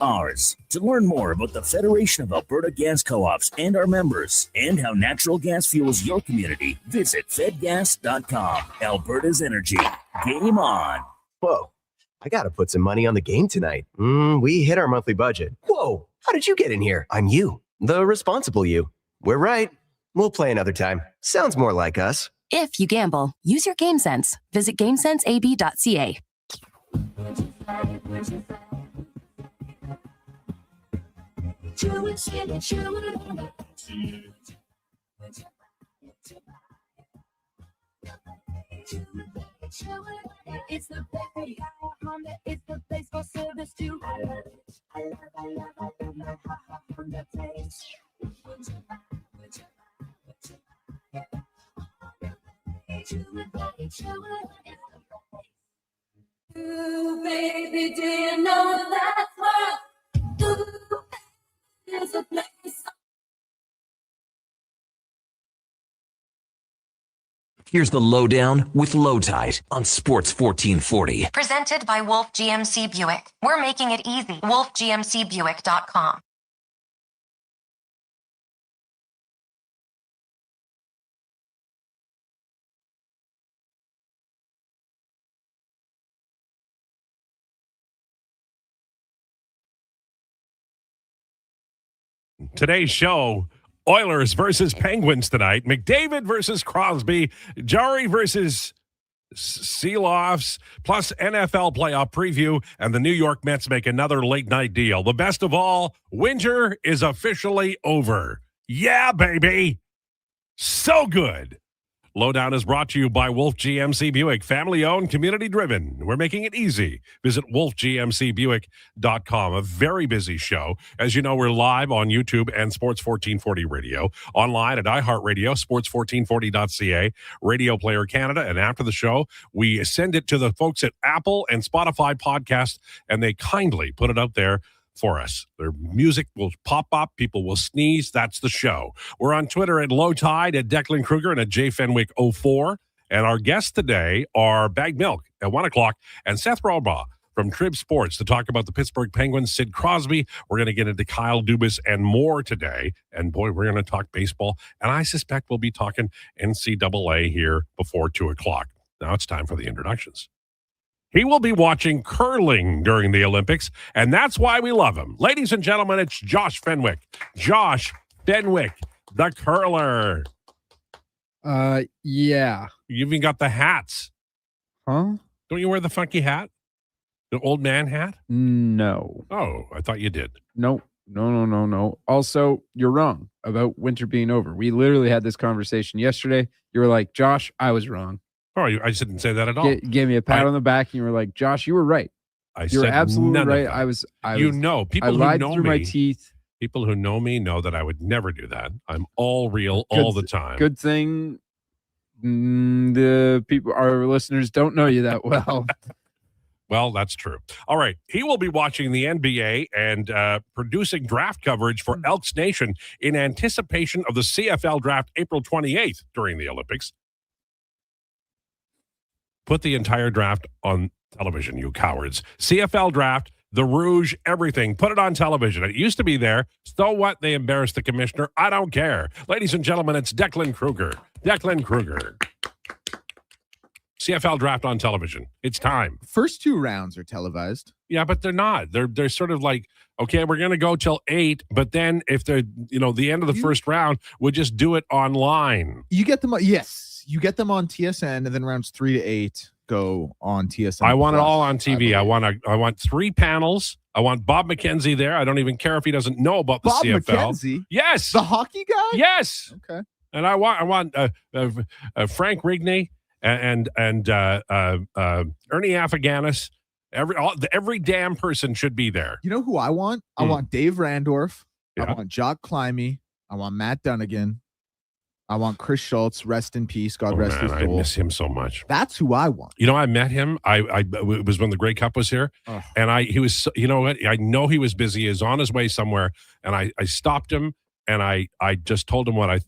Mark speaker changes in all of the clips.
Speaker 1: ours. To learn more about the Federation of Alberta Gas Co-ops and our members and how natural gas fuels your community, visit fedgas.com. Alberta's energy. Game on.
Speaker 2: Whoa, I gotta put some money on the game tonight. We hit our monthly budget. Whoa, how did you get in here? I'm you, the responsible you. We're right. We'll play another time. Sounds more like us.
Speaker 3: If you gamble, use your game sense. Visit GameSenseAB.ca.
Speaker 4: It's the very Honda, it's the place for service too. I love my Honda taste. Ooh, baby, do you know that's what? Ooh, there's a place.
Speaker 5: Here's the Lowdown with Lowetide on Sports 1440.
Speaker 6: Presented by Wolf GMC Buick. We're making it easy. WolfGMCBuick.com.
Speaker 7: Today's show, Oilers versus Penguins tonight. McDavid versus Crosby. Jari versus Seeloffs, plus NFL playoff preview, and the New York Mets make another late-night deal. The best of all, winter is officially over. Yeah, baby. So good. Lowdown is brought to you by Wolf GMC Buick, family-owned, community-driven. We're making it easy. Visit wolfgmcbuick.com. A very busy show. As you know, we're live on YouTube and Sports 1440 Radio, online at iHeartRadio, sports1440.ca, Radio Player Canada, and after the show, we send it to the folks at Apple and Spotify Podcast, and they kindly put it out there for us. Their music will pop up. People will sneeze. That's the show. We're on Twitter at Lowetide, at Declan Krueger, and at JFenwick04. And our guests today are Bag Milk at 1 o'clock and Seth Robaugh from Trib Sports to talk about the Pittsburgh Penguins, Sid Crosby. We're going to get into Kyle Dubas and more today. And boy, we're going to talk baseball. And I suspect we'll be talking NCAA here before 2 o'clock. Now it's time for the introductions. He will be watching curling during the Olympics, and that's why we love him. Ladies and gentlemen, it's Josh Fenwick. Josh Fenwick, the curler.
Speaker 8: Yeah.
Speaker 7: You even got the hats.
Speaker 8: Huh?
Speaker 7: Don't you wear the funky hat? The old man hat?
Speaker 8: No.
Speaker 7: Oh, I thought you did.
Speaker 8: No. Also, you're wrong about winter being over. We literally had this conversation yesterday. You were like, Josh, I was wrong.
Speaker 7: Oh, I didn't say that at all.
Speaker 8: Gave me a pat on the back, and you were like, "Josh, you were right. You were absolutely right. I was.
Speaker 7: People
Speaker 8: who lied
Speaker 7: know
Speaker 8: through
Speaker 7: me,
Speaker 8: my teeth.
Speaker 7: People who know me know that I would never do that. I'm all real all the time.
Speaker 8: Good thing the people, our listeners, don't know you that well.
Speaker 7: Well, that's true. All right. He will be watching the NBA and producing draft coverage for Elks Nation in anticipation of the CFL draft April 28th during the Olympics. Put the entire draft on television, you cowards. CFL draft, the Rouge, everything. Put it on television. It used to be there. So what? They embarrassed the commissioner. I don't care. Ladies and gentlemen, it's Declan Krueger. Declan Krueger. CFL draft on television. It's time.
Speaker 9: First two rounds are televised.
Speaker 7: Yeah, but they're not. They're sort of like, okay, we're going to go till 8, but then if they're, the end of the first round, we'll just do it online.
Speaker 9: You get them. Yes. You get them on TSN, and then rounds 3 to 8 go on TSN.
Speaker 7: I want it all on TV. I want 3 panels. I want Bob McKenzie there. I don't even care if he doesn't know about the
Speaker 9: Bob
Speaker 7: CFL.
Speaker 9: McKenzie?
Speaker 7: Yes.
Speaker 9: The hockey guy?
Speaker 7: Yes.
Speaker 9: Okay.
Speaker 7: And I want Frank Rigney and Ernie Afghani's. Every damn person should be there.
Speaker 9: You know who I want? I want Dave Randorf.
Speaker 7: Yeah.
Speaker 9: I want Jock Climby. I want Matt Dunnigan. I want Chris Schultz. Rest in peace. God rest his soul.
Speaker 7: I miss him so much.
Speaker 9: That's who I want.
Speaker 7: I met him. It was when the Grey Cup was here, and he was. You know what? I know he was busy. He was on his way somewhere, and I stopped him. And I just told him what I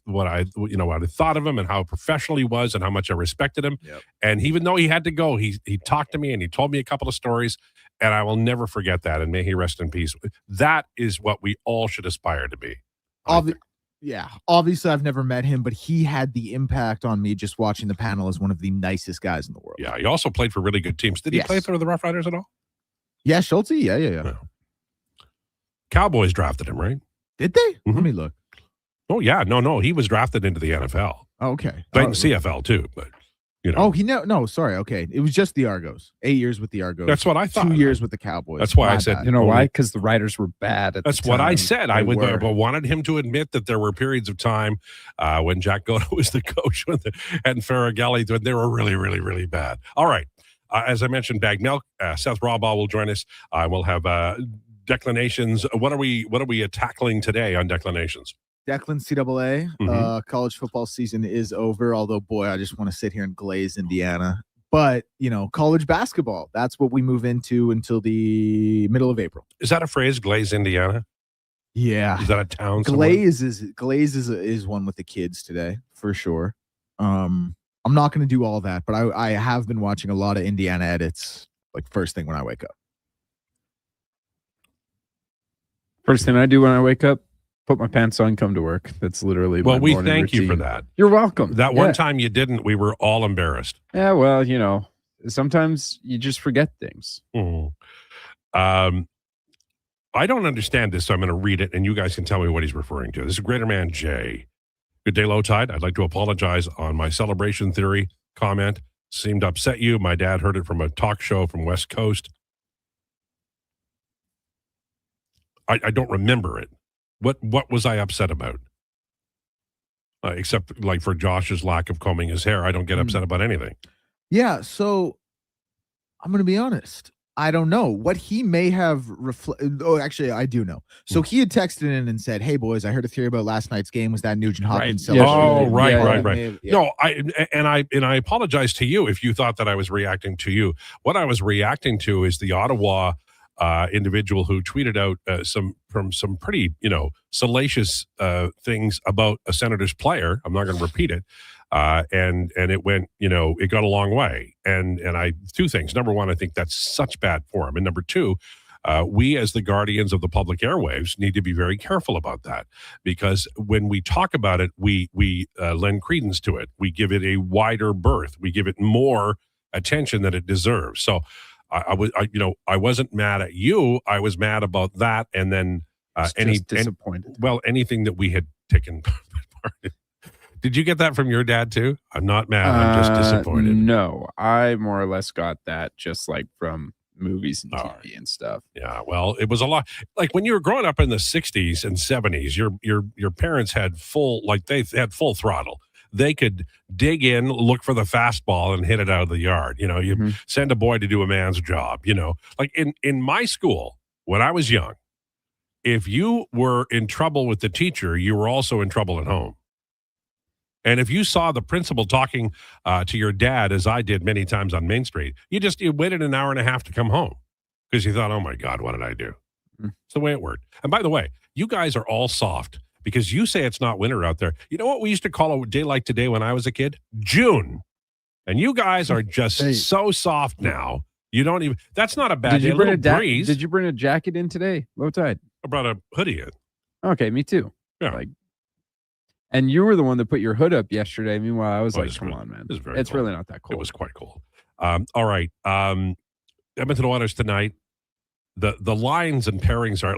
Speaker 7: thought of him and how professional he was and how much I respected him.
Speaker 9: Yep.
Speaker 7: And even though he had to go, he talked to me and he told me a couple of stories. And I will never forget that. And may he rest in peace. That is what we all should aspire to be.
Speaker 9: Yeah, obviously I've never met him, but he had the impact on me just watching the panel as one of the nicest guys in the world.
Speaker 7: Yeah, he also played for really good teams. Did he play for the Rough Riders at all?
Speaker 9: Yeah, Schulte? Yeah.
Speaker 7: No. Cowboys drafted him, right?
Speaker 9: Did they?
Speaker 7: Mm-hmm.
Speaker 9: Let me look.
Speaker 7: Oh, yeah. No. He was drafted into the NFL.
Speaker 9: Oh, okay.
Speaker 7: Played in CFL, too, but,
Speaker 9: no, sorry. Okay. It was just the Argos. 8 years with the Argos.
Speaker 7: That's what I thought.
Speaker 9: 2 years with the Cowboys.
Speaker 7: That's why I said.
Speaker 9: bad.
Speaker 8: You know why? Because the Riders were bad at
Speaker 7: That's
Speaker 8: the
Speaker 7: what
Speaker 8: time.
Speaker 7: I said. I
Speaker 8: They
Speaker 7: would
Speaker 8: were.
Speaker 7: but wanted him to admit that there were periods of time when Jack Goto was the coach and Farragelli, when they were really, really, really bad. All right. As I mentioned, Bagnell, Seth Rawbaugh will join us. We'll have declinations. What are we tackling today on declinations?
Speaker 9: Declan CAA, college football season is over. Although, boy, I just want to sit here and glaze Indiana. But, college basketball, that's what we move into until the middle of April.
Speaker 7: Is that a phrase, Glaze, Indiana?
Speaker 9: Yeah.
Speaker 7: Is that a town somewhere?
Speaker 9: Glaze is one with the kids today, for sure. I'm not going to do all that, but I have been watching a lot of Indiana edits, like first thing when I wake up.
Speaker 8: First thing I do when I wake up, put my pants on, come to work. That's literally my
Speaker 7: we
Speaker 8: morning
Speaker 7: thank you for
Speaker 8: routine.
Speaker 7: that.
Speaker 8: You're welcome.
Speaker 7: That one time you didn't, we were all embarrassed.
Speaker 8: Yeah, well, sometimes you just forget things.
Speaker 7: Mm-hmm. I don't understand this, so I'm going to read it, and you guys can tell me what he's referring to. This is Greater Man Jay. Good day, Lowetide. I'd like to apologize on my celebration theory comment. Seemed to upset you. My dad heard it from a talk show from West Coast. I don't remember it. What was I upset about? Except like for Josh's lack of combing his hair. I don't get upset about anything.
Speaker 9: Yeah, so I'm going to be honest. I don't know what he may have actually, I do know. So he had texted in and said, "Hey boys, I heard a theory about last night's game. Was that Nugent Hopkins?"
Speaker 8: Right.
Speaker 7: Oh, right.
Speaker 9: Yeah.
Speaker 7: No, I apologize to you if you thought that I was reacting to you. What I was reacting to is the Ottawa individual who tweeted out some pretty salacious things about a Senators player. I'm not going to repeat it. And it went, it got a long way. And I two things. Number one, I think that's such bad form. And number two, we as the guardians of the public airwaves need to be very careful about that, because when we talk about it, we lend credence to it. We give it a wider berth. We give it more attention than it deserves. So I wasn't mad at you. I was mad about that. And then
Speaker 8: disappointed.
Speaker 7: Anything that we had taken part in. Did you get that from your dad too? I'm not mad. I'm just disappointed.
Speaker 8: No, I more or less got that just like from movies and TV and stuff.
Speaker 7: Yeah, well, it was a lot. Like when you were growing up in the 60s and 70s, your parents had they had full throttle. They could dig in, look for the fastball, and hit it out of the yard. You send a boy to do a man's job. Like in my school when I was young, if you were in trouble with the teacher, you were also in trouble at home. And if you saw the principal talking to your dad, as I did many times on Main Street, you waited an hour and a half to come home because you thought, oh my God, what did I do? It's the way it worked. And by the way, you guys are all soft because you say it's not winter out there. You know what we used to call a day like today when I was a kid? June. And you guys are just so soft now. You don't even, that's not a bad day. Breeze.
Speaker 8: Did you bring a jacket in today? Lowetide.
Speaker 7: I brought a hoodie in.
Speaker 8: Okay, me too.
Speaker 7: Yeah.
Speaker 8: And you were the one that put your hood up yesterday. Meanwhile, I was come on, man. It's
Speaker 7: cold.
Speaker 8: really not that cold.
Speaker 7: It was quite cold. All right. Edmonton Oilers tonight. The lines and pairings are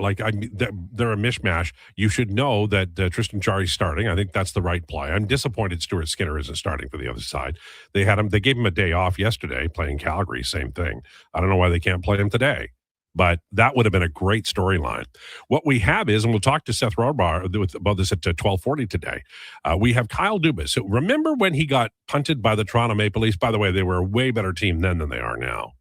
Speaker 7: they're a mishmash. You should know that Tristan Jarry's starting. I think that's the right play. I'm disappointed Stuart Skinner isn't starting for the other side. They gave him a day off yesterday playing Calgary. Same thing. I don't know why they can't play him today. But that would have been a great storyline. What we have is, and we'll talk to Seth Rawbaugh about this at 12:40 today. We have Kyle Dubas. Remember when he got punted by the Toronto Maple Leafs? By the way, they were a way better team then than they are now.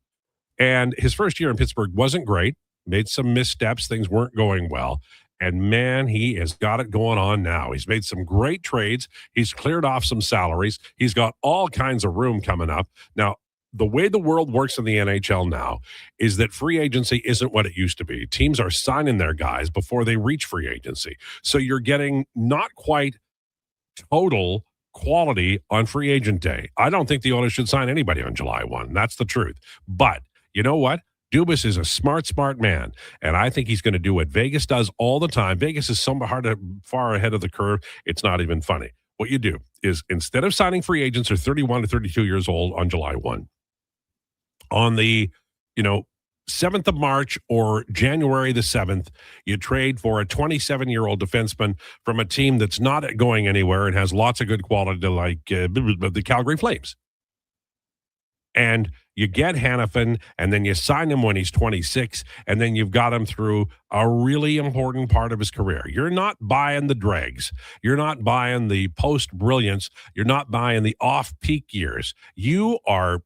Speaker 7: And his first year in Pittsburgh wasn't great. Made some missteps. Things weren't going well. And man, he has got it going on now. He's made some great trades. He's cleared off some salaries. He's got all kinds of room coming up. Now, the way the world works in the NHL now is that free agency isn't what it used to be. Teams are signing their guys before they reach free agency. So you're getting not quite total quality on free agent day. I don't think the Oilers should sign anybody on July 1. That's the truth. But you know what? Dubas is a smart man, and I think he's going to do what Vegas does all the time. Vegas is so far ahead of the curve, it's not even funny. What you do is instead of signing free agents who are 31 to 32 years old on July 1, on the 7th of March or January the 7th, you trade for a 27-year-old defenseman from a team that's not going anywhere and has lots of good quality, like the Calgary Flames. And you get Hannafin, and then you sign him when he's 26, and then you've got him through a really important part of his career. You're not buying the dregs. You're not buying the post-brilliance. You're not buying the off-peak years. You are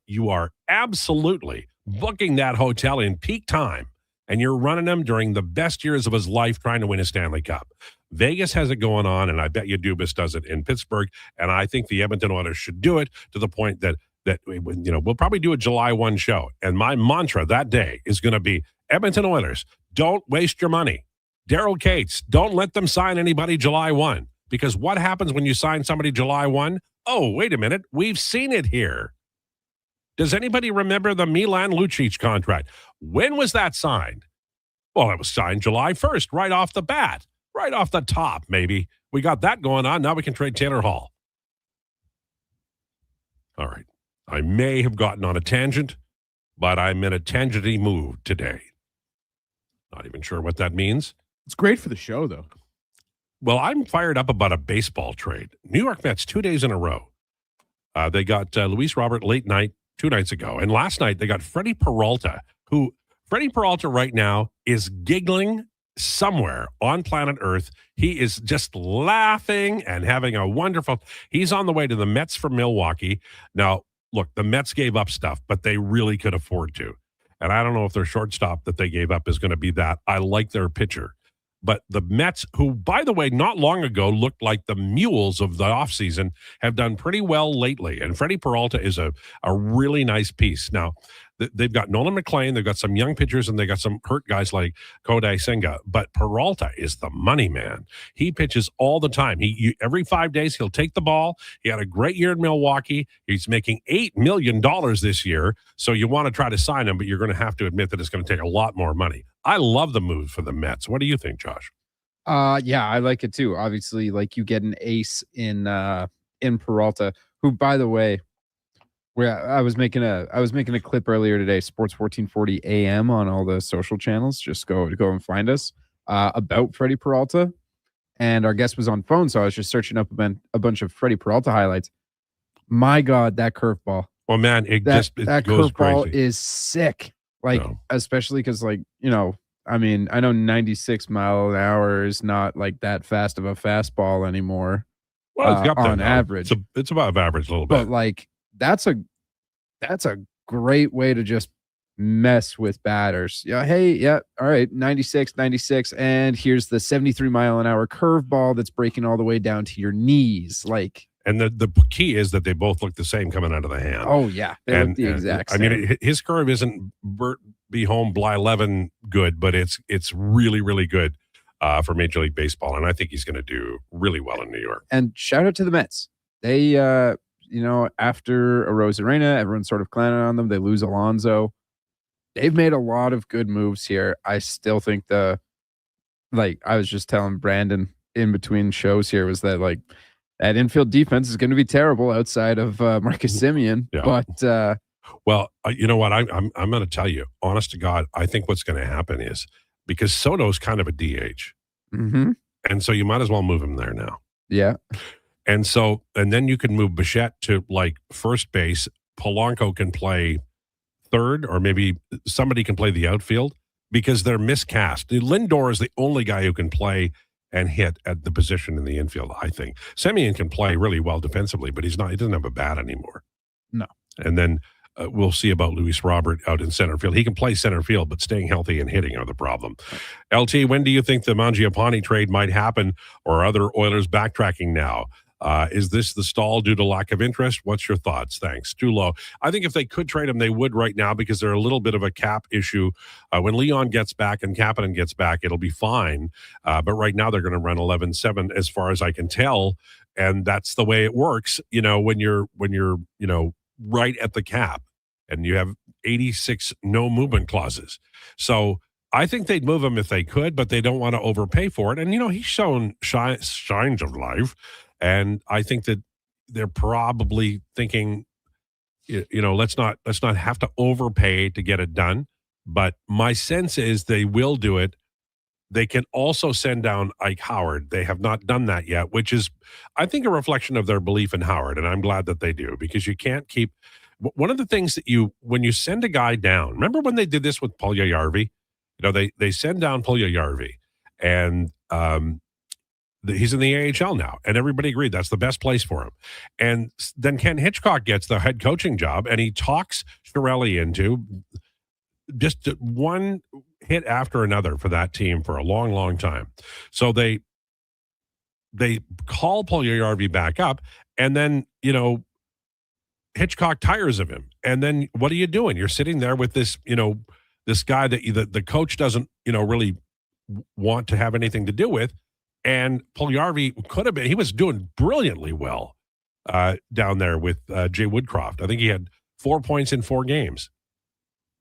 Speaker 7: absolutely booking that hotel in peak time, and you're running him during the best years of his life trying to win a Stanley Cup. Vegas has it going on, and I bet you Dubas does it in Pittsburgh, and I think the Edmonton Oilers should do it to the point that we'll probably do a July 1 show. And my mantra that day is going to be, Edmonton Oilers, don't waste your money. Daryl Cates, don't let them sign anybody July 1. Because what happens when you sign somebody July 1? Oh, wait a minute. We've seen it here. Does anybody remember the Milan Lucic contract? When was that signed? Well, it was signed July 1st, right off the bat. Right off the top, maybe. We got that going on. Now we can trade Taylor Hall. All right. I may have gotten on a tangent, but I'm in a tangenty mood today. Not even sure what that means.
Speaker 9: It's great for the show, though.
Speaker 7: Well, I'm fired up about a baseball trade. New York Mets, 2 days in a row. They got Luis Robert late night 2 nights ago. And last night they got Freddie Peralta, who Freddie Peralta right now is giggling somewhere on planet Earth. He is just laughing and having a wonderful. He's on the way to the Mets from Milwaukee. Now, look, the Mets gave up stuff, but they really could afford to. And I don't know if their shortstop that they gave up is going to be that. I like their pitcher. But the Mets, who, by the way, not long ago looked like the mules of the offseason, have done pretty well lately. And Freddie Peralta is a really nice piece. Now, they've got Nolan McLean, they've got some young pitchers, and they got some hurt guys like Kodai Senga. But Peralta is the money man. He pitches all the time. Every 5 days, he'll take the ball. He had a great year in Milwaukee. He's making $8 million this year. So you want to try to sign him, but you're going to have to admit that it's going to take a lot more money. I love the move for the Mets. What do you think, Josh?
Speaker 8: Yeah, I like it too. Obviously, like, you get an ace in Peralta, who, by the way, I was making a clip earlier today, Sports 1440 AM on all the social channels. Just go and find us about Freddie Peralta. And our guest was on phone, so I was just searching up a bunch of Freddie Peralta highlights. My God, that curveball.
Speaker 7: Well, man, it goes
Speaker 8: curveball
Speaker 7: crazy.
Speaker 8: is sick. Like, especially because, like, I mean, I know 96 mile an hour is not like that fast of a fastball anymore.
Speaker 7: Well, it's got
Speaker 8: on average.
Speaker 7: It's above average a little bit.
Speaker 8: But like, that's a great way to just mess with batters. Yeah, hey, yeah, all right, 96, and here's the 73 mile an hour curveball that's breaking all the way down to your knees. Like,
Speaker 7: and the key is that they both look the same coming out of the hand.
Speaker 8: Oh yeah, they look the exact same.
Speaker 7: I mean, his curve isn't Bert B. Home Bly-Levin good, but it's really, really good for Major League Baseball, and I think he's going to do really well in New York.
Speaker 8: And shout out to the Mets. They, after Arozarena, everyone's sort of clowning on them. They lose Alonso. They've made a lot of good moves here. I still think I was just telling Brandon in between shows here, was that, like, that infield defense is going to be terrible outside of Marcus Semien.
Speaker 7: Yeah.
Speaker 8: But
Speaker 7: well, you know what? I'm going to tell you, honest to God, I think what's going to happen is, because Soto's kind of a DH, and so you might as well move him there now.
Speaker 8: Yeah.
Speaker 7: And then you can move Bichette to, like, first base. Polanco can play third, or maybe somebody can play the outfield, because they're miscast. Lindor is the only guy who can play and hit at the position in the infield, I think. Semien can play really well defensively, but he doesn't have a bat anymore.
Speaker 8: No.
Speaker 7: And then we'll see about Luis Robert out in center field. He can play center field, but staying healthy and hitting are the problem. LT, when do you think the Mangiapane trade might happen, or are other Oilers backtracking now? Is this the stall due to lack of interest? What's your thoughts? Thanks. Too low. I think if they could trade him, they would right now, because they're a little bit of a cap issue. When Leon gets back and Kapanen gets back, it'll be fine. But right now they're going to run 11-7 as far as I can tell. And that's the way it works, when you're right at the cap and you have 86 no movement clauses. So I think they'd move him if they could, but they don't want to overpay for it. And, he's shown signs of life. And I think that they're probably thinking, let's not have to overpay to get it done. But my sense is they will do it. They can also send down Ike Howard. They have not done that yet, which is, I think, a reflection of their belief in Howard. And I'm glad that they do, because you can't keep one of the things that when you send a guy down, remember when they did this with Puljujärvi? They send down Puljujärvi, and he's in the AHL now, and everybody agreed that's the best place for him. And then Ken Hitchcock gets the head coaching job, and he talks Chiarelli into just one hit after another for that team for a long, long time. So they call Puljujärvi back up, and then, Hitchcock tires of him. And then what are you doing? You're sitting there with this, this guy that the coach doesn't, really want to have anything to do with. And Puljujärvi could have been, he was doing brilliantly well down there with Jay Woodcroft. I think he had 4 points in 4 games.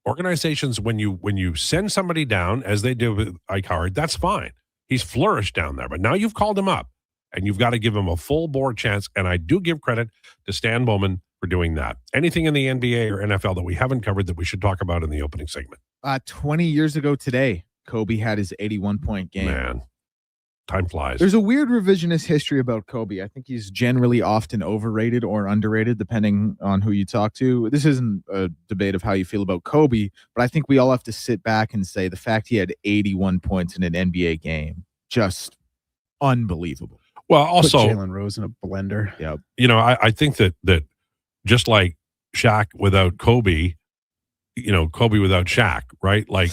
Speaker 7: Organizations, when you send somebody down, as they do with Ike Howard, that's fine. He's flourished down there. But now you've called him up, and you've got to give him a full board chance. And I do give credit to Stan Bowman for doing that. Anything in the NBA or NFL that we haven't covered that we should talk about in the opening segment?
Speaker 9: 20 years ago today, Kobe had his 81-point game.
Speaker 7: Man, time flies.
Speaker 9: There's a weird revisionist history about Kobe. I think he's generally often overrated or underrated, depending on who you talk to. This isn't a debate of how you feel about Kobe, but I think we all have to sit back and say the fact he had 81 points in an NBA game, just unbelievable.
Speaker 7: Well, also
Speaker 8: put Jalen Rose in a blender.
Speaker 9: Yep.
Speaker 7: I think that just like Shaq without Kobe, Kobe without Shaq, right? Like,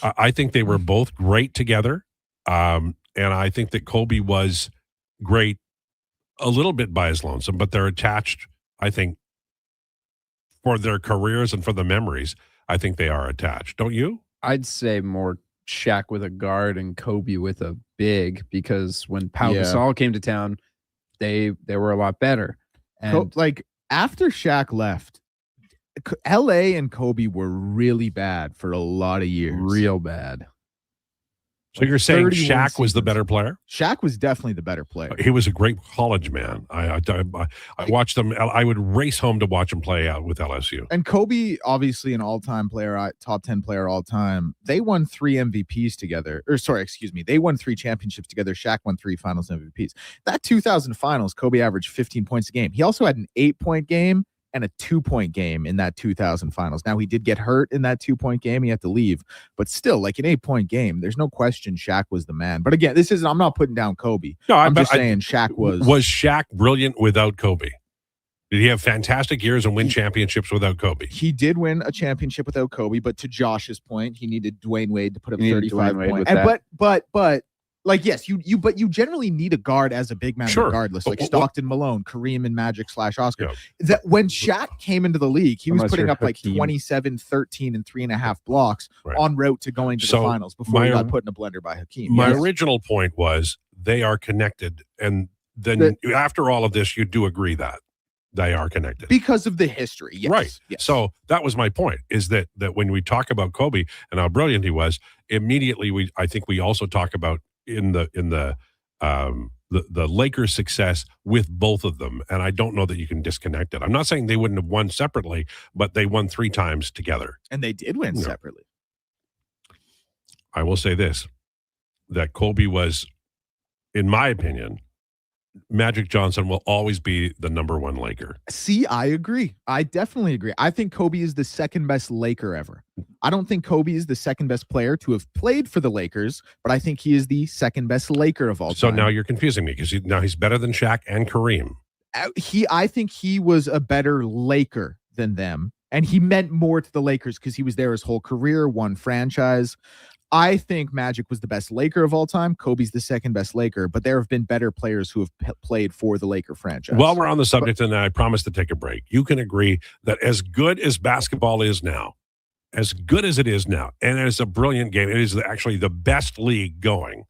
Speaker 7: I think they were both great together. And I think that Kobe was great a little bit by his lonesome, but they're attached, I think, for their careers and for the memories. I think they are attached. Don't you?
Speaker 8: I'd say more Shaq with a guard and Kobe with a big, because when Pau Gasol came to town, they were a lot better. And
Speaker 9: after Shaq left, LA and Kobe were really bad for a lot of years.
Speaker 8: Real bad.
Speaker 7: So you're saying Shaq was the better player?
Speaker 9: Shaq was definitely the better player.
Speaker 7: He was a great college man. I watched them. I would race home to watch him play out with LSU.
Speaker 9: And Kobe, obviously an all-time player, top 10 player all time. They won 3 MVPs together. They won 3 championships together. Shaq won 3 finals MVPs. That 2000 finals, Kobe averaged 15 points a game. He also had an 8-point game and a 2-point game in that 2000 finals. Now, he did get hurt in that 2-point game. He had to leave. But still, like an 8-point game, there's no question Shaq was the man. But again, I'm not putting down Kobe. No, I'm just saying Shaq was.
Speaker 7: Was Shaq brilliant without Kobe? Did he have fantastic years and win championships without Kobe?
Speaker 9: He did win a championship without Kobe, but to Josh's point, he needed Dwayne Wade to put up 35 points. Yes, but you generally need a guard as a big man regardless, like Stockton, Malone, Kareem, and Magic / Oscar. Yeah. That when Shaq came into the league, he was putting up like 27, 13, and 3.5 blocks en route to going to the finals before he got put in a blender by Hakeem.
Speaker 7: My original point was they are connected, and then after all of this, you do agree that they are connected
Speaker 9: because of the history. Yes.
Speaker 7: Right.
Speaker 9: Yes.
Speaker 7: So that was my point, is that when we talk about Kobe and how brilliant he was, immediately I think we also talk about in the Lakers' success with both of them, and I don't know that you can disconnect it. I'm not saying they wouldn't have won separately, but they won 3 times together,
Speaker 9: and they did win separately.
Speaker 7: I will say this: that Kobe was, in my opinion, Magic Johnson will always be the number 1 Laker.
Speaker 9: See, I agree. I definitely agree. I think Kobe is the second best Laker ever. I don't think Kobe is the second best player to have played for the Lakers, but I think he is the second best Laker of all time.
Speaker 7: So now you're confusing me, because now he's better than Shaq and Kareem.
Speaker 9: I think he was a better Laker than them, and he meant more to the Lakers because he was there his whole career, won franchise. I think Magic was the best Laker of all time. Kobe's the second best Laker, but there have been better players who have played for the Laker franchise.
Speaker 7: While we're on the subject, and I promise to take a break, you can agree that as good as basketball is now, and it's a brilliant game, it is actually the best league going,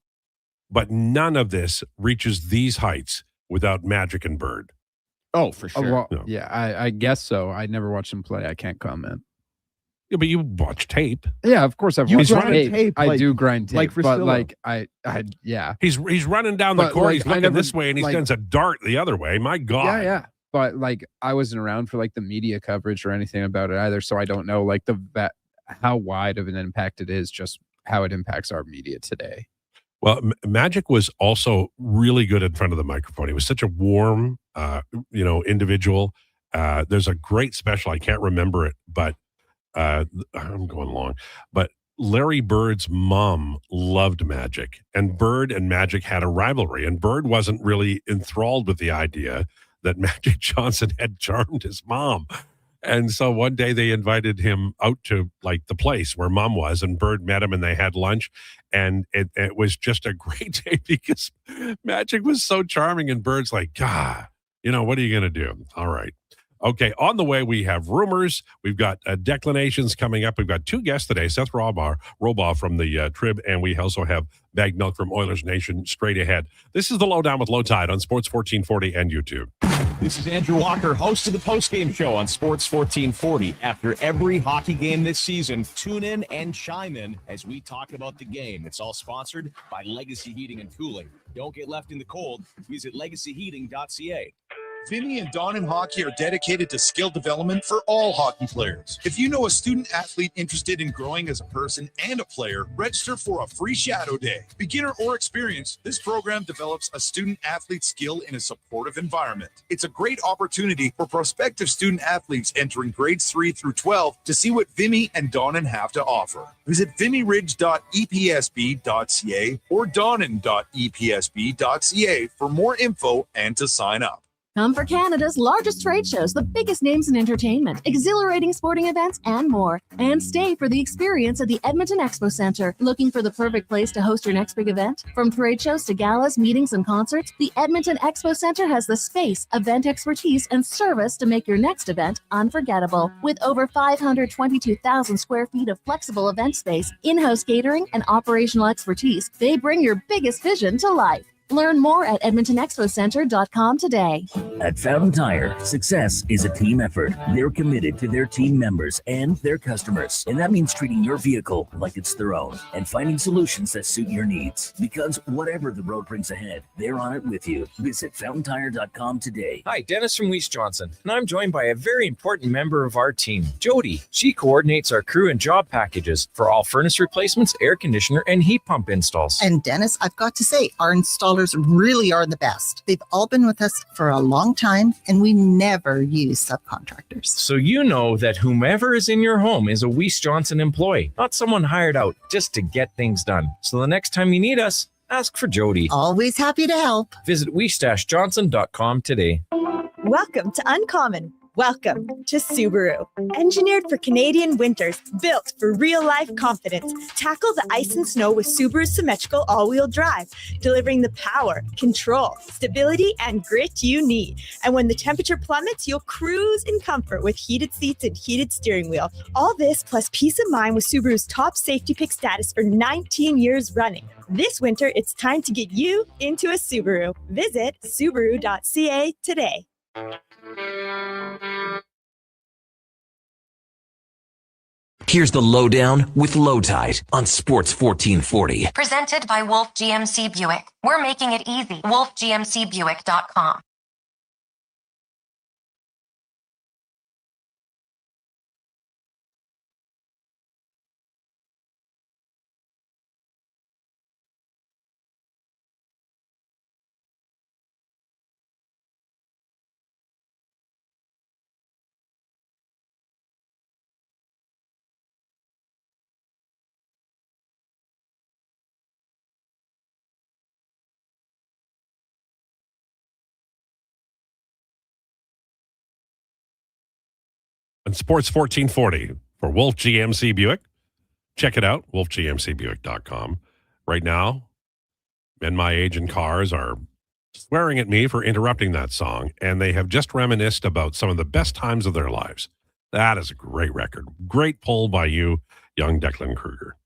Speaker 7: but none of this reaches these heights without Magic and Bird.
Speaker 9: Oh, for sure.
Speaker 8: Yeah, I guess so. I never watched him play. I can't comment.
Speaker 7: Yeah, but you watch tape.
Speaker 8: Yeah, of course I've
Speaker 9: You
Speaker 8: watched
Speaker 9: grind
Speaker 8: tape.
Speaker 9: tape,
Speaker 8: I
Speaker 9: like-
Speaker 8: do grind tape,
Speaker 9: like
Speaker 8: but
Speaker 9: Priscilla.
Speaker 8: like I yeah.
Speaker 7: He's running down the
Speaker 8: But,
Speaker 7: court.
Speaker 8: like,
Speaker 7: He's
Speaker 8: I
Speaker 7: looking
Speaker 8: never,
Speaker 7: this way, and he
Speaker 8: like-
Speaker 7: sends a dart the other way. My God.
Speaker 8: Yeah, yeah. But like I wasn't around for like the media coverage or anything about it either, so I don't know like how wide of an impact it is, just how it impacts our media today.
Speaker 7: Well, Magic was also really good in front of the microphone. He was such a warm, individual. There's a great special. I can't remember it, but I'm going long. But Larry Bird's mom loved Magic, and Bird and Magic had a rivalry. And Bird wasn't really enthralled with the idea that Magic Johnson had charmed his mom. And so one day they invited him out to like the place where mom was, and Bird met him and they had lunch. And it was just a great day because Magic was so charming. And Bird's like, God, what are you going to do? All right. Okay. On the way, we have rumors. We've got declinations coming up. We've got two guests today, Seth Robaugh from the Trib, and we also have Bag Milk from Oilers Nation straight ahead. This is the Lowdown with Lowetide on Sports 1440 and YouTube.
Speaker 10: This is Andrew Walker, host of the postgame show on Sports 1440. After every hockey game this season, tune in and chime in as we talk about the game. It's all sponsored by Legacy Heating and Cooling. Don't get left in the cold. Visit legacyheating.ca.
Speaker 11: Vinny and Don in Hockey are dedicated to skill development for all hockey players. If you know a student athlete interested in growing as a person and a player, register for a free shadow day. Beginner or experienced, this program develops a student athlete skill in a supportive environment. It's a great opportunity for prospective student athletes entering grades 3 through 12 to see what Vinny and Donnan have to offer. Visit vinnyridge.epsb.ca or donnan.epsb.ca for more info and to sign up.
Speaker 12: Come for Canada's largest trade shows, the biggest names in entertainment, exhilarating sporting events, and more. And stay for the experience at the Edmonton Expo Centre. Looking for the perfect place to host your next big event? From trade shows to galas, meetings, and concerts, the Edmonton Expo Centre has the space, event expertise, and service to make your next event unforgettable. With over 522,000 square feet of flexible event space, in-house catering, and operational expertise, they bring your biggest vision to life. Learn more at edmontonexpocentre.com today.
Speaker 1: At Fountain Tire, success is a team effort. They're committed to their team members and their customers. And that means treating your vehicle like it's their own and finding solutions that suit your needs. Because whatever the road brings ahead, they're on it with you. Visit fountaintire.com today.
Speaker 13: Hi, Dennis from Weiss Johnson, and I'm joined by a very important member of our team, Jody. She coordinates our crew and job packages for all furnace replacements, air conditioner, and heat pump installs.
Speaker 14: And Dennis, I've got to say, our installers really are the best. They've all been with us for a long time, and we never use subcontractors.
Speaker 13: So you know that whomever is in your home is a Weiss Johnson employee, not someone hired out just to get things done. So the next time you need us, ask for Jody.
Speaker 14: Always happy to help.
Speaker 13: Visit weiss-johnson.com today.
Speaker 15: Welcome to Uncommon. Welcome to Subaru. Engineered for Canadian winters, built for real-life confidence. Tackle the ice and snow with Subaru's symmetrical all-wheel drive, delivering the power, control, stability, and grit you need. And when the temperature plummets, you'll cruise in comfort with heated seats and heated steering wheel. All this plus peace of mind with Subaru's top safety pick status for 19 years running. This winter, it's time to get you into a Subaru. Visit Subaru.ca today.
Speaker 5: Here's the Lowdown with Lowetide on Sports 1440.
Speaker 6: Presented by Wolf GMC Buick. We're making it easy. WolfGMCBuick.com.
Speaker 7: On Sports 1440 for Wolf GMC Buick. Check it out, wolfgmcbuick.com. Right now, men my age in cars are swearing at me for interrupting that song, and they have just reminisced about some of the best times of their lives. That is a great record. Great pull by you, young Declan Krueger.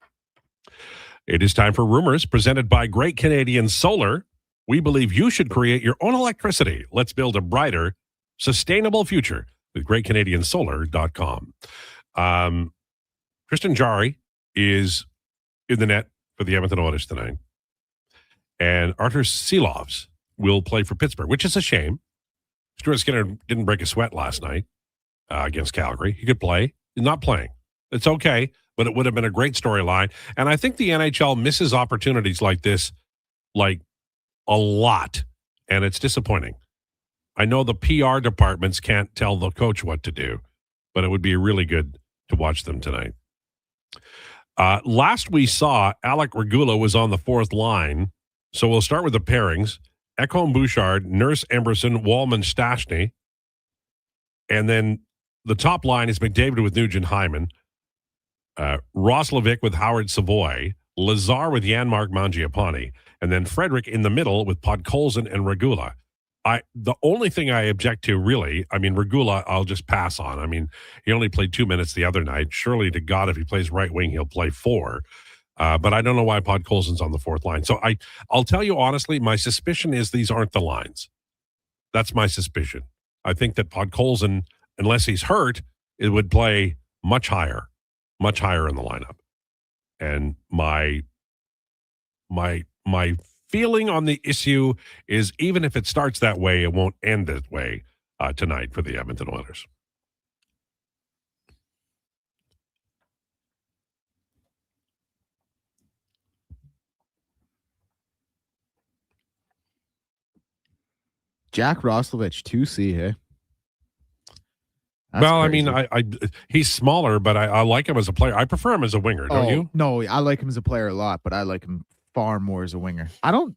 Speaker 7: It is time for Rumors, presented by Great Canadian Solar. We believe you should create your own electricity. Let's build a brighter, sustainable future with GreatCanadianSolar.com. Tristan Jarry is in the net for the Edmonton Oilers tonight. And Artur Silovs will play for Pittsburgh, which is a shame. Stuart Skinner didn't break a sweat last night against Calgary. He could play. He's not playing. It's okay, but it would have been a great storyline. And I think the NHL misses opportunities like this, like a lot. And it's disappointing. I know the PR departments can't tell the coach what to do, but it would be really good to watch them tonight. Last we saw, Alec Regula was on the fourth line. So we'll start with the pairings. Ekholm Bouchard, Nurse Emberson, Wallman Stastny. And then the top line is McDavid with Nugent Hyman, Roslovic with Howard Savoy, Lazar with Janmark Mangiapane, and then Frederick in the middle with Podkolzin and Regula. The only thing I object to, really, I mean, Regula, I'll just pass on. I mean, he only played 2 minutes the other night. Surely to God, if he plays right wing, he'll play 4. But I don't know why Podkolzin's on the fourth line. So I'll tell you honestly, my suspicion is these aren't the lines. That's my suspicion. I think that Podkolzin, unless he's hurt, it would play much higher in the lineup. And my feeling on the issue is even if it starts that way, it won't end that way tonight for the Edmonton Oilers.
Speaker 9: Jack Roslovic, 2C, hey?
Speaker 7: That's well, crazy. I mean, he's smaller, but I like him as a player. I prefer him as a winger, don't you?
Speaker 9: No, I like him as a player a lot, but I like him far more as a winger. I don't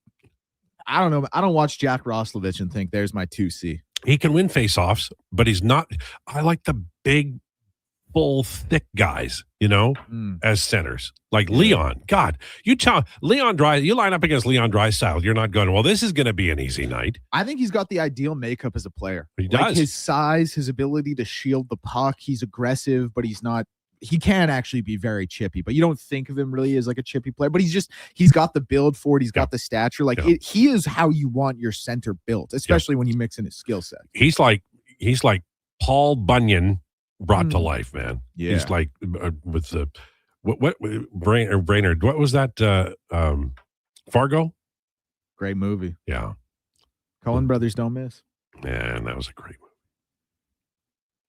Speaker 9: know. I don't watch Jack Roslovic and think there's my 2C.
Speaker 7: He can win faceoffs, but he's not. I like the big, full, thick guys, as centers. Like Leon. God, you tell Leon you line up against Leon Draisaitl, you're not going, well, this is going to be an easy night.
Speaker 9: I think he's got the ideal makeup as a player.
Speaker 7: He does.
Speaker 9: Like his size, his ability to shield the puck. He's aggressive, but he's not. He can actually be very chippy, but you don't think of him really as like a chippy player. But he's got the build for it. He's got the stature. Like he is how you want your center built, especially when you mix in his skill set.
Speaker 7: He's like Paul Bunyan brought to life, man.
Speaker 9: Yeah.
Speaker 7: He's like with the what Brainerd. What was that? Fargo.
Speaker 9: Great movie.
Speaker 7: Yeah.
Speaker 9: Coen Brothers don't miss.
Speaker 7: Man, that was a great movie.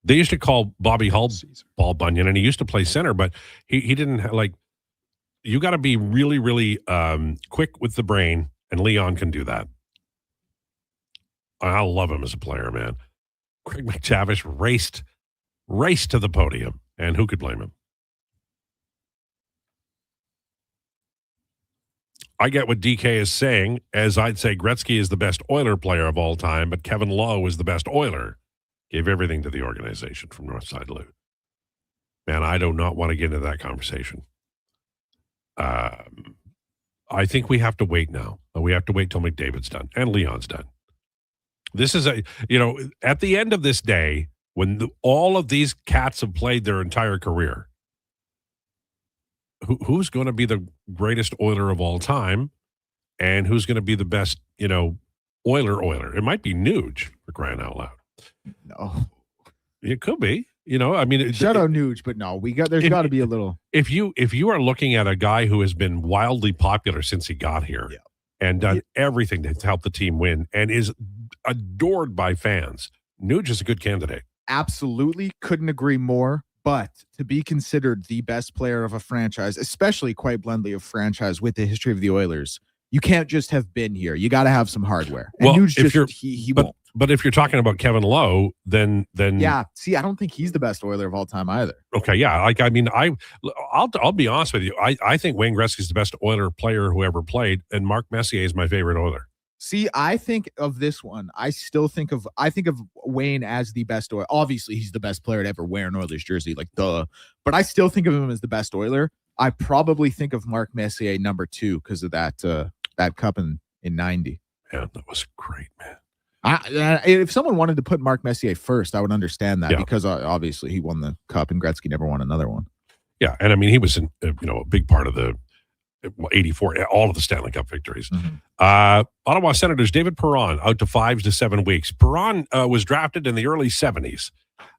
Speaker 7: They used to call Bobby Hull Paul Bunyan, and he used to play center, but he didn't like. You got to be really, really quick with the brain, and Leon can do that. I love him as a player, man. Craig McTavish raced to the podium, and who could blame him? I get what DK is saying, as I'd say Gretzky is the best Oiler player of all time, but Kevin Lowe is the best Oiler. Gave everything to the organization from Northside Lou. Man, I do not want to get into that conversation. I think we have to wait now. We have to wait till McDavid's done and Leon's done. This is at the end of this day, when all of these cats have played their entire career, who's going to be the greatest Oiler of all time, and who's going to be the best, Oiler? It might be Nuge, for crying out loud.
Speaker 9: No,
Speaker 7: it could be. I mean,
Speaker 9: shout out Nuge, but no, there's got to be a little.
Speaker 7: If you are looking at a guy who has been wildly popular since he got here, and done everything to help the team win, and is adored by fans, Nuge is a good candidate.
Speaker 9: Absolutely, couldn't agree more. But to be considered the best player of a franchise, especially quite bluntly a franchise with the history of the Oilers, you can't just have been here. You got to have some hardware. And
Speaker 7: well,
Speaker 9: Nuge he won't.
Speaker 7: But if you're talking about Kevin Lowe, then
Speaker 9: yeah. See, I don't think he's the best Oiler of all time either.
Speaker 7: Okay, yeah. I'll be honest with you. I think Wayne Gretzky is the best Oiler player who ever played, and Mark Messier is my favorite Oiler.
Speaker 9: See, I think of this one. I think of Wayne as the best Oiler. Obviously, he's the best player to ever wear an Oilers jersey, like duh. But I still think of him as the best Oiler. I probably think of Mark Messier number 2 because of that cup in 90.
Speaker 7: Yeah, that was great, man.
Speaker 9: If someone wanted to put Mark Messier first, I would understand that because obviously he won the cup and Gretzky never won another one.
Speaker 7: Yeah, and I mean he was a big part of the 84, all of the Stanley Cup victories.
Speaker 9: Mm-hmm.
Speaker 7: Ottawa Senators David Perron out to 5 to 7 weeks. Perron was drafted in the early 70s.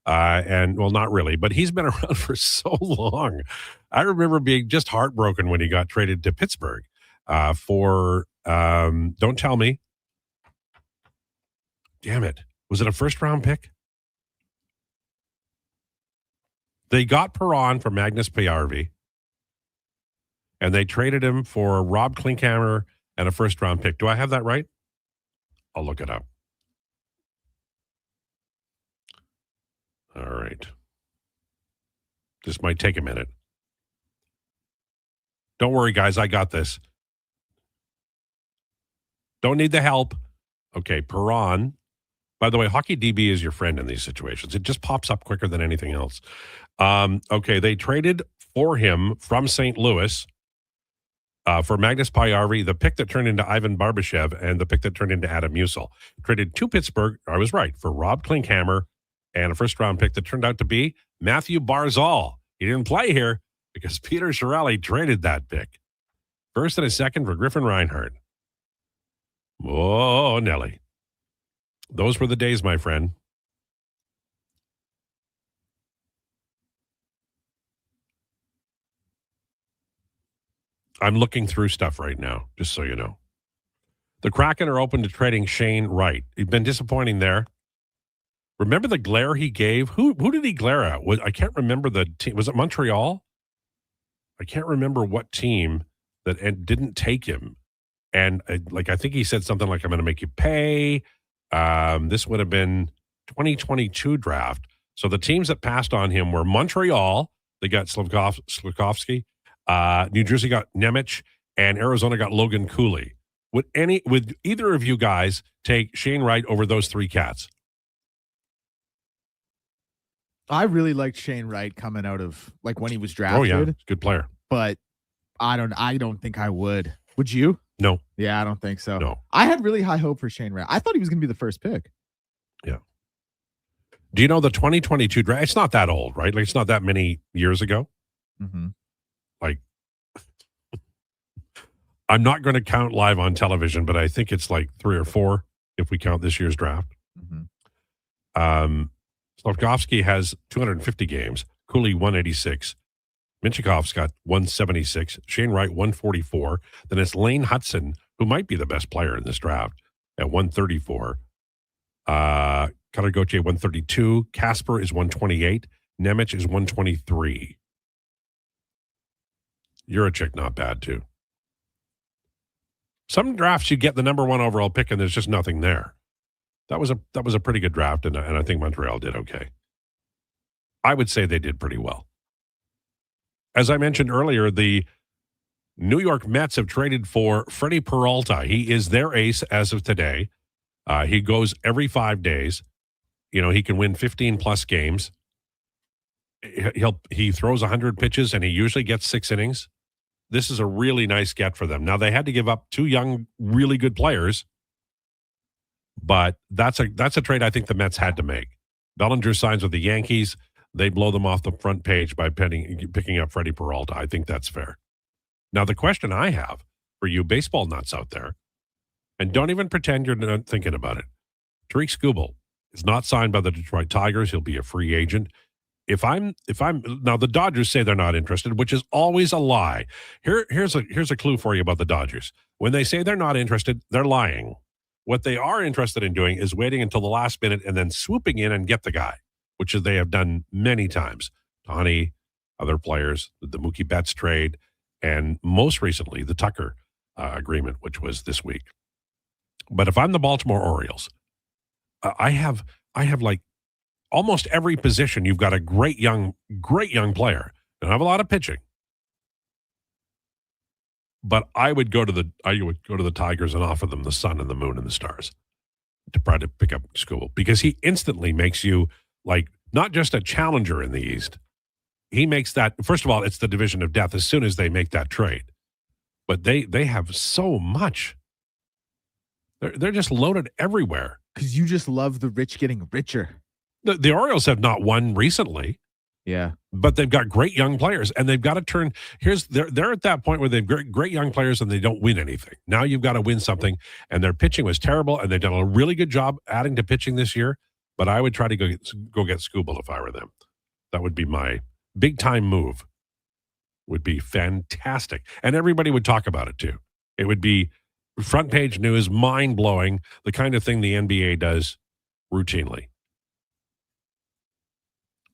Speaker 7: And well, not really, but he's been around for so long. I remember being just heartbroken when he got traded to Pittsburgh for, don't tell me. Damn it. Was it a first round pick? They got Perron for Magnus Pajärvi, and they traded him for Rob Klinkhammer and a first round pick. Do I have that right? I'll look it up. All right. This might take a minute. Don't worry, guys. I got this. Don't need the help. Okay, Perron. By the way, Hockey DB is your friend in these situations. It just pops up quicker than anything else. Okay, they traded for him from St. Louis for Magnus Pajärvi, the pick that turned into Ivan Barbashev, and the pick that turned into Adam Musil. Traded to Pittsburgh, I was right, for Rob Klinkhammer and a first-round pick that turned out to be Matthew Barzal. He didn't play here because Peter Chiarelli traded that pick. First and a second for Griffin Reinhart. Oh, Nelly. Those were the days, my friend. I'm looking through stuff right now, just so you know. The Kraken are open to trading Shane Wright. He's been disappointing there. Remember the glare he gave? Who did he glare at? I can't remember the team. Was it Montreal? I can't remember what team that didn't take him. And I think he said something like, I'm going to make you pay. This would have been 2022 draft. So the teams that passed on him were Montreal. They got Slavkovsky. New Jersey got Nemec, and Arizona got Logan Cooley. Would either of you guys take Shane Wright over those three cats?
Speaker 9: I really liked Shane Wright coming out of when he was drafted.
Speaker 7: Oh yeah, good player.
Speaker 9: But I don't think I would. Would you?
Speaker 7: No.
Speaker 9: Yeah, I don't think so.
Speaker 7: No.
Speaker 9: I had really high hope for Shane Wright. I thought he was going to be the first pick.
Speaker 7: Yeah. Do you know the 2022 draft? It's not that old, right? It's not that many years ago.
Speaker 9: Mm-hmm.
Speaker 7: I'm not going to count live on television, but I think it's 3 or 4 if we count this year's draft.
Speaker 9: Mm-hmm.
Speaker 7: Slavkovsky has 250 games. Cooley 186. Minchikoff's got 176. Shane Wright 144. Then it's Lane Hudson, who might be the best player in this draft, at 134. Cutter Gauthier 132. Casper is 128. Nemec is 123. Juracek not bad too. Some drafts you get the number 1 overall pick and there's just nothing there. That was a pretty good draft, and I think Montreal did okay. I would say they did pretty well. As I mentioned earlier, the New York Mets have traded for Freddie Peralta. He is their ace as of today. He goes every 5 days. He can win 15-plus games. He throws 100 pitches, and he usually gets 6 innings. This is a really nice get for them. Now, they had to give up 2 young, really good players, but that's a trade I think the Mets had to make. Bellinger signs with the Yankees. They blow them off the front page by picking up Freddie Peralta. I think that's fair. Now, the question I have for you baseball nuts out there, and don't even pretend you're not thinking about it. Tariq Skubal is not signed by the Detroit Tigers. He'll be a free agent. If I'm now, the Dodgers say they're not interested, which is always a lie. Here's a clue for you about the Dodgers. When they say they're not interested, they're lying. What they are interested in doing is waiting until the last minute and then swooping in and get the guy, which they have done many times. Tawny, other players, the Mookie Betts trade, and most recently the Tucker agreement, which was this week. But if I'm the Baltimore Orioles, I have almost every position. You've got a great young player. Don't have a lot of pitching, but I would go to the Tigers and offer them the sun and the moon and the stars to try to pick up Skubal, because he instantly makes you not just a challenger in the East. He makes that, first of all, it's the division of death as soon as they make that trade. But they have so much. They're just loaded everywhere.
Speaker 9: Because you just love the rich getting richer.
Speaker 7: The Orioles have not won recently.
Speaker 9: Yeah.
Speaker 7: But they've got great young players, and they've got to turn. They're at that point where they've great young players and they don't win anything. Now you've got to win something, and their pitching was terrible, and they've done a really good job adding to pitching this year. but I would try to go get Scooble if I were them. That would be my big time move. Would be fantastic. And everybody would talk about it too. It would be front page news, mind blowing, the kind of thing the NBA does routinely.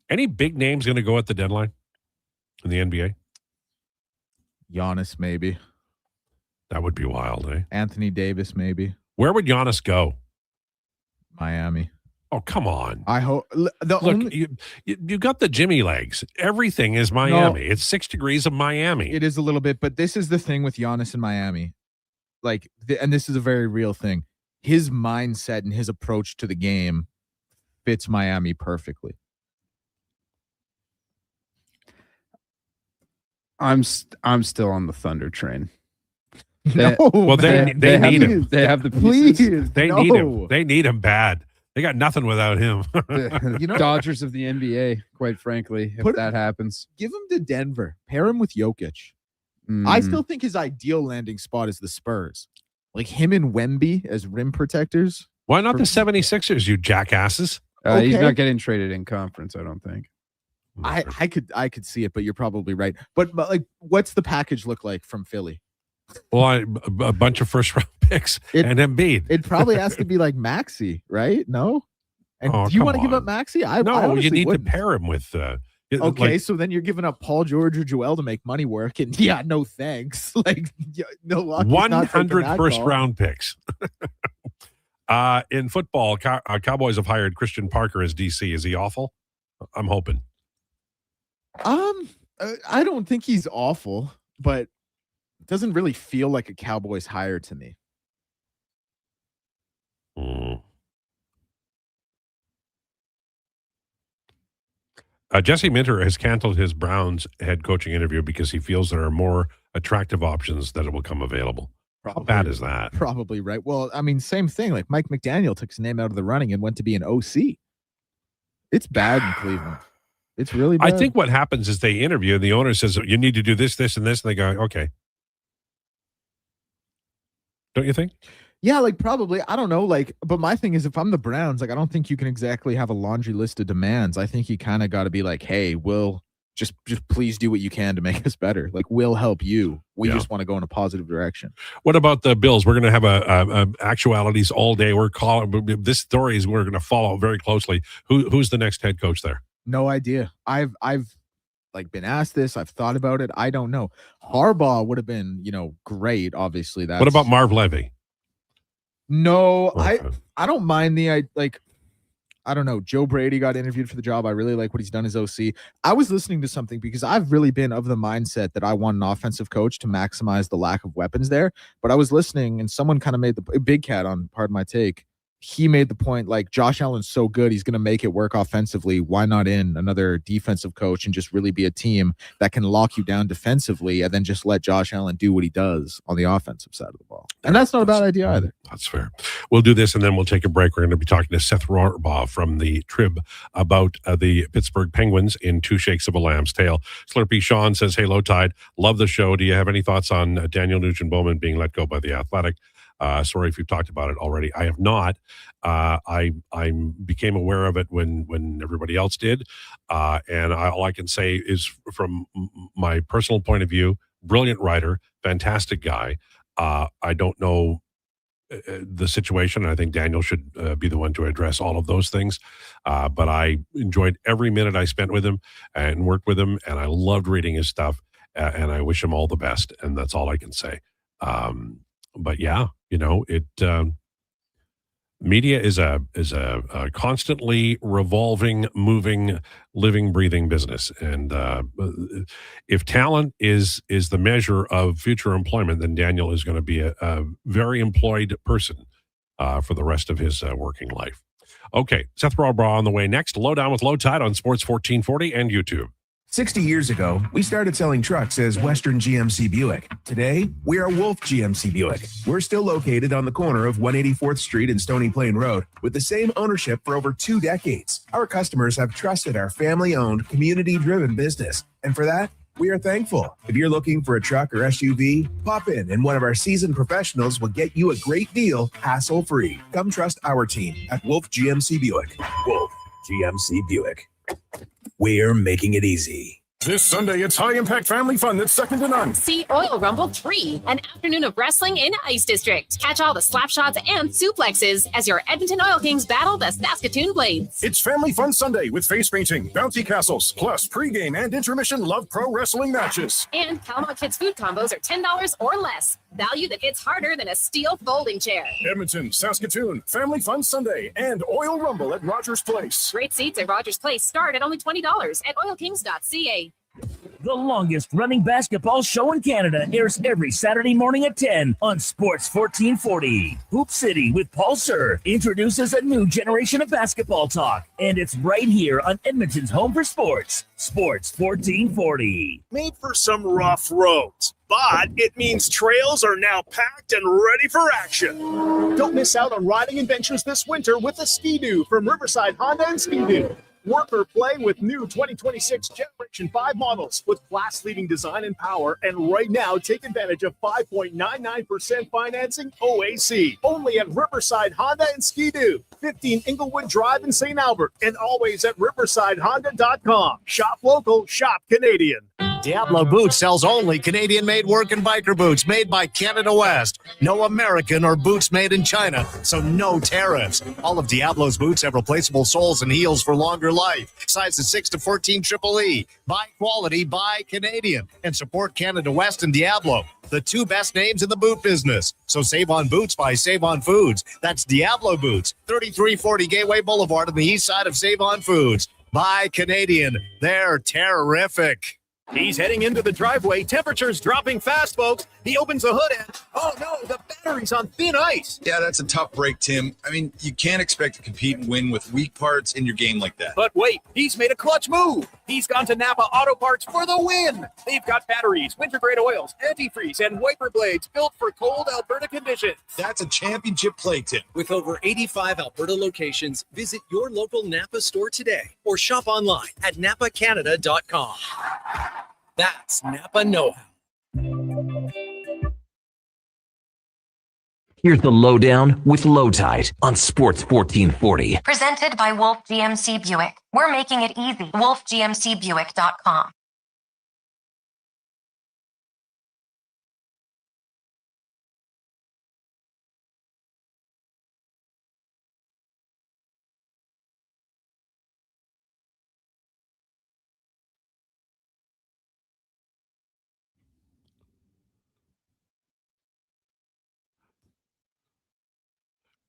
Speaker 7: Any big names going to go at the deadline in the NBA?
Speaker 9: Giannis, maybe.
Speaker 7: That would be wild, eh?
Speaker 9: Anthony Davis, maybe.
Speaker 7: Where would Giannis go?
Speaker 9: Miami.
Speaker 7: Oh, come on.
Speaker 9: I hope.
Speaker 7: Look, you got the Jimmy legs. Everything is Miami. It's 6 degrees of Miami.
Speaker 9: It is a little bit, but this is the thing with Giannis in Miami. Like, and this is a very real thing. His mindset and his approach to the game fits Miami perfectly.
Speaker 8: I'm still on the Thunder train.
Speaker 9: They
Speaker 7: need him.
Speaker 8: They have the pieces.
Speaker 7: They need him. They need him bad. They got nothing without him.
Speaker 8: Dodgers of the NBA, quite frankly, if that happens.
Speaker 9: Give him to Denver. Pair him with Jokic. I still think his ideal landing spot is the Spurs. Like him and Wemby as rim protectors.
Speaker 7: Why not the 76ers, you jackasses?
Speaker 8: He's not getting traded in conference, I don't think.
Speaker 9: I could see it, but you're probably right. But like, what's the package look like from Philly?
Speaker 7: Well, a bunch of first round picks and Embiid.
Speaker 9: It probably has to be like Maxey, right? No. And do you want to give up Maxey?
Speaker 7: No, you need to pair him with.
Speaker 9: Okay, so then you're giving up Paul George or Joel to make money work, and no thanks. Like no,
Speaker 7: 100 first round picks. In football, Cowboys have hired Christian Parker as DC. Is he awful? I'm hoping.
Speaker 9: I don't think he's awful, but it doesn't really feel like a Cowboys hire to me.
Speaker 7: Jesse Minter has canceled his Browns head coaching interview because he feels there are more attractive options that will come available. How bad is that?
Speaker 9: Probably right. Well, I mean, same thing. Like Mike McDaniel took his name out of the running and went to be an OC. It's bad in Cleveland. It's really bad.
Speaker 7: I think what happens is they interview and the owner says, you need to do this, this, and this. And they go, okay. Don't you think?
Speaker 9: Yeah, like probably. I don't know. Like, but my thing is, if I'm the Browns, like, I don't think you can exactly have a laundry list of demands. I think you kind of got to be like, hey, we'll just please do what you can to make us better. Like, we'll help you. We just want to go in a positive direction.
Speaker 7: What about the Bills? We're going to have a actualities all day. We're this story is we're going to follow very closely. Who's the next head coach there?
Speaker 9: No idea. I've like been asked this. I've thought about it. I don't know. Harbaugh would have been, great. Obviously,
Speaker 7: what about Marv Levy?
Speaker 9: No, okay. I don't mind I don't know. Joe Brady got interviewed for the job. I really like what he's done as OC. I was listening to something because I've really been of the mindset that I want an offensive coach to maximize the lack of weapons there. But I was listening and someone kind of made the Big Cat on Pardon My Take. He made the point like Josh Allen's so good, he's going to make it work offensively. Why not in another defensive coach and just really be a team that can lock you down defensively and then just let Josh Allen do what he does on the offensive side of the ball? And that's not a bad idea either.
Speaker 7: That's fair. We'll do this and then we'll take a break. We're going to be talking to Seth Rohrbaugh from the Trib about the Pittsburgh Penguins in 2 shakes of a lamb's tail. Slurpee Sean says, hey, Lowetide, love the show. Do you have any thoughts on Daniel Nugent-Bowman being let go by the Athletic? Sorry if you've talked about it already. I have not. I became aware of it when everybody else did. And all I can say is from my personal point of view, brilliant writer, fantastic guy. I don't know the situation. I think Daniel should be the one to address all of those things. But I enjoyed every minute I spent with him and worked with him. And I loved reading his stuff. And I wish him all the best. And that's all I can say. But yeah, media is a constantly revolving, moving, living, breathing business. And if talent is the measure of future employment, then Daniel is going to be a very employed person for the rest of his working life. Okay, Seth Rohrbaugh on the way next. Lowdown with Lowetide on Sports 1440 and YouTube.
Speaker 16: 60 years ago, we started selling trucks as Western GMC Buick. Today, we are Wolf GMC Buick. We're still located on the corner of 184th Street and Stony Plain Road with the same ownership for over 2 decades. Our customers have trusted our family-owned, community-driven business. And for that, We are thankful. If you're looking for a truck or SUV, pop in and one of our seasoned professionals will get you a great deal, hassle-free. Come trust our team at Wolf GMC Buick. Wolf GMC Buick. We're making it easy.
Speaker 17: This Sunday, it's high-impact family fun that's second to none.
Speaker 18: See Oil Rumble 3, an afternoon of wrestling in Ice District. Catch all the slap shots and suplexes as your Edmonton Oil Kings battle the Saskatoon Blades.
Speaker 17: It's Family Fun Sunday with face painting, bouncy castles, plus pregame and intermission Love Pro Wrestling matches.
Speaker 18: And Calamont Kids food combos are $10 or less. Value that hits harder than a steel folding chair.
Speaker 17: Edmonton, Saskatoon, Family Fun Sunday, and Oil Rumble at Rogers Place.
Speaker 18: Great seats at Rogers Place start at only $20 at oilkings.ca.
Speaker 1: The longest running basketball show in Canada airs every Saturday morning at 10 on Sports 1440. Hoop City with Paul Sir introduces a new generation of basketball talk, and it's right here on Edmonton's home for sports, Sports 1440.
Speaker 19: Made for some rough roads, but it means trails are now packed and ready for action. Don't miss out on riding adventures this winter with a Ski-Doo from Riverside Honda and Ski-Doo. Work or play with new 2026 Generation 5 models with class-leading design and power. And right now, take advantage of 5.99% financing OAC. Only at Riverside Honda and Ski-Doo. 15 Inglewood Drive in St. Albert. And always at riversidehonda.com. Shop local, shop Canadian.
Speaker 20: Diablo Boots sells only Canadian-made work and biker boots made by Canada West. No American or boots made in China, so no tariffs. All of Diablo's boots have replaceable soles and heels for longer life. Sizes 6 to 14 Triple E. Buy quality, buy Canadian. And support Canada West and Diablo, the two best names in the boot business. So save on boots by Save On Foods. That's Diablo Boots, 3340 Gateway Boulevard on the east side of Save On Foods. Buy Canadian. They're terrific.
Speaker 19: He's heading into the driveway. Temperature's dropping fast, folks. He opens the hood and, oh no, the battery's on thin ice.
Speaker 11: Yeah, that's a tough break, Tim. I mean, you can't expect to compete and win with weak parts in your game like that.
Speaker 19: But wait, he's made a clutch move. He's gone to Napa Auto Parts for the win. They've got batteries, winter-grade oils, antifreeze, and wiper blades built for cold Alberta conditions.
Speaker 11: That's a championship play, Tim.
Speaker 21: With over 85 Alberta locations, visit your local Napa store today or shop online at napacanada.com. That's Napa know-how.
Speaker 5: Here's the Lowdown with Lowetide on Sports 1440.
Speaker 6: Presented by Wolf GMC Buick. We're making it easy. WolfGMCBuick.com.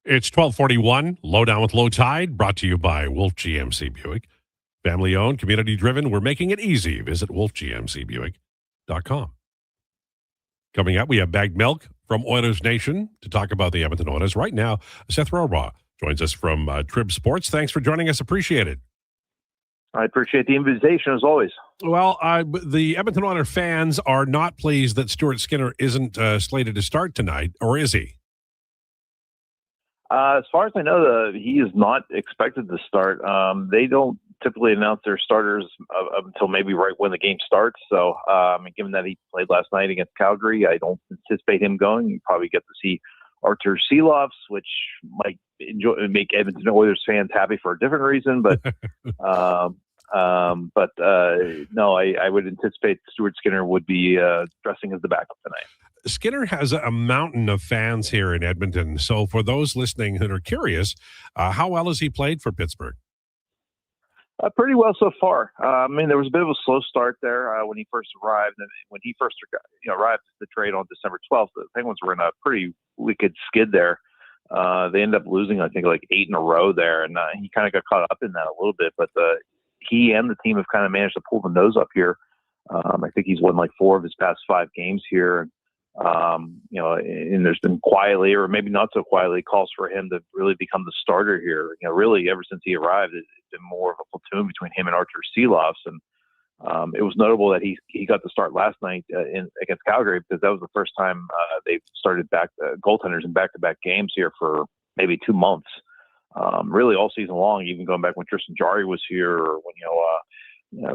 Speaker 7: It's 1241, Lowdown with Lowetide, brought to you by Wolf GMC Buick. Family owned, community driven. We're making it easy. Visit wolfgmcbuick.com. Coming up, we have bagged milk from Oilers Nation to talk about the Edmonton Oilers. Right now, Seth Rohrabaugh joins us from Trib Sports. Thanks for joining us. Appreciate it.
Speaker 22: I appreciate the invitation, as always.
Speaker 7: Well, the Edmonton Oilers fans are not pleased that Stuart Skinner isn't slated to start tonight, or is he?
Speaker 22: As far as I know, he is not expected to start. They don't typically announce their starters until maybe right when the game starts. So, given that he played last night against Calgary, I don't anticipate him going. You probably get to see Artur Silovs, which might make Edmonton Oilers fans happy for a different reason. But, no, I would anticipate Stuart Skinner would be dressing as the backup tonight.
Speaker 7: Skinner has a mountain of fans here in Edmonton. So for those listening that are curious, how well has he played for Pittsburgh?
Speaker 22: Pretty well so far. There was a bit of a slow start there when he first arrived. And when he first arrived at the trade on December 12th, the Penguins were in a pretty wicked skid there. They ended up losing, I think, like 8 in a row there. And he kind of got caught up in that a little bit. But he and the team have kind of managed to pull the nose up here. I think he's won like 4 of his past 5 games here. And there's been quietly, or maybe not so quietly, calls for him to really become the starter here. Really ever since he arrived, it's been more of a platoon between him and Artur Silovs. And it was notable that he got to start last night against Calgary, because that was the first time they've started goaltenders in back-to-back games here for maybe 2 months. Really all season long, even going back when Tristan Jarry was here, or when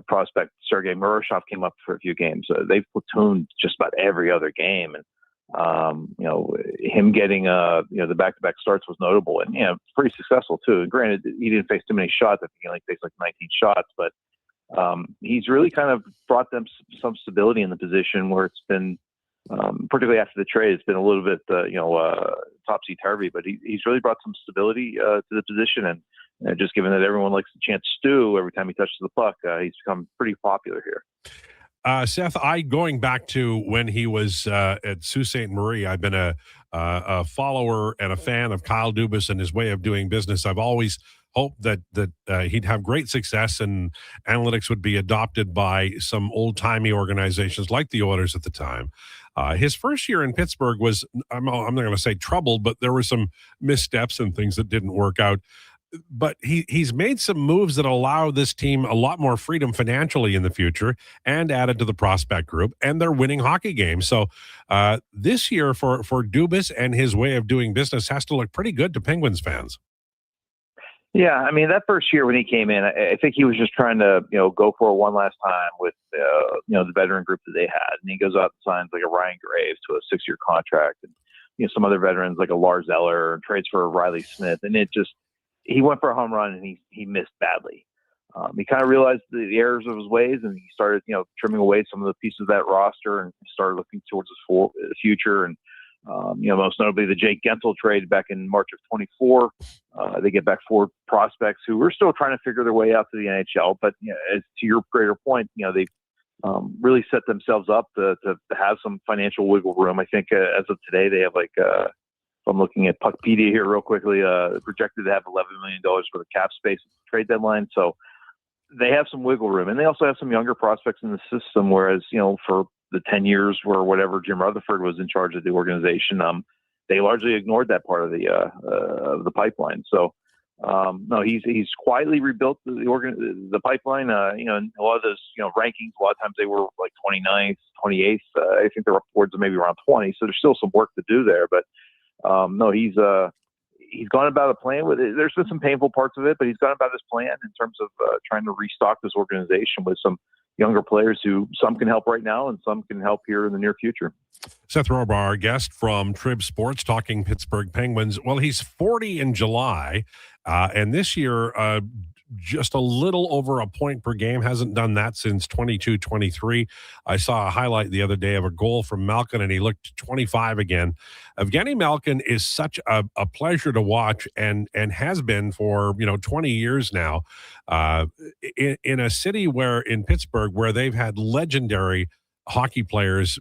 Speaker 22: prospect Sergei Murashov came up for a few games. They've platooned just about every other game, and him getting the back-to-back starts was notable, and pretty successful too. And granted, he didn't face too many shots. I think he only faced like 19 shots, but he's really kind of brought them some stability in the position where it's been, particularly after the trade, it's been a little bit topsy-turvy. But he's really brought some stability to the position, and just given that everyone likes to chant Stu every time he touches the puck, he's become pretty popular here.
Speaker 7: Seth, going back to when he was at Sault Ste. Marie, I've been a follower and a fan of Kyle Dubas and his way of doing business. I've always hoped that he'd have great success and analytics would be adopted by some old-timey organizations like the Oilers at the time. His first year in Pittsburgh was, I'm not going to say troubled, but there were some missteps and things that didn't work out. But he's made some moves that allow this team a lot more freedom financially in the future and added to the prospect group, and they're winning hockey games. So this year for Dubas and his way of doing business has to look pretty good to Penguins fans.
Speaker 22: Yeah, I mean, that first year when he came in, I think he was just trying to, go for it one last time with, the veteran group that they had. And he goes out and signs like a Ryan Graves to a 6-year contract, and, some other veterans like a Lars Eller, and trades for Riley Smith. And he went for a home run and he missed badly. He kind of realized the errors of his ways, and he started, trimming away some of the pieces of that roster and started looking towards his future. And, most notably the Jake Gensel trade back in March of 24. They get back 4 prospects who were still trying to figure their way out to the NHL. But as to your greater point, they really set themselves up to have some financial wiggle room. I think as of today, they have I'm looking at Puckpedia here real quickly, projected to have $11 million for the cap space at the trade deadline. So they have some wiggle room, and they also have some younger prospects in the system. Whereas, for the 10 years where whatever Jim Rutherford was in charge of the organization, they largely ignored that part of the pipeline. So, no, he's quietly rebuilt the pipeline. And a lot of those, rankings, a lot of times they were like 29th, 28th. I think they're upwards of maybe around 20. So there's still some work to do there, but no, he's gone about a plan with it. There's been some painful parts of it, but he's gone about his plan in terms of trying to restock this organization with some younger players who some can help right now and some can help here in the near future.
Speaker 7: Seth Robar, our guest from Trib Sports, talking Pittsburgh Penguins. Well, he's 40 in July, and this year just a little over a point per game. Hasn't done that since 22-23. I saw a highlight the other day of a goal from Malkin, and he looked 25 again. Evgeny Malkin is such a pleasure to watch, and has been for 20 years now. In a city in Pittsburgh, where they've had legendary hockey players,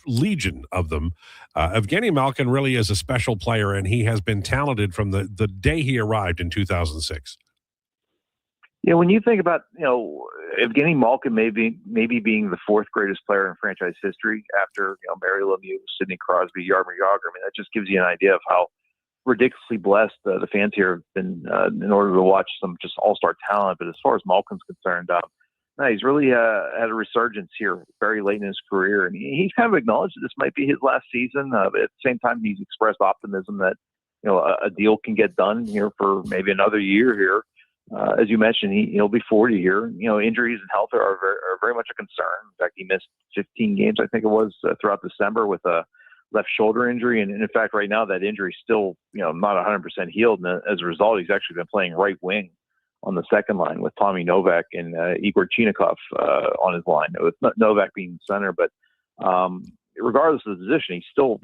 Speaker 7: legion of them. Evgeny Malkin really is a special player, and he has been talented from the day he arrived in 2006.
Speaker 22: Yeah, when you think about, Evgeny Malkin maybe being the 4th greatest player in franchise history after, Mario Lemieux, Sidney Crosby, Jaromir Jagr, that just gives you an idea of how ridiculously blessed the fans here have been in order to watch some just all-star talent. But as far as Malkin's concerned, he's really had a resurgence here very late in his career. And he's kind of acknowledged that this might be his last season. But at the same time, he's expressed optimism that, a deal can get done here for maybe another year here. As you mentioned, he'll be 40 here. Injuries and health are very much a concern. In fact, he missed 15 games, I think it was, throughout December with a left shoulder injury. And in fact, right now that injury is still, not 100% healed. And as a result, he's actually been playing right wing on the second line with Tommy Novak and Igor Chinnikov on his line, with Novak being center. But regardless of the position, he's still,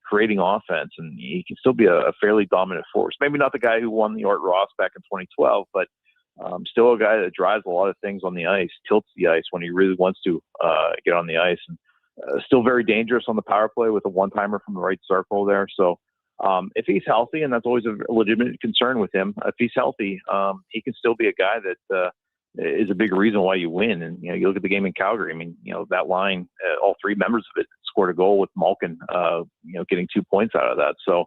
Speaker 22: creating offense, and he can still be a fairly dominant force. Maybe not the guy who won the Art Ross back in 2012, but still a guy that drives a lot of things on the ice, tilts the ice when he really wants to get on the ice, and still very dangerous on the power play with a one-timer from the right circle there. So if he's healthy, and that's always a legitimate concern with him, if he's healthy, he can still be a guy that is a big reason why you win. And, you look at the game in Calgary, that line, all 3 members of it scored a goal with Malkin, getting 2 points out of that. So,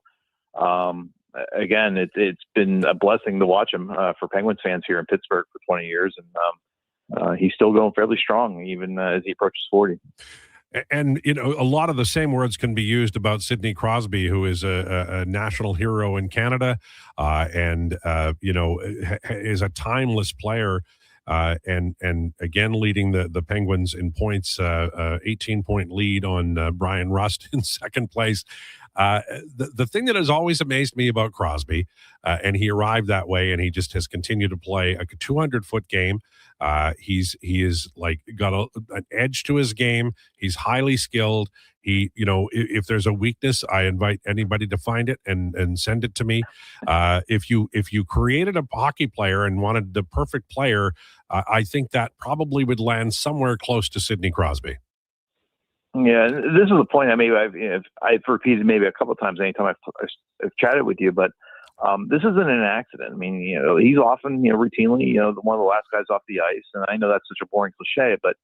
Speaker 22: again, it's been a blessing to watch him for Penguins fans here in Pittsburgh for 20 years. And he's still going fairly strong, even as he approaches 40.
Speaker 7: And, a lot of the same words can be used about Sidney Crosby, who is a national hero in Canada, and is a timeless player. and again leading the Penguins in points, 18-point lead on Brian Rust in second place. The thing that has always amazed me about Crosby, and he arrived that way, and he just has continued to play a 200-foot game. He is like got an edge to his game. He's highly skilled. He, if there's a weakness, I invite anybody to find it and send it to me. If you created a hockey player and wanted the perfect player, I think that probably would land somewhere close to Sidney Crosby.
Speaker 22: Yeah, this is the point I made. I've repeated maybe a couple of times anytime I've chatted with you, but this isn't an accident. I mean, he's often, routinely, one of the last guys off the ice, and I know that's such a boring cliche, but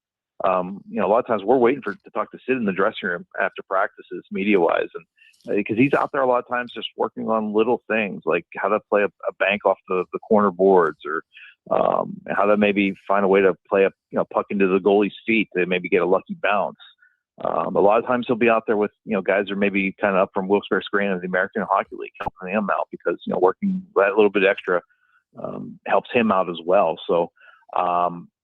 Speaker 22: a lot of times we're waiting to talk to Sid in the dressing room after practices, media-wise, and because he's out there a lot of times just working on little things like how to play a bank off the corner boards, or how to maybe find a way to play a puck into the goalie's feet to maybe get a lucky bounce. A lot of times he'll be out there with, guys are maybe kind of up from Wilkes-Barre Scranton of the American Hockey League, helping him out because, working that little bit extra helps him out as well. So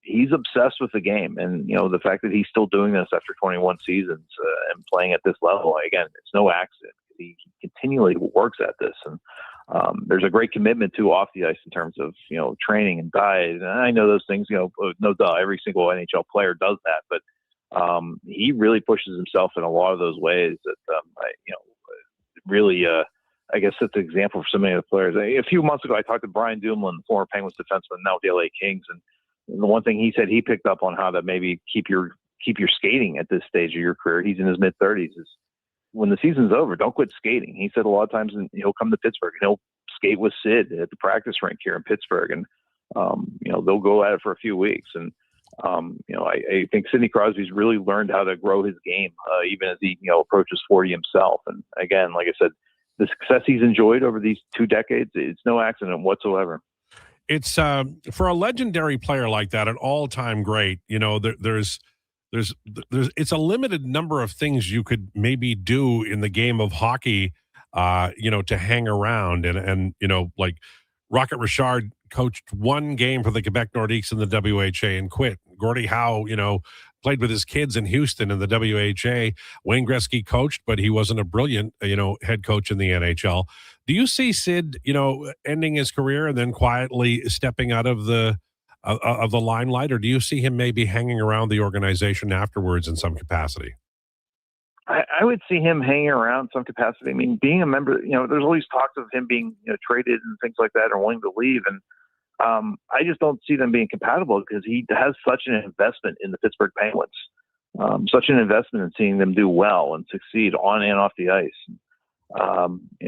Speaker 22: he's obsessed with the game. And, the fact that he's still doing this after 21 seasons and playing at this level, again, it's no accident. He continually works at this. And there's a great commitment to off the ice in terms of, training and diet. And I know those things, no duh, every single NHL player does that. But he really pushes himself in a lot of those ways that, really, I guess, sets an example for so many of the players. A few months ago, I talked to Brian Dumoulin, the former Penguins defenseman, now the LA Kings, and the one thing he said he picked up on how to maybe keep your skating at this stage of your career. He's in his mid-30s. Is when the season's over, don't quit skating. He said a lot of times he'll come to Pittsburgh and he'll skate with Sid at the practice rink here in Pittsburgh, and they'll go at it for a few weeks. And I think Sidney Crosby's really learned how to grow his game, even as he, approaches 40 himself. And again, like I said, the success he's enjoyed over these 2 decades, it's no accident whatsoever.
Speaker 7: It's for a legendary player like that, an all-time great. There's it's a limited number of things you could maybe do in the game of hockey, to hang around and like Rocket Richard coached one game for the Quebec Nordiques in the WHA and quit. Gordie Howe, played with his kids in Houston in the WHA. Wayne Gretzky coached, but he wasn't a brilliant, head coach in the NHL. Do you see Sid, ending his career and then quietly stepping out of the limelight, or do you see him maybe hanging around the organization afterwards in some capacity?
Speaker 22: I would see him hanging around some capacity. I mean, being a member, there's always talks of him being traded and things like that, or wanting to leave. And I just don't see them being compatible because he has such an investment in the Pittsburgh Penguins, such an investment in seeing them do well and succeed on and off the ice.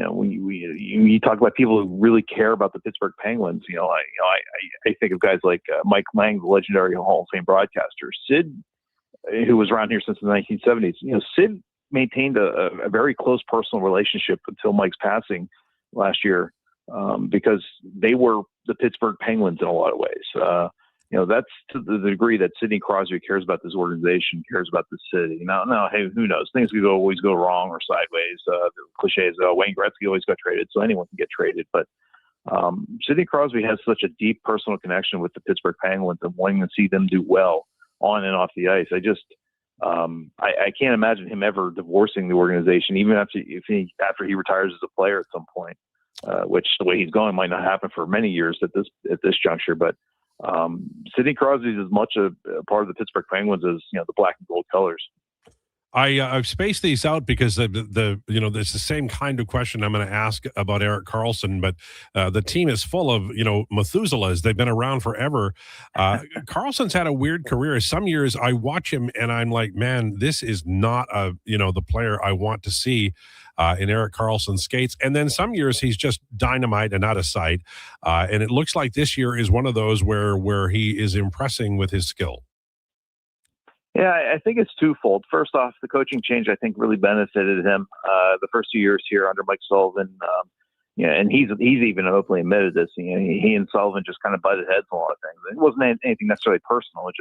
Speaker 22: When you talk about people who really care about the Pittsburgh Penguins, I think of guys like Mike Lang, the legendary Hall of Fame broadcaster, Sid, who was around here since the 1970s. Sid maintained a very close personal relationship until Mike's passing last year, because they were the Pittsburgh Penguins in a lot of ways. That's to the degree that Sidney Crosby cares about this organization, cares about the city. Now, hey, who knows? Things could always go wrong or sideways. The cliches, Wayne Gretzky always got traded, so anyone can get traded. But Sidney Crosby has such a deep personal connection with the Pittsburgh Penguins and wanting to see them do well on and off the ice. I can't imagine him ever divorcing the organization, even after he retires as a player at some point, which the way he's going might not happen for many years at this juncture. But Sidney Crosby is as much a part of the Pittsburgh Penguins as the black and gold colors.
Speaker 7: I've spaced these out because it's the same kind of question I'm going to ask about Erik Karlsson, but the team is full of Methuselahs. They've been around forever. Karlsson's had a weird career. Some years I watch him and I'm like, man, this is not the player I want to see in Erik Karlsson skates. And then some years he's just dynamite and out of sight. And it looks like this year is one of those where he is impressing with his skill.
Speaker 22: Yeah, I think it's twofold. First off, the coaching change, I think, really benefited him the first 2 years here under Mike Sullivan. And he's even openly admitted this. He and Sullivan just kind of butted heads on a lot of things. It wasn't anything necessarily personal. It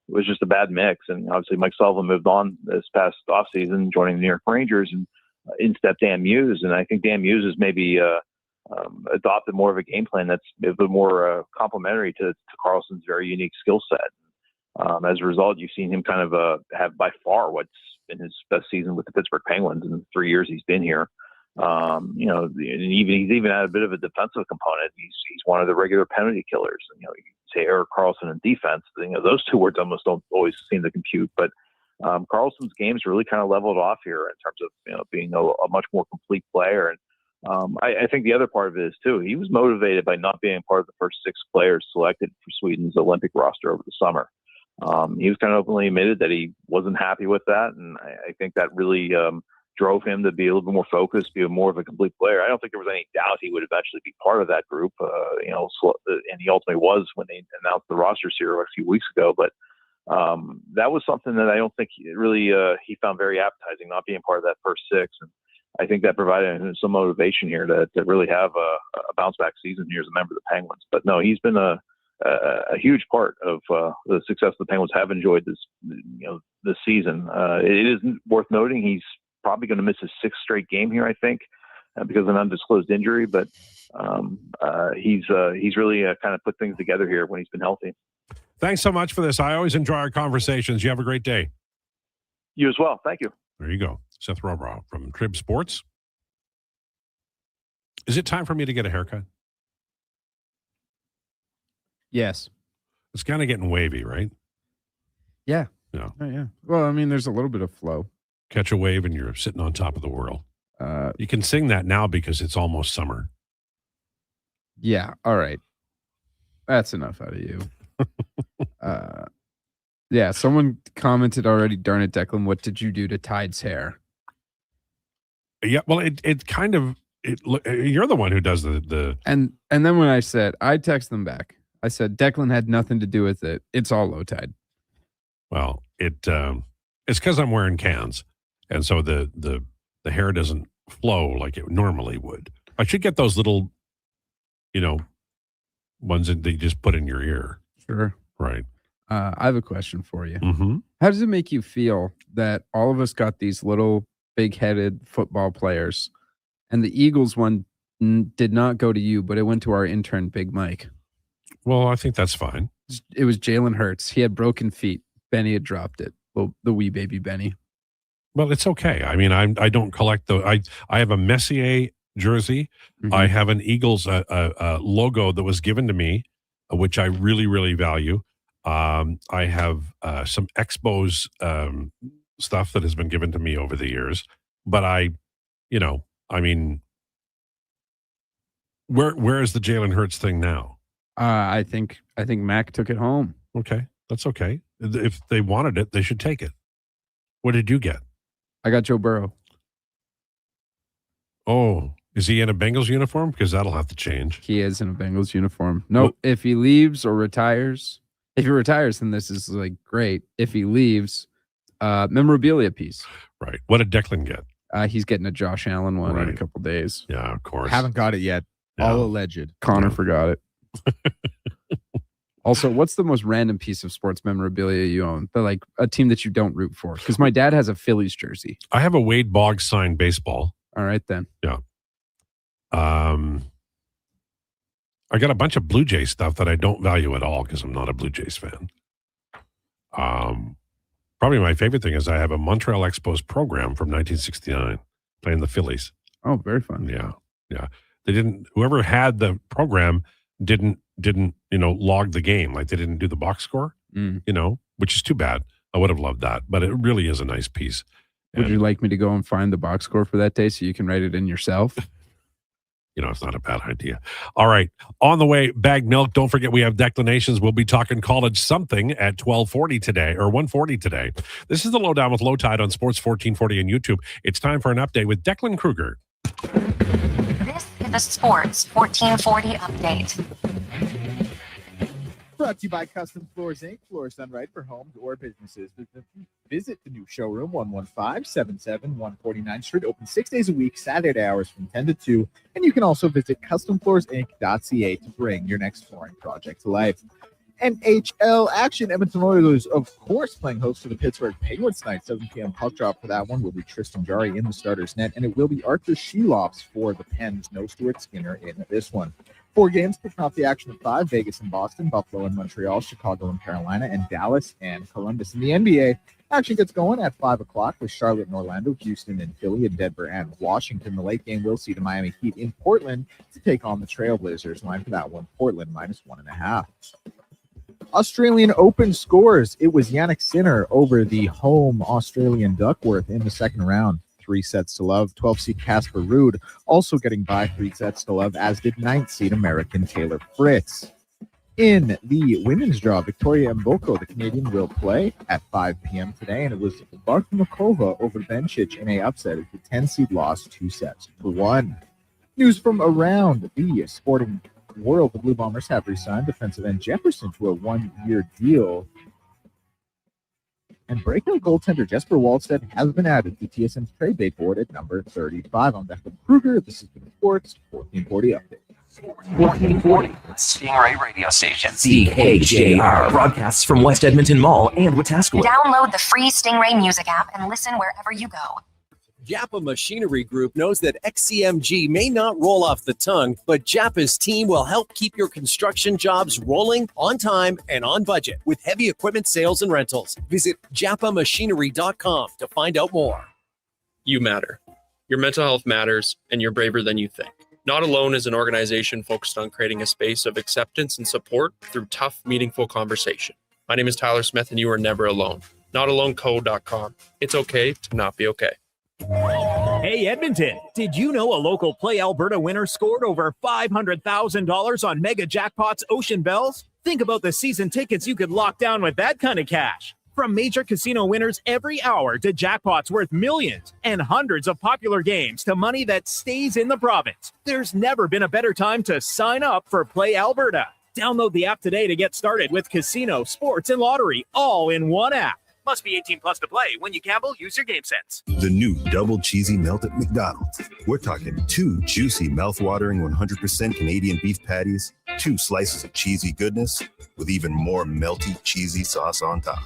Speaker 22: was just a bad mix. And obviously, Mike Sullivan moved on this past offseason, joining the New York Rangers, and in stepped Dan Muse. And I think Dan Muse is maybe adopted more of a game plan that's a bit more complementary to Carlson's very unique skill set. As a result, you've seen him kind of have by far what's been his best season with the Pittsburgh Penguins in the 3 years he's been here. And he's even had a bit of a defensive component. He's one of the regular penalty killers. You say Erik Karlsson in defense. Those two words almost don't always seem to compute. But Karlsson's game's really kind of leveled off here in terms of being a much more complete player. And I think the other part of it is too. He was motivated by not being part of the first 6 players selected for Sweden's Olympic roster over the summer. He was kind of openly admitted that he wasn't happy with that, and I think that really drove him to be a little bit more focused, be more of a complete player. I don't think there was any doubt he would eventually be part of that group, and he ultimately was when they announced the rosters here a few weeks ago. But that was something that I don't think he found very appetizing, not being part of that first 6. And I think that provided him some motivation here to really have a bounce back season here as a member of the Penguins. But no, he's been a huge part of the success the Penguins have enjoyed this season. It is worth noting he's probably going to miss his 6th straight game here, I think, because of an undisclosed injury. But he's really kind of put things together here when he's been healthy.
Speaker 7: Thanks so much for this. I always enjoy our conversations. You have a great day.
Speaker 22: You as well. Thank you.
Speaker 7: There you go. Seth Robrow from Trib Sports. Is it time for me to get a haircut?
Speaker 8: Yes.
Speaker 7: It's kind of getting wavy, right?
Speaker 8: Yeah.
Speaker 7: Yeah.
Speaker 8: Oh, yeah. Well, I mean, there's a little bit of flow.
Speaker 7: Catch a wave and you're sitting on top of the world. You can sing that now because it's almost summer.
Speaker 8: Yeah. All right. That's enough out of you. Yeah. Someone commented already, darn it, Declan, what did you do to Tide's hair?
Speaker 7: Yeah. Well, it kind of, you're the one who does the.
Speaker 8: And then when I text them back. I said, Declan had nothing to do with it. It's all Lowetide.
Speaker 7: Well, it's because I'm wearing cans. And so the hair doesn't flow like it normally would. I should get those little, ones that they just put in your ear.
Speaker 8: Sure.
Speaker 7: Right.
Speaker 8: I have a question for you.
Speaker 7: Mm-hmm.
Speaker 8: How does it make you feel that all of us got these little big-headed football players and the Eagles one did not go to you, but it went to our intern, Big Mike?
Speaker 7: Well, I think that's fine.
Speaker 8: It was Jalen Hurts. He had broken feet. Benny had dropped it. The wee baby Benny.
Speaker 7: Well, it's okay. I mean, I don't collect I have a Messier jersey.
Speaker 8: Mm-hmm.
Speaker 7: I have an Eagles logo that was given to me, which I really, really value. I have some Expos stuff that has been given to me over the years. But where is the Jalen Hurts thing now?
Speaker 8: I think Mac took it home.
Speaker 7: Okay, that's okay. If they wanted it, they should take it. What did you get?
Speaker 8: I got Joe Burrow.
Speaker 7: Oh, is he in a Bengals uniform? Because that'll have to change.
Speaker 8: He is in a Bengals uniform. No, if he leaves or retires, if he retires, then this is like great. If he leaves, memorabilia piece.
Speaker 7: Right. What did Declan get?
Speaker 8: He's getting a Josh Allen one in a couple days.
Speaker 7: Yeah, of course.
Speaker 9: Haven't got it yet.
Speaker 7: Yeah.
Speaker 9: All alleged.
Speaker 8: Connor forgot it. Also, what's the most random piece of sports memorabilia you own? But like a team that you don't root for? Because my dad has a Phillies jersey.
Speaker 7: I have a Wade Boggs signed baseball.
Speaker 8: All right, then.
Speaker 7: Yeah. I got a bunch of Blue Jays stuff that I don't value at all because I'm not a Blue Jays fan. Probably my favorite thing is I have a Montreal Expos program from 1969 playing the Phillies.
Speaker 8: Oh, very fun.
Speaker 7: Yeah. Yeah. Whoever had the program didn't log the game. Like they didn't do the box score, which is too bad. I would have loved that, but it really is a nice piece.
Speaker 8: Would you like me to go and find the box score for that day so you can write it in yourself?
Speaker 7: It's not a bad idea. All right. On the way, bagged milk. Don't forget we have declinations. We'll be talking college something at 12:40 today or 1:40 today. This is the Lowdown with Lowetide on Sports 1440 on YouTube. It's time for an update with Declan Krueger.
Speaker 6: This is the Sports 1440 update.
Speaker 9: Brought to you by Custom Floors, Inc. Floors done right for homes or businesses. Visit the new showroom, 11577 149th Street. Open 6 days a week, Saturday hours from 10 to 2. And you can also visit customfloorsinc.ca to bring your next flooring project to life. NHL action. Edmonton Oilers, of course, playing host to the Pittsburgh Penguins tonight. 7 p.m. puck drop for that one will be Tristan Jarry in the starter's net, and it will be Arthur Shelofs for the Pens. No Stuart Skinner in this one. 4 games kicking off the action at 5. Vegas and Boston, Buffalo and Montreal, Chicago and Carolina, and Dallas and Columbus. In the NBA, action gets going at 5 o'clock with Charlotte and Orlando, Houston and Philly, and Denver and Washington. The late game will see the Miami Heat in Portland to take on the Trailblazers. Line for that one, Portland -1.5. Australian Open scores. It was Yannick Sinner over the home Australian Duckworth in the second round. 3 sets to love. 12 seed Casper Ruud also getting by 3 sets to love, as did 9th seed American Taylor Fritz. In the women's draw, Victoria Mboko, the Canadian, will play at 5 p.m. today, and it was Bartnikova over Bencic in a upset as the 10 seed lost 2 sets to 1. News from around the sporting world: the Blue Bombers have re-signed defensive end Jefferson to a 1-year deal. And breakout goaltender Jesper Wallstedt has been added to TSN's trade bait board at number 35. I'm Declan Krueger. This has been Sports 1440 Update.
Speaker 5: 1440 Stingray Radio Station. CKJR broadcasts from West Edmonton Mall and Wetaskiwin.
Speaker 6: Download the free Stingray music app and listen wherever you go.
Speaker 21: Japa Machinery Group knows that XCMG may not roll off the tongue, but Japa's team will help keep your construction jobs rolling on time and on budget with heavy equipment sales and rentals. Visit japamachinery.com to find out more.
Speaker 2: You matter. Your mental health matters, and you're braver than you think. Not Alone is an organization focused on creating a space of acceptance and support through tough, meaningful conversation. My name is Tyler Smith, and you are never alone. NotAloneCo.com. It's okay to not be okay.
Speaker 3: Hey Edmonton, did you know a local Play Alberta winner scored over $500,000 on Mega Jackpots Ocean Bells? Think about the season tickets you could lock down with that kind of cash. From major casino winners every hour to jackpots worth millions and hundreds of popular games to money that stays in the province, there's never been a better time to sign up for Play Alberta. Download the app today to get started with casino, sports, and lottery all in one app. Must be 18 plus to play. When you gamble, use your game sense.
Speaker 23: The new double cheesy melt at McDonald's. We're talking 2 juicy, mouth-watering 100% Canadian beef patties, 2 slices of cheesy goodness, with even more melty, cheesy sauce on top.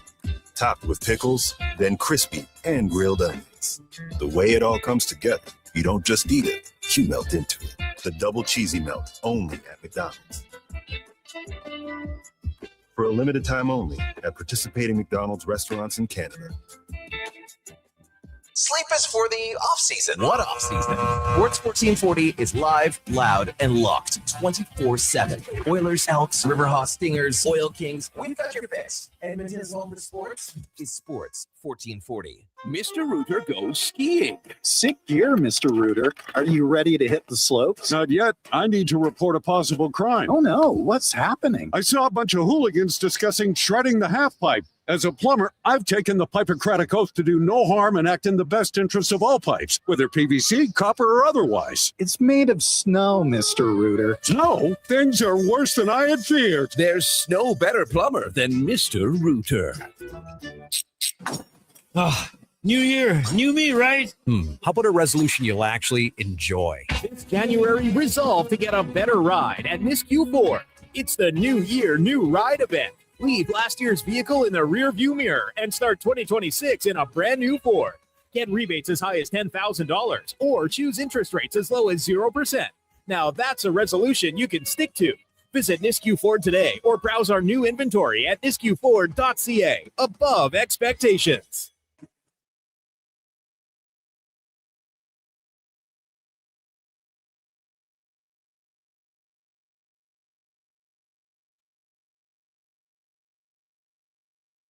Speaker 23: Topped with pickles, then crispy and grilled onions. The way it all comes together, you don't just eat it, you melt into it. The double cheesy melt, only at McDonald's. For a limited time only at participating McDonald's restaurants in Canada.
Speaker 5: Sleep is for the off-season. What off-season? Sports 1440 is live, loud, and locked 24/7. Oilers, Elks, Riverhawks, Stingers, Oil Kings. We've got your fix. Edmonton's home for sports is Sports 1440.
Speaker 24: Mr. Rooter goes skiing. Sick gear, Mr. Rooter. Are you ready to hit the slopes?
Speaker 25: Not yet. I need to report a possible crime.
Speaker 24: Oh no, what's happening?
Speaker 25: I saw a bunch of hooligans discussing shredding the half pipe. As a plumber, I've taken the Hippocratic oath to do no harm and act in the best interests of all pipes, whether PVC, copper, or otherwise.
Speaker 24: It's made of snow, Mr. Rooter.
Speaker 25: Snow? Things are worse than I had feared.
Speaker 24: There's no better plumber than Mr. Rooter.
Speaker 26: New year, new me, right?
Speaker 13: How about a resolution you'll actually enjoy?
Speaker 3: This January, resolve to get a better ride at Nisku Ford. It's the New Year, New Ride event. Leave last year's vehicle in the rear view mirror and start 2026 in a brand new Ford. Get rebates as high as $10,000 or choose interest rates as low as 0%. Now that's a resolution you can stick to. Visit Nisku Ford today or browse our new inventory at niskuford.ca. Above expectations.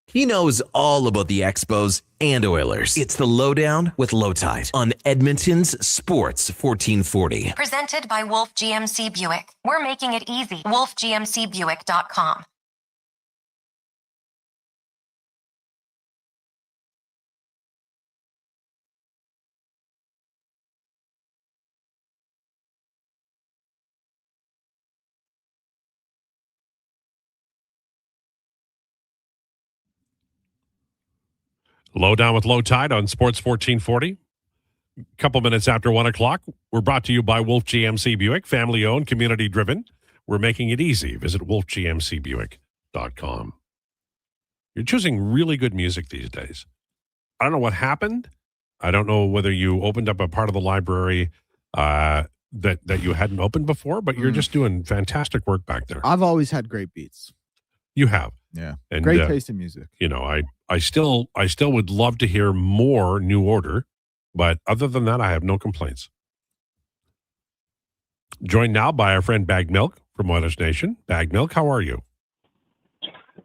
Speaker 5: He knows all about the Expos and Oilers. It's the Lowdown with Lowetide on Edmonton's Sports 1440.
Speaker 6: Presented by Wolf GMC Buick. We're making it easy. WolfGMCBuick.com.
Speaker 7: Lowdown with Lowetide on Sports 1440. A couple minutes after 1 o'clock. We're brought to you by Wolf GMC Buick, family-owned, community-driven. We're making it easy. Visit Wolf GMC Buick. fedgas.com. You're choosing really good music these days. I don't know what happened. I don't know whether you opened up a part of the library that you hadn't opened before, but you're just doing fantastic work back there.
Speaker 9: I've always had great beats.
Speaker 7: You have.
Speaker 9: Yeah.
Speaker 7: And,
Speaker 9: great taste in music.
Speaker 7: You know, I still would love to hear more New Order, but other than that, I have no complaints. Joined now by our friend Bag Milk from Oilers Nation. Bag Milk, how are you?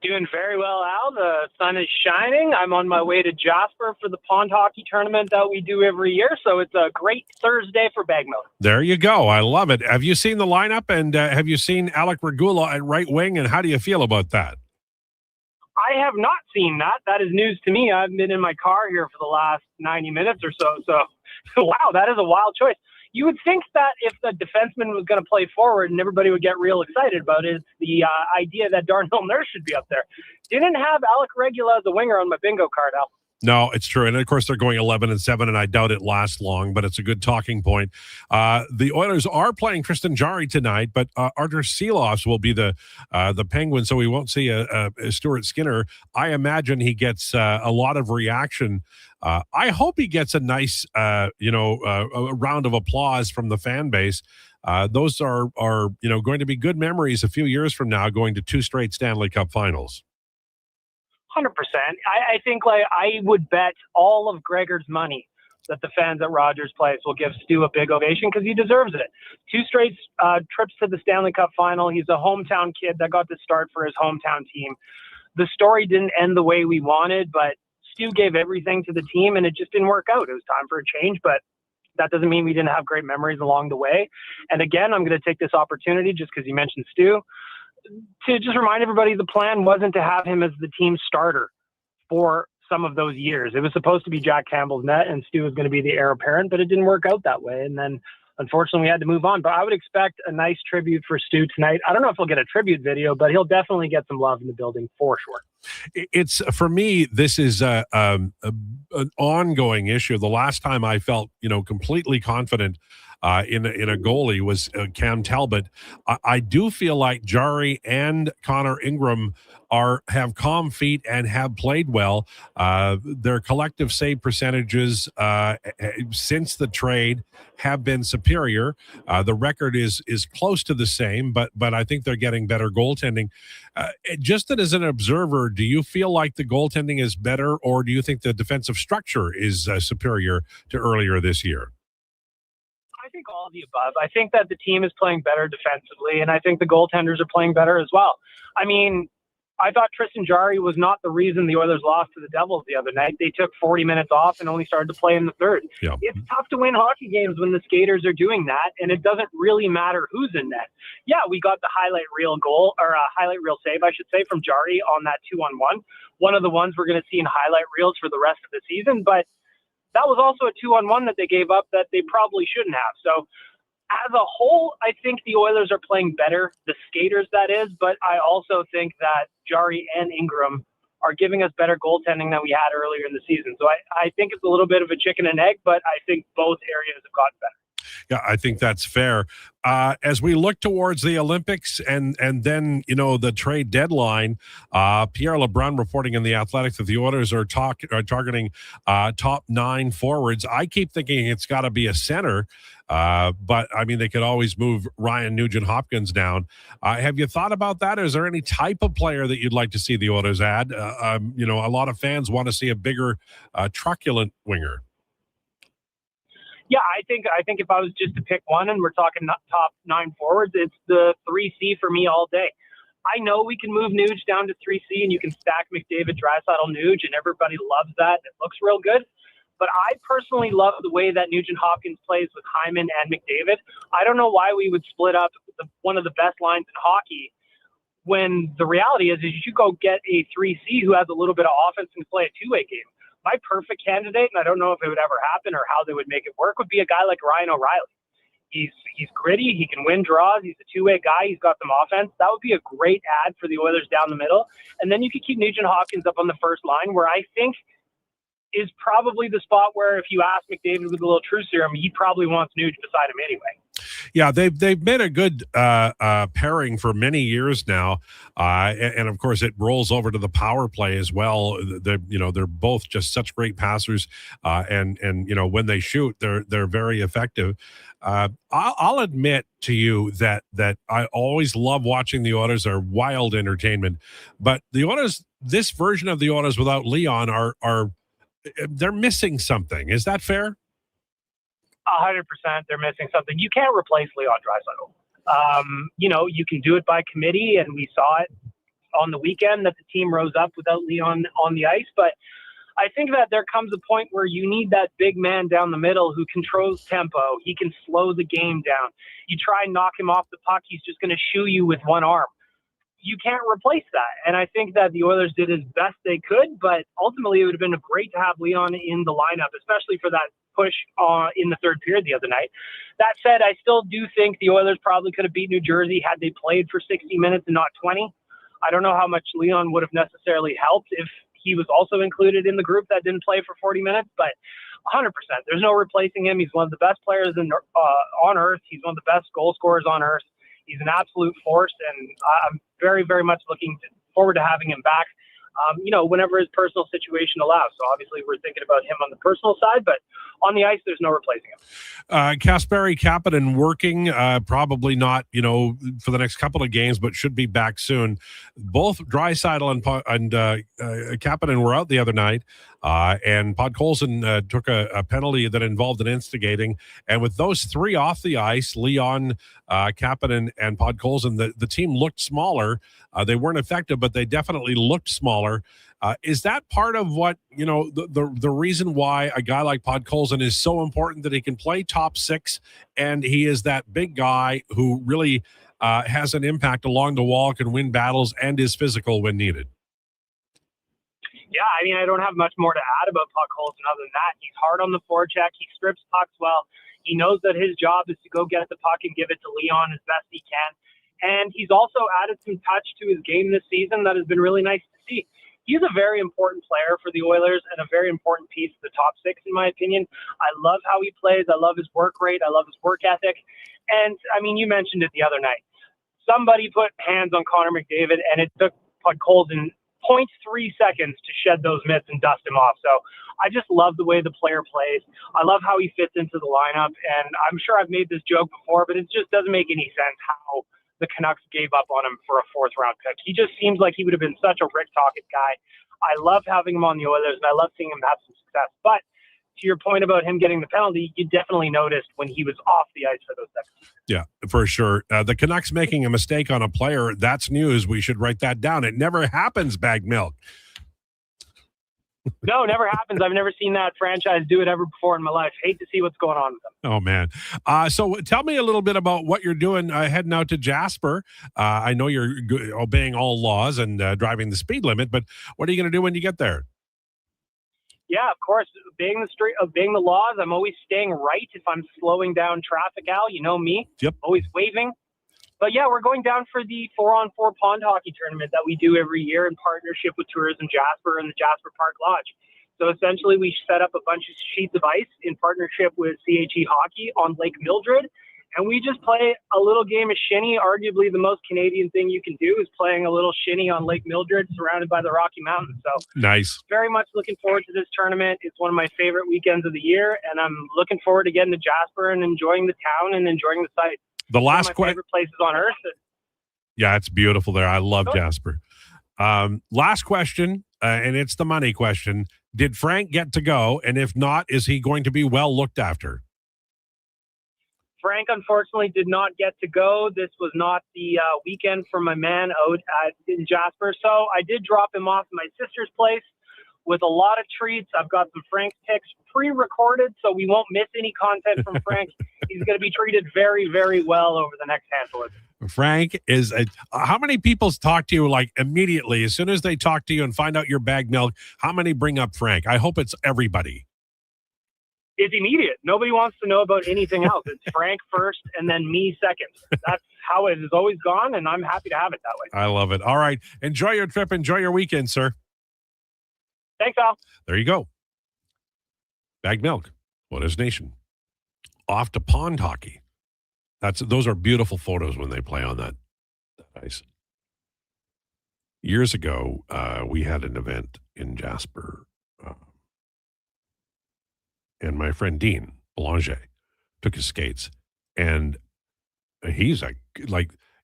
Speaker 4: Doing very well, Al. The sun is shining. I'm on my way to Jasper for the pond hockey tournament that we do every year, so it's a great Thursday for Bag Milk.
Speaker 7: There you go. I love it. Have you seen the lineup, and have you seen Alec Regula at right wing, and how do you feel about that?
Speaker 4: I have not seen that. That is news to me. I've been in my car here for the last 90 minutes or so, so wow, that is a wild choice. You would think that if the defenseman was going to play forward and everybody would get real excited about it, it's the idea that Darnell Nurse should be up there. Didn't have Alec Regula as a winger on my bingo card, Al.
Speaker 7: No, it's true. And of course, they're going 11-7, and I doubt it lasts long, but it's a good talking point. The Oilers are playing Tristan Jarry tonight, but Artur Silovs will be the Penguin, so we won't see a Stuart Skinner. I imagine he gets a lot of reaction. I hope he gets a nice, a round of applause from the fan base. Those are going to be good memories a few years from now, going to 2 straight Stanley Cup finals.
Speaker 4: 100%. I think I would bet all of Gregor's money that the fans at Rogers Place will give Stu a big ovation because he deserves it. 2 straight trips to the Stanley Cup final. He's a hometown kid that got to start for his hometown team. The story didn't end the way we wanted, but Stu gave everything to the team and it just didn't work out. It was time for a change, but that doesn't mean we didn't have great memories along the way. And again, I'm going to take this opportunity just because you mentioned Stu to just remind everybody the plan wasn't to have him as the team starter for some of those years. It was supposed to be Jack Campbell's net and Stu was going to be the heir apparent, but it didn't work out that way. And then unfortunately we had to move on, but I would expect a nice tribute for Stu tonight. I don't know if he'll get a tribute video, but he'll definitely get some love in the building for sure.
Speaker 7: It's for me, this is an ongoing issue. The last time I felt, completely confident in a goalie was Cam Talbot. I do feel like Jarry and Connor Ingram have calm feet and have played well. Their collective save percentages since the trade have been superior. The record is close to the same, but I think they're getting better goaltending. Just as an observer, do you feel like the goaltending is better, or do you think the defensive structure is superior to earlier this year?
Speaker 4: I think all of the above. I think that the team is playing better defensively, and I think the goaltenders are playing better as well. I mean, I thought Tristan Jarry was not the reason the Oilers lost to the Devils the other night. They took 40 minutes off and only started to play in the third. Yeah. It's tough to win hockey games when the skaters are doing that, and it doesn't really matter who's in net. Yeah, we got the highlight reel goal, or highlight reel save, I should say, from Jarry on that 2-on-1. One of the ones we're going to see in highlight reels for the rest of the season, but that was also a 2-on-1 that they gave up that they probably shouldn't have. So as a whole, I think the Oilers are playing better, the skaters that is, but I also think that Jarry and Ingram are giving us better goaltending than we had earlier in the season. So I think it's a little bit of a chicken and egg, but I think both areas have gotten better.
Speaker 7: Yeah, I think that's fair. As we look towards the Olympics and then, the trade deadline, Pierre LeBrun reporting in The Athletic that the Oilers are targeting top 9 forwards. I keep thinking it's got to be a center, but, I mean, they could always move Ryan Nugent-Hopkins down. Have you thought about that? Is there any type of player that you'd like to see the Oilers add? A lot of fans want to see a bigger, truculent winger.
Speaker 4: Yeah, I think if I was just to pick one and we're talking top 9 forwards, it's the 3C for me all day. I know we can move Nuge down to 3C and you can stack McDavid, Draisaitl, Nuge, and everybody loves that. It looks real good. But I personally love the way that Nugent-Hopkins plays with Hyman and McDavid. I don't know why we would split up one of the best lines in hockey when the reality is you go get a 3C who has a little bit of offense and play a two-way game. My perfect candidate, and I don't know if it would ever happen or how they would make it work, would be a guy like Ryan O'Reilly. He's gritty. He can win draws. He's a two-way guy. He's got some offense. That would be a great ad for the Oilers down the middle. And then you could keep Nugent-Hopkins up on the first line, where I think is probably the spot where if you ask McDavid with a little truth serum, he probably wants Nuge beside him anyway.
Speaker 7: Yeah, they've made a good pairing for many years now, and of course it rolls over to the power play as well. They're both just such great passers, and when they shoot, they're very effective. I'll admit to you that I always love watching the Oilers. Are wild entertainment, but the Oilers, this version of the Oilers without Leon are they're missing something. Is that fair?
Speaker 4: 100%, they're missing something. You can't replace Leon Draisaitl. You can do it by committee, and we saw it on the weekend that the team rose up without Leon on the ice. But I think that there comes a point where you need that big man down the middle who controls tempo. He can slow the game down. You try and knock him off the puck, he's just going to shoo you with one arm. You can't replace that. And I think that the Oilers did as best they could, but ultimately it would have been great to have Leon in the lineup, especially for that push in the third period the other night. That said, I still do think the Oilers probably could have beat New Jersey had they played for 60 minutes and not 20. I don't know how much Leon would have necessarily helped if he was also included in the group that didn't play for 40 minutes, but 100%. There's no replacing him. He's one of the best players on earth. He's one of the best goal scorers on earth. He's an absolute force, and I'm very, very much looking forward to having him back, whenever his personal situation allows. So obviously we're thinking about him on the personal side, but on the ice, there's no replacing him.
Speaker 7: Kasperi Kapanen working, probably not, for the next couple of games, but should be back soon. Both Draisaitl and Kapanen were out the other night, and Podkolzin took a penalty that involved an instigating. And with those three off the ice, Leon, Kapanen, and Podkolzin, the team looked smaller. They weren't effective, but they definitely looked smaller. Is that part of what, the reason why a guy like Podkolzin is so important, that he can play top six and he is that big guy who really has an impact along the wall, can win battles, and is physical when needed?
Speaker 4: Yeah, I don't have much more to add about Podkolzin other than that. He's hard on the forecheck. He strips pucks well. He knows that his job is to go get the puck and give it to Leon as best he can. And he's also added some touch to his game this season that has been really nice to see. He's a very important player for the Oilers and a very important piece of the top six, in my opinion. I love how he plays. I love his work rate. I love his work ethic. And, you mentioned it the other night. Somebody put hands on Connor McDavid, and it took Podkolzin 0.3 seconds to shed those mitts and dust him off. So I just love the way the player plays. I love how he fits into the lineup. And I'm sure I've made this joke before, but it just doesn't make any sense how the Canucks gave up on him for a fourth-round pick. He just seems like he would have been such a Rick Tocchet guy. I love having him on the Oilers, and I love seeing him have some success. But to your point about him getting the penalty, you definitely noticed when he was off the ice for those seconds.
Speaker 7: Yeah, for sure. The Canucks making a mistake on a player, that's news. We should write that down. It never happens, Bag Milk.
Speaker 4: No, never happens. I've never seen that franchise do it ever before in my life. Hate to see what's going on with them.
Speaker 7: Oh, man. So tell me a little bit about what you're doing heading out to Jasper. I know you're obeying all laws and driving the speed limit, but what are you going to do when you get there?
Speaker 4: Yeah, of course. Obeying the laws. I'm always staying right if I'm slowing down traffic, Al. You know me.
Speaker 7: Yep.
Speaker 4: Always waving. But yeah, we're going down for the 4-on-4 pond hockey tournament that we do every year in partnership with Tourism Jasper and the Jasper Park Lodge. So essentially, we set up a bunch of sheets of ice in partnership with CHE Hockey on Lake Mildred, and we just play a little game of shinny. Arguably, the most Canadian thing you can do is playing a little shinny on Lake Mildred, surrounded by the Rocky Mountains. So
Speaker 7: nice.
Speaker 4: Very much looking forward to this tournament. It's one of my favorite weekends of the year, and I'm looking forward to getting to Jasper and enjoying the town and enjoying the site.
Speaker 7: The last
Speaker 4: one of my favorite places on earth.
Speaker 7: Yeah, it's beautiful there. I love Jasper. Last question, and it's the money question. Did Frank get to go? And if not, is he going to be well looked after?
Speaker 4: Frank, unfortunately, did not get to go. This was not the weekend for my man out in Jasper. So I did drop him off at my sister's place with a lot of treats. I've got some Frank's picks pre-recorded, so we won't miss any content from Frank. He's going to be treated very, very well over the next handful of days.
Speaker 7: Frank is how many people talk to you like immediately as soon as they talk to you and find out your bag milk? How many bring up Frank? I hope it's everybody.
Speaker 4: It's immediate. Nobody wants to know about anything else. It's Frank first and then me second. That's how it has always gone, and I'm happy to have it that way.
Speaker 7: I love it. All right. Enjoy your trip. Enjoy your weekend, sir.
Speaker 4: Thanks, Al.
Speaker 7: There you go. Bag milk. What is nation? Off to pond hockey. Those are beautiful photos when they play on that ice. Years ago, we had an event in Jasper, and my friend Dean Belanger took his skates, and he's like,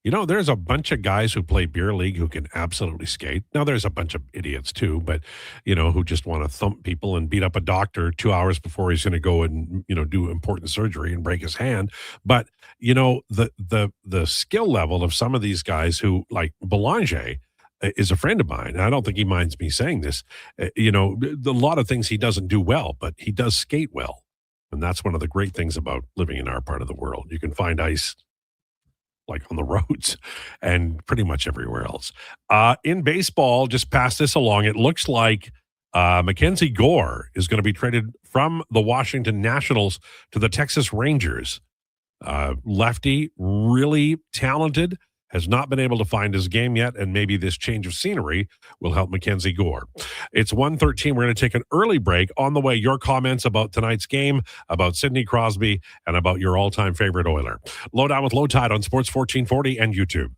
Speaker 7: there's a bunch of guys who play beer league who can absolutely skate. Now there's a bunch of idiots too, but who just want to thump people and beat up a doctor 2 hours before he's going to go and do important surgery and break his hand. But the skill level of some of these guys who, like Belanger, is a friend of mine. And I don't think he minds me saying this. A lot of things he doesn't do well, but he does skate well. And that's one of the great things about living in our part of the world. You can find ice like on the roads and pretty much everywhere else. In baseball, just pass this along. It looks like Mackenzie Gore is going to be traded from the Washington Nationals to the Texas Rangers. Lefty, really talented, has not been able to find his game yet, and maybe this change of scenery will help Mackenzie Gore. It's 1:13. We're going to take an early break. On the way, your comments about tonight's game, about Sidney Crosby, and about your all-time favorite Oiler. Lowdown with Lowetide on Sports 1440 and YouTube.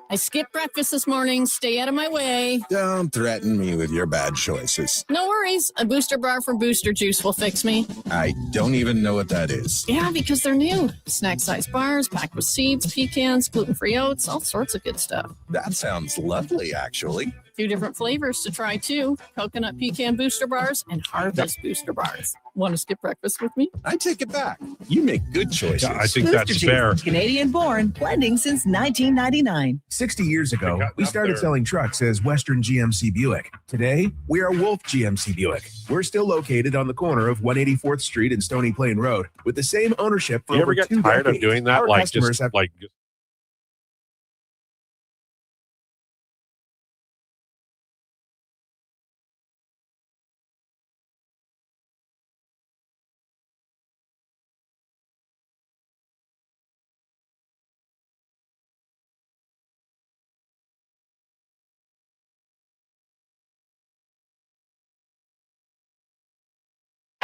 Speaker 10: I skipped breakfast this morning. Stay out of my way.
Speaker 12: Don't threaten me with your bad choices.
Speaker 10: No worries. A booster bar from Booster Juice will fix me.
Speaker 12: I don't even know what that is.
Speaker 10: Yeah, because they're new. Snack-sized bars, packed with seeds, pecans, gluten-free oats, all sorts of good stuff.
Speaker 12: That sounds lovely, actually.
Speaker 10: 2 different flavors to try, too. Coconut pecan booster bars and harvest booster bars. Want to skip breakfast with me?
Speaker 12: I take it back. You make good choices.
Speaker 7: Yeah, I think that's fair.
Speaker 14: Canadian-born, blending since 1999.
Speaker 5: 60 years ago, we started selling trucks as Western GMC Buick. Today, we are Wolf GMC Buick. We're still located on the corner of 184th Street and Stony Plain Road with the same ownership for
Speaker 7: You
Speaker 5: over
Speaker 7: ever get
Speaker 5: 2
Speaker 7: tired
Speaker 5: decades.
Speaker 7: of doing that?
Speaker 5: Our
Speaker 7: Like,
Speaker 5: customers
Speaker 7: just
Speaker 5: have
Speaker 7: like...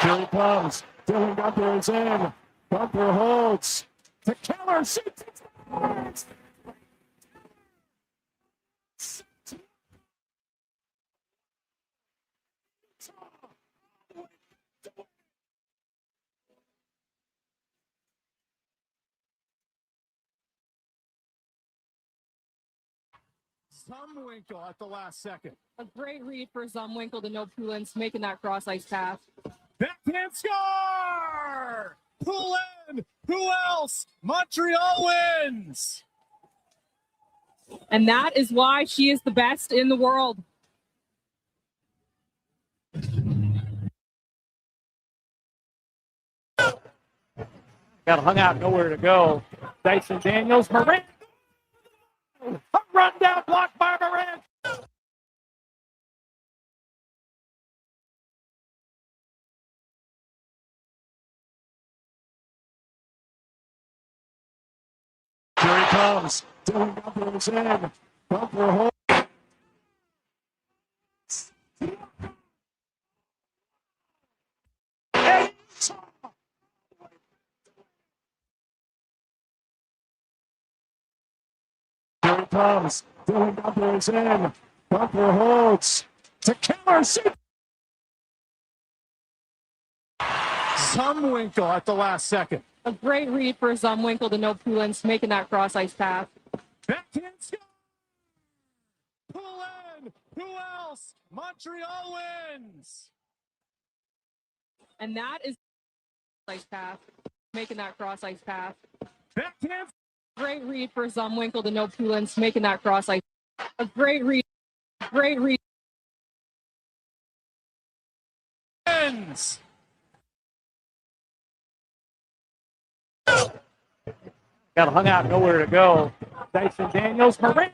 Speaker 15: Here he comes. Dylan Gunther is in. Gunther holds. To Keller. Shoots. Zumwinkle at the last second.
Speaker 16: A great read for Zumwinkle to no Poulins making that cross ice pass.
Speaker 15: Backhand score! Poulin! Who else? Montreal wins!
Speaker 16: And that is why she is the best in the world.
Speaker 15: Got hung out, nowhere to go. Dyson Daniels, Moran. A run down block by Moran. Here he comes. Dylan Gunther is in. Gunther holds. Here he comes. Dylan Gunther is in. Gunther holds. To Keller. Zumwinkle at the last second.
Speaker 16: A great read for Zumwinkle to no Poulins making that cross ice pass.
Speaker 15: Backhand score! Poulin! Who else? Montreal wins!
Speaker 16: And that is ice pass. Making that cross ice pass.
Speaker 15: Backhand.
Speaker 16: Great read for Zumwinkle to no Poulins making that cross ice. A great read. Great read.
Speaker 15: Wins! Got hung out, nowhere to go. Dyson Daniels, Moran.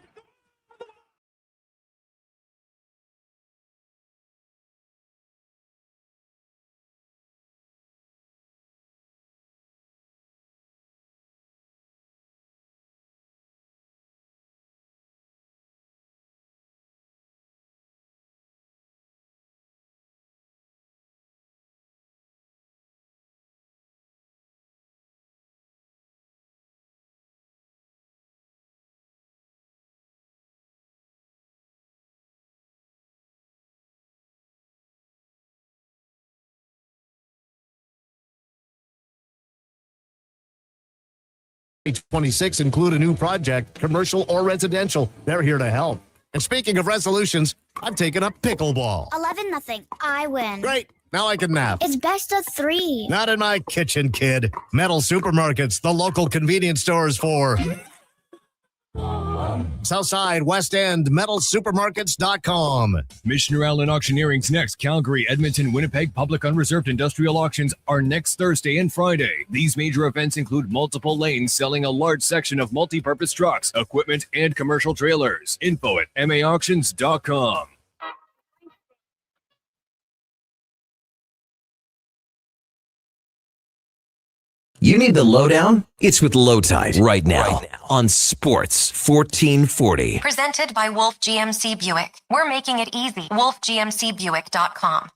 Speaker 1: 2026 include a new project, commercial or residential. They're here to help. And speaking of resolutions, I've taken up pickleball.
Speaker 11: 11-0. I win.
Speaker 1: Great. Now I can nap.
Speaker 11: It's best of 3.
Speaker 1: Not in my kitchen, kid. Metal Supermarkets, the local convenience stores for Southside, West End, metalsupermarkets.com.
Speaker 17: Missioner Allen Auctioneering's next Calgary, Edmonton, Winnipeg public unreserved industrial auctions are next Thursday and Friday. These major events include multiple lanes selling a large section of multi-purpose trucks, equipment, and commercial trailers. Info at maauctions.com.
Speaker 5: You need the lowdown? It's with Lowetide right now on Sports 1440.
Speaker 6: Presented by Wolf GMC Buick. We're making it easy. WolfGMCBuick.com.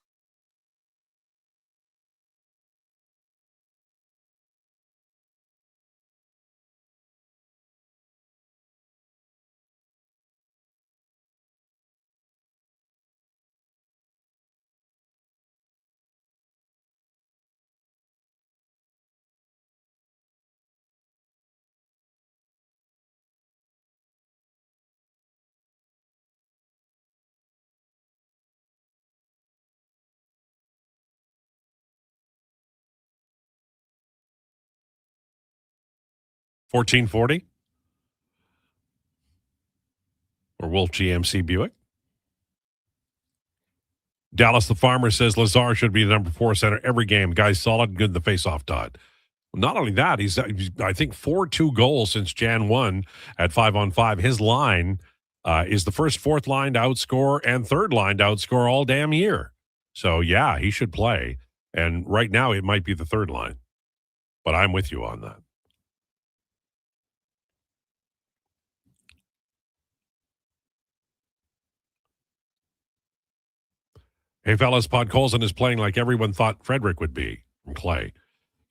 Speaker 7: $14.40 or Wolf GMC Buick. Dallas the Farmer says Lazar should be the number 4 center every game. Guy's solid and good in the face-off, Todd. Not only that, he's I think 4-2 goals since Jan 1 at 5-on-5. His line is the first, fourth line to outscore and third line to outscore all damn year. So, yeah, he should play. And right now it might be the third line. But I'm with you on that. Hey, fellas, Podkolzin is playing like everyone thought Frederick would be from Clay.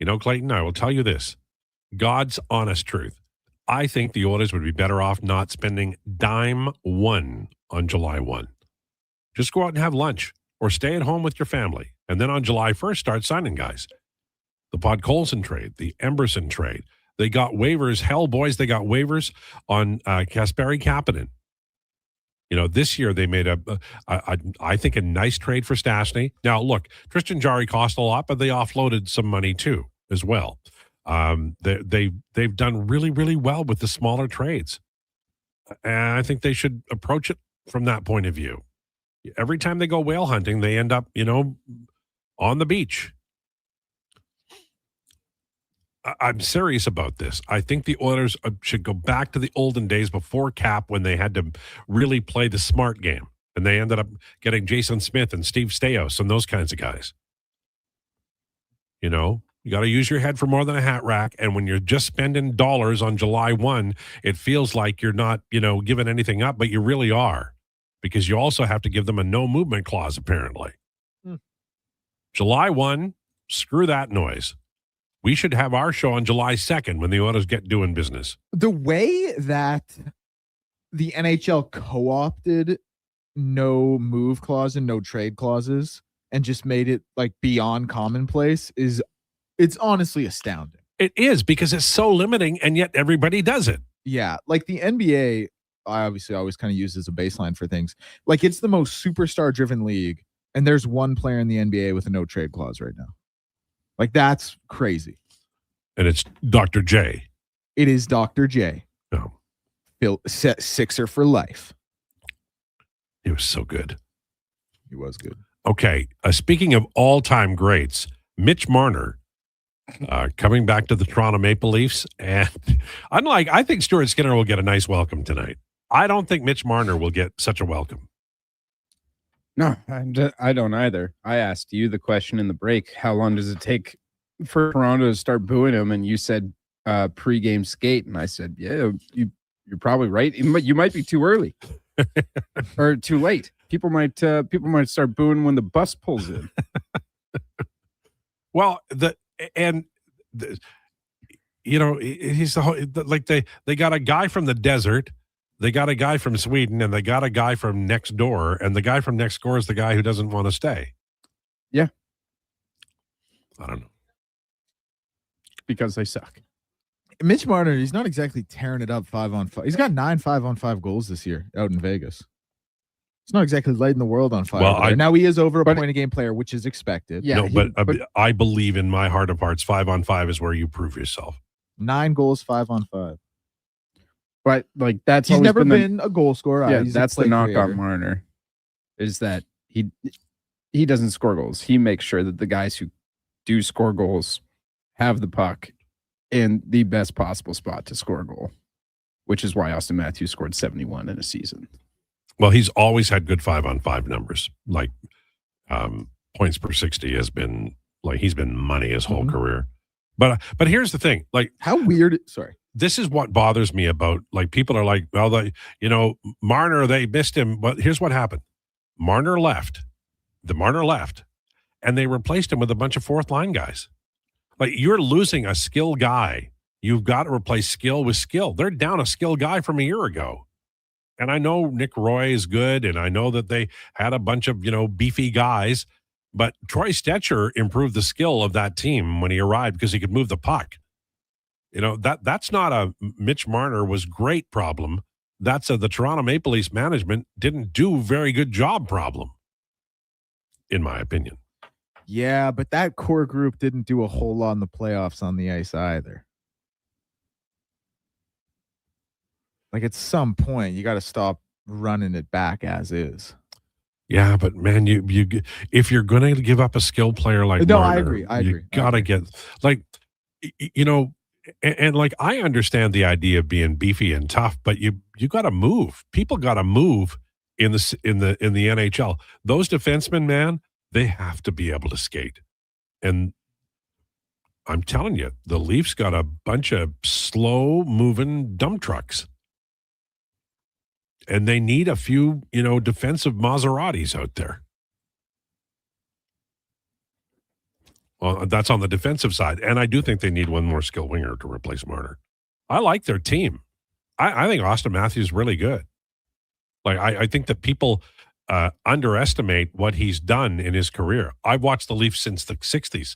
Speaker 7: You know, Clayton, I will tell you this. God's honest truth. I think the Oilers would be better off not spending dime one on July 1. Just go out and have lunch or stay at home with your family. And then on July 1st, start signing guys. The Podkolzin trade, the Emberson trade. They got waivers. Hell, boys, they got waivers on Kasperi Kapanen. You know, this year they made I think, a nice trade for Stastny. Now, look, Tristan Jarry cost a lot, but they offloaded some money too, as well. They've done really, really well with the smaller trades. And I think they should approach it from that point of view. Every time they go whale hunting, they end up, you know, on the beach. I'm serious about this. I think the Oilers should go back to the olden days before Cap, when they had to really play the smart game. And they ended up getting Jason Smith and Steve Stais and those kinds of guys. You know, you got to use your head for more than a hat rack. And when you're just spending dollars on July 1, it feels like you're not, you know, giving anything up, but you really are. Because you also have to give them a no movement clause, apparently. July 1, screw that noise. We should have our show on July 2nd when the Oilers get doing business.
Speaker 9: The way that the NHL co-opted no move clause and no trade clauses and just made it like beyond commonplace it's honestly astounding.
Speaker 7: It is, because it's so limiting, and yet everybody does it.
Speaker 9: Yeah, like the NBA, I obviously always kind of use as a baseline for things. Like, it's the most superstar-driven league, and there's one player in the NBA with a no trade clause right now. Like, that's crazy.
Speaker 7: And it's Dr. J.
Speaker 9: It is Dr. J.
Speaker 7: No.
Speaker 9: Sixer for life.
Speaker 7: He was so good.
Speaker 9: He was good.
Speaker 7: Okay. Speaking of all-time greats, Mitch Marner coming back to the Toronto Maple Leafs. And I think Stuart Skinner will get a nice welcome tonight. I don't think Mitch Marner will get such a welcome.
Speaker 8: No, I don't either. I asked you the question in the break, how long does it take for Toronto to start booing him? And you said pregame skate. And I said, yeah, you're probably right. You might be too early or too late. People might start booing when the bus pulls in.
Speaker 7: Well, he's they got a guy from the desert. They got a guy from Sweden, and they got a guy from next door, and the guy from next door is the guy who doesn't want to stay.
Speaker 8: Yeah.
Speaker 7: I don't know.
Speaker 8: Because they suck.
Speaker 9: Mitch Marner, he's not exactly tearing it up 5-on-5. He's got 9 5-on-5 goals this year out in Vegas. It's not exactly lighting the world on fire.
Speaker 7: Well,
Speaker 9: now he is over a point a game player, which is expected.
Speaker 7: Yeah, but I believe in my heart of hearts, 5-on-5 is where you prove yourself.
Speaker 9: 9 goals, 5-on-5.
Speaker 8: But like that's
Speaker 9: he's
Speaker 8: always
Speaker 9: never
Speaker 8: been
Speaker 9: been a goal scorer.
Speaker 8: Yeah,
Speaker 9: He's
Speaker 8: that's
Speaker 9: a play
Speaker 8: the knock
Speaker 9: creator.
Speaker 8: on Marner, is that he doesn't score goals. He makes sure that the guys who do score goals have the puck in the best possible spot to score a goal, which is why Austin Matthews scored 71 in a season.
Speaker 7: Well, he's always had good 5-on-5 numbers. Like points per 60 has been like he's been money his whole career. But here's the thing, like
Speaker 9: how weird. Sorry,
Speaker 7: this is what bothers me about like people are like, well, Marner, they missed him. But here's what happened: Marner left, and they replaced him with a bunch of fourth line guys. Like you're losing a skill guy. You've got to replace skill with skill. They're down a skill guy from a year ago. And I know Nick Roy is good, and I know that they had a bunch of, beefy guys, but Troy Stetcher improved the skill of that team when he arrived because he could move the puck. That's not a Mitch Marner was great problem. That's the Toronto Maple Leafs management didn't do a very good job problem, in my opinion.
Speaker 9: Yeah, but that core group didn't do a whole lot in the playoffs on the ice either. Like at some point, you got to stop running it back as is.
Speaker 7: Yeah, but man, you if you're going to give up a skill player like
Speaker 9: No,
Speaker 7: Marner,
Speaker 9: I agree.
Speaker 7: You got to get like, and like I understand the idea of being beefy and tough, but you got to move. People got to move in the NHL. Those defensemen, man, they have to be able to skate. And I'm telling you, the Leafs got a bunch of slow moving dump trucks. And they need a few, defensive Maseratis out there. Well, that's on the defensive side. And I do think they need one more skill winger to replace Marner. I like their team. I think Austin Matthews is really good. Like, I think that people underestimate what he's done in his career. I've watched the Leafs since the 60s.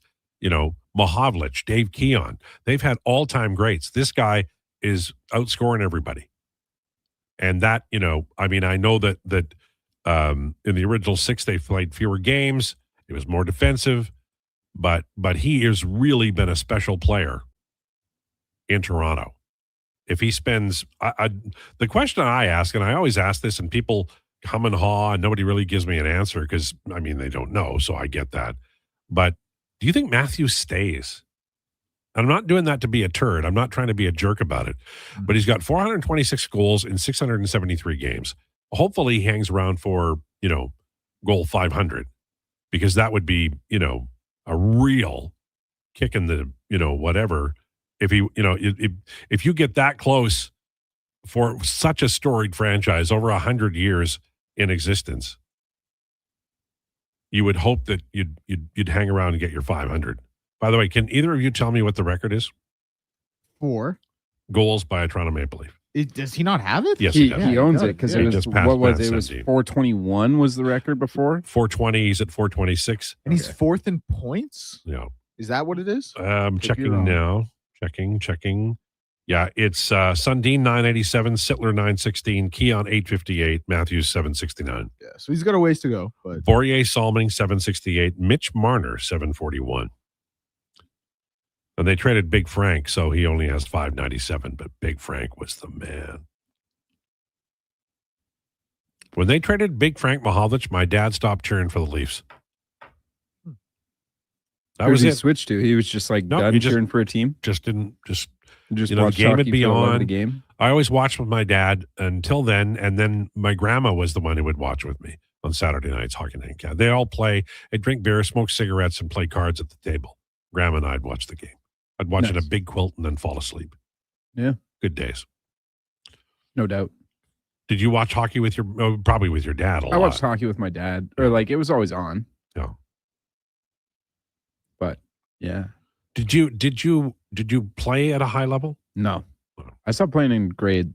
Speaker 7: Mahovlich, Dave Keon. They've had all-time greats. This guy is outscoring everybody. And that, I know that in the original 6, they played fewer games. It was more defensive, but he has really been a special player in Toronto. If he spends, the question I ask, and I always ask this, and people hum and haw, and nobody really gives me an answer because, they don't know, so I get that. But do you think Matthews stays? I'm not doing that to be a turd. I'm not trying to be a jerk about it. But he's got 426 goals in 673 games. Hopefully he hangs around for, goal 500 because that would be, a real kick in the, whatever. If he, if you get that close for such a storied franchise over 100 years in existence, you would hope that you'd hang around and get your 500. By the way, can either of you tell me what the record is?
Speaker 9: 4
Speaker 7: goals by a Toronto Maple Leaf.
Speaker 9: Does he not have it?
Speaker 7: Yes,
Speaker 8: he
Speaker 7: does.
Speaker 8: owns it because it was
Speaker 7: just passed
Speaker 8: what was
Speaker 7: Matt
Speaker 8: it? It was
Speaker 7: Sundin.
Speaker 8: 421 was the record before.
Speaker 7: 420. He's at 426,
Speaker 9: and he's 4th in points.
Speaker 7: Yeah,
Speaker 9: is that what it is?
Speaker 7: Checking now. Checking. Yeah, it's Sundin 987, Sittler 916, Keon 858, Matthews 769.
Speaker 9: Yeah, so he's got a ways to go. But
Speaker 7: Bourrier Salming 768, Mitch Marner 741. And they traded Big Frank, so he only has 597, but Big Frank was the man. When they traded Big Frank Mahovlich, my dad stopped cheering for the Leafs. That was
Speaker 8: he
Speaker 7: it.
Speaker 8: switched to? He was just like done cheering for a team?
Speaker 7: Just didn't, just
Speaker 8: the
Speaker 7: game would be on.
Speaker 8: The game?
Speaker 7: I always watched with my dad until then, and then my grandma was the one who would watch with me on Saturday nights, hockey night. They all play, they drink beer, smoke cigarettes, and play cards at the table. Grandma and I'd watch the game. I'd watch it in a big quilt and then fall asleep.
Speaker 8: Yeah.
Speaker 7: Good days.
Speaker 8: No doubt.
Speaker 7: Did you watch hockey with probably with your dad a lot?
Speaker 8: I watched hockey with my dad, or like it was always on.
Speaker 7: Yeah.
Speaker 8: But yeah.
Speaker 7: Did you play at a high level?
Speaker 8: No. I stopped playing in grade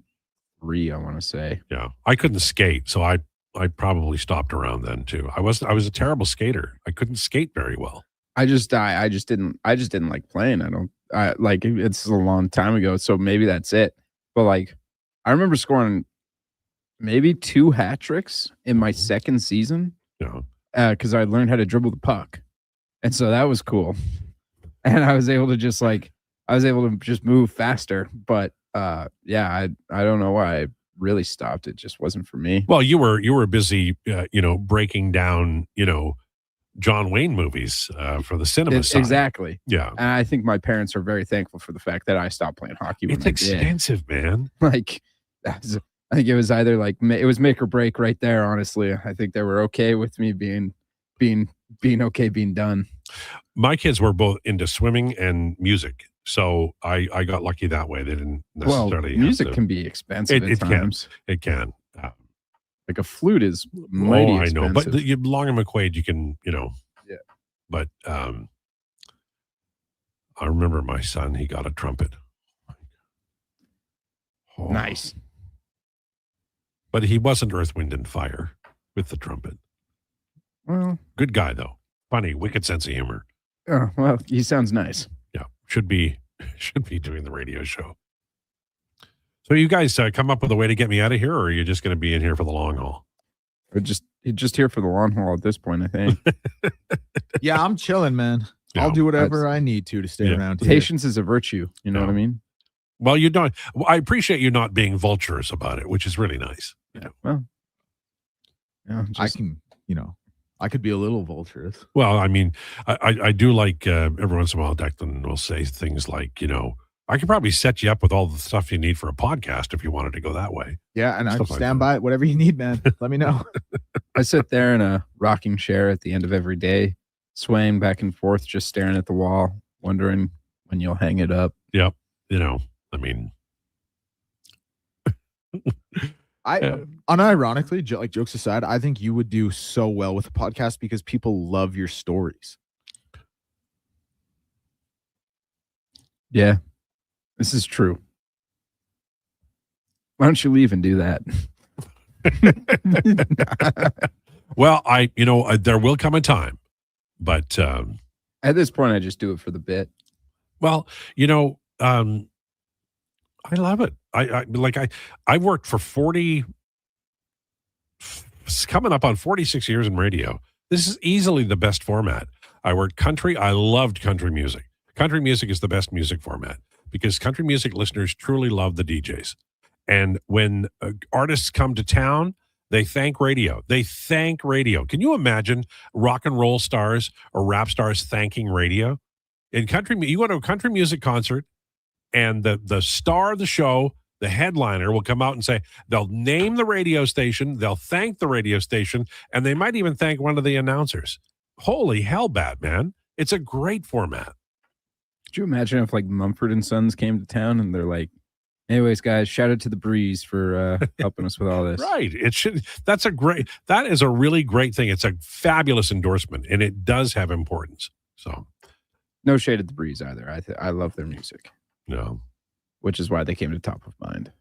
Speaker 8: 3, I want to say.
Speaker 7: Yeah. I couldn't skate, so I probably stopped around then too. I was a terrible skater. I couldn't skate very well.
Speaker 8: I just didn't like playing. like it's a long time ago, so maybe that's it. But like, I remember scoring maybe 2 hat tricks in my second season.
Speaker 7: Yeah.
Speaker 8: Because I learned how to dribble the puck, and so that was cool. And I was able to just move faster. But yeah, I don't know why I really stopped. It just wasn't for me.
Speaker 7: Well, you were busy, breaking down, John Wayne movies for the cinema side.
Speaker 8: Exactly.
Speaker 7: Yeah.
Speaker 8: And I think my parents are very thankful for the fact that I stopped playing hockey. When
Speaker 7: It's
Speaker 8: I did.
Speaker 7: expensive, man.
Speaker 8: Like, I think it was either like it was make or break right there. Honestly, I think they were okay with me being okay being done.
Speaker 7: My kids were both into swimming and music, so I got lucky that way. They didn't necessarily.
Speaker 8: Well, music can be expensive at times.
Speaker 7: It can.
Speaker 8: Like a flute is mighty
Speaker 7: I
Speaker 8: expensive.
Speaker 7: know, but Long and McQuaid, you can,
Speaker 8: Yeah.
Speaker 7: But I remember my son; he got a trumpet. Oh.
Speaker 8: Nice.
Speaker 7: But he wasn't Earth, Wind, and Fire with the trumpet.
Speaker 8: Well,
Speaker 7: good guy though. Funny, wicked sense of humor.
Speaker 8: Oh, well, he sounds nice.
Speaker 7: Yeah, should be doing the radio show. So you guys come up with a way to get me out of here, or are you just going to be in here for the long haul?
Speaker 8: We're just here for the long haul at this point, I think.
Speaker 9: Yeah, I'm chilling, man. I'll do whatever I need to stay around here.
Speaker 8: Patience is a virtue. You know what I mean?
Speaker 7: Well, you don't. I appreciate you not being vultures about it, which is really nice.
Speaker 8: Well, yeah,
Speaker 9: I can, I could be a little vulturous.
Speaker 7: Well, I mean, I do like every once in a while, Declan will say things like, I could probably set you up with all the stuff you need for a podcast if you wanted to go that way.
Speaker 9: Yeah, and I
Speaker 7: Stuff like
Speaker 9: stand by it. Whatever you need, man. Let me know.
Speaker 8: I sit there in a rocking chair at the end of every day, swaying back and forth, just staring at the wall, wondering when you'll hang it up.
Speaker 7: Yep. I mean,
Speaker 9: unironically, like jokes aside, I think you would do so well with a podcast because people love your stories.
Speaker 8: Yeah, this is true. Why don't you leave and do that?
Speaker 7: Well, there will come a time, but
Speaker 8: at this point, I just do it for the bit.
Speaker 7: Well, I love it. I worked for coming up on 46 years in radio. This is easily the best format. I worked country. I loved country music. Country music is the best music format because country music listeners truly love the DJs. And when artists come to town, they thank radio. Can you imagine rock and roll stars or rap stars thanking radio? In country, you go to a country music concert, and the star of the show, the headliner, will come out and say, they'll name the radio station, they'll thank the radio station, and they might even thank one of the announcers. Holy hell, Batman. It's a great format.
Speaker 8: Could you imagine if like Mumford and Sons came to town and they're like, anyways, guys, shout out to the Breeze for helping us with all this.
Speaker 7: Right. That is a really great thing. It's a fabulous endorsement, and it does have importance. So
Speaker 8: no shade at the Breeze either. I love their music.
Speaker 7: No.
Speaker 8: Which is why they came to top of mind.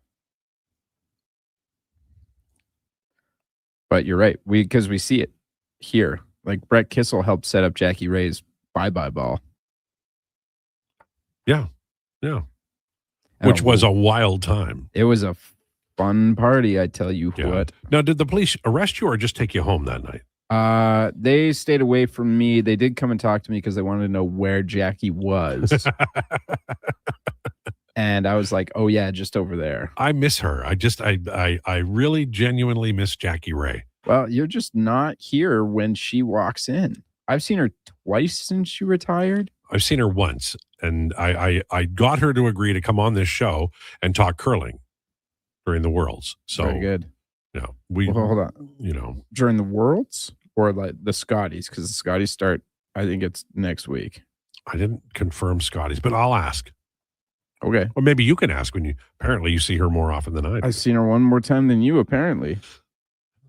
Speaker 8: But you're right. Because we see it here. Like Brett Kissel helped set up Jackie Ray's bye-bye ball.
Speaker 7: Yeah. Yeah. Which was a wild time.
Speaker 8: It was a fun party, I tell you what.
Speaker 7: Now, did the police arrest you or just take you home that night?
Speaker 8: They stayed away from me. They did come and talk to me because they wanted to know where Jackie was. And I was like, oh yeah, just over there.
Speaker 7: I miss her. I really genuinely miss Jackie Ray.
Speaker 8: Well, you're just not here when she walks in. I've seen her twice since she retired.
Speaker 7: I've seen her once, and I got her to agree to come on this show and talk curling during the Worlds. So
Speaker 8: very good.
Speaker 7: Well,
Speaker 8: hold on. During the Worlds or like the Scotties, because the Scotties start, I think it's next week.
Speaker 7: I didn't confirm Scotties, but I'll ask.
Speaker 8: Okay.
Speaker 7: Or maybe you can ask when apparently you see her more often than I do.
Speaker 8: I've seen her one more time than you, apparently.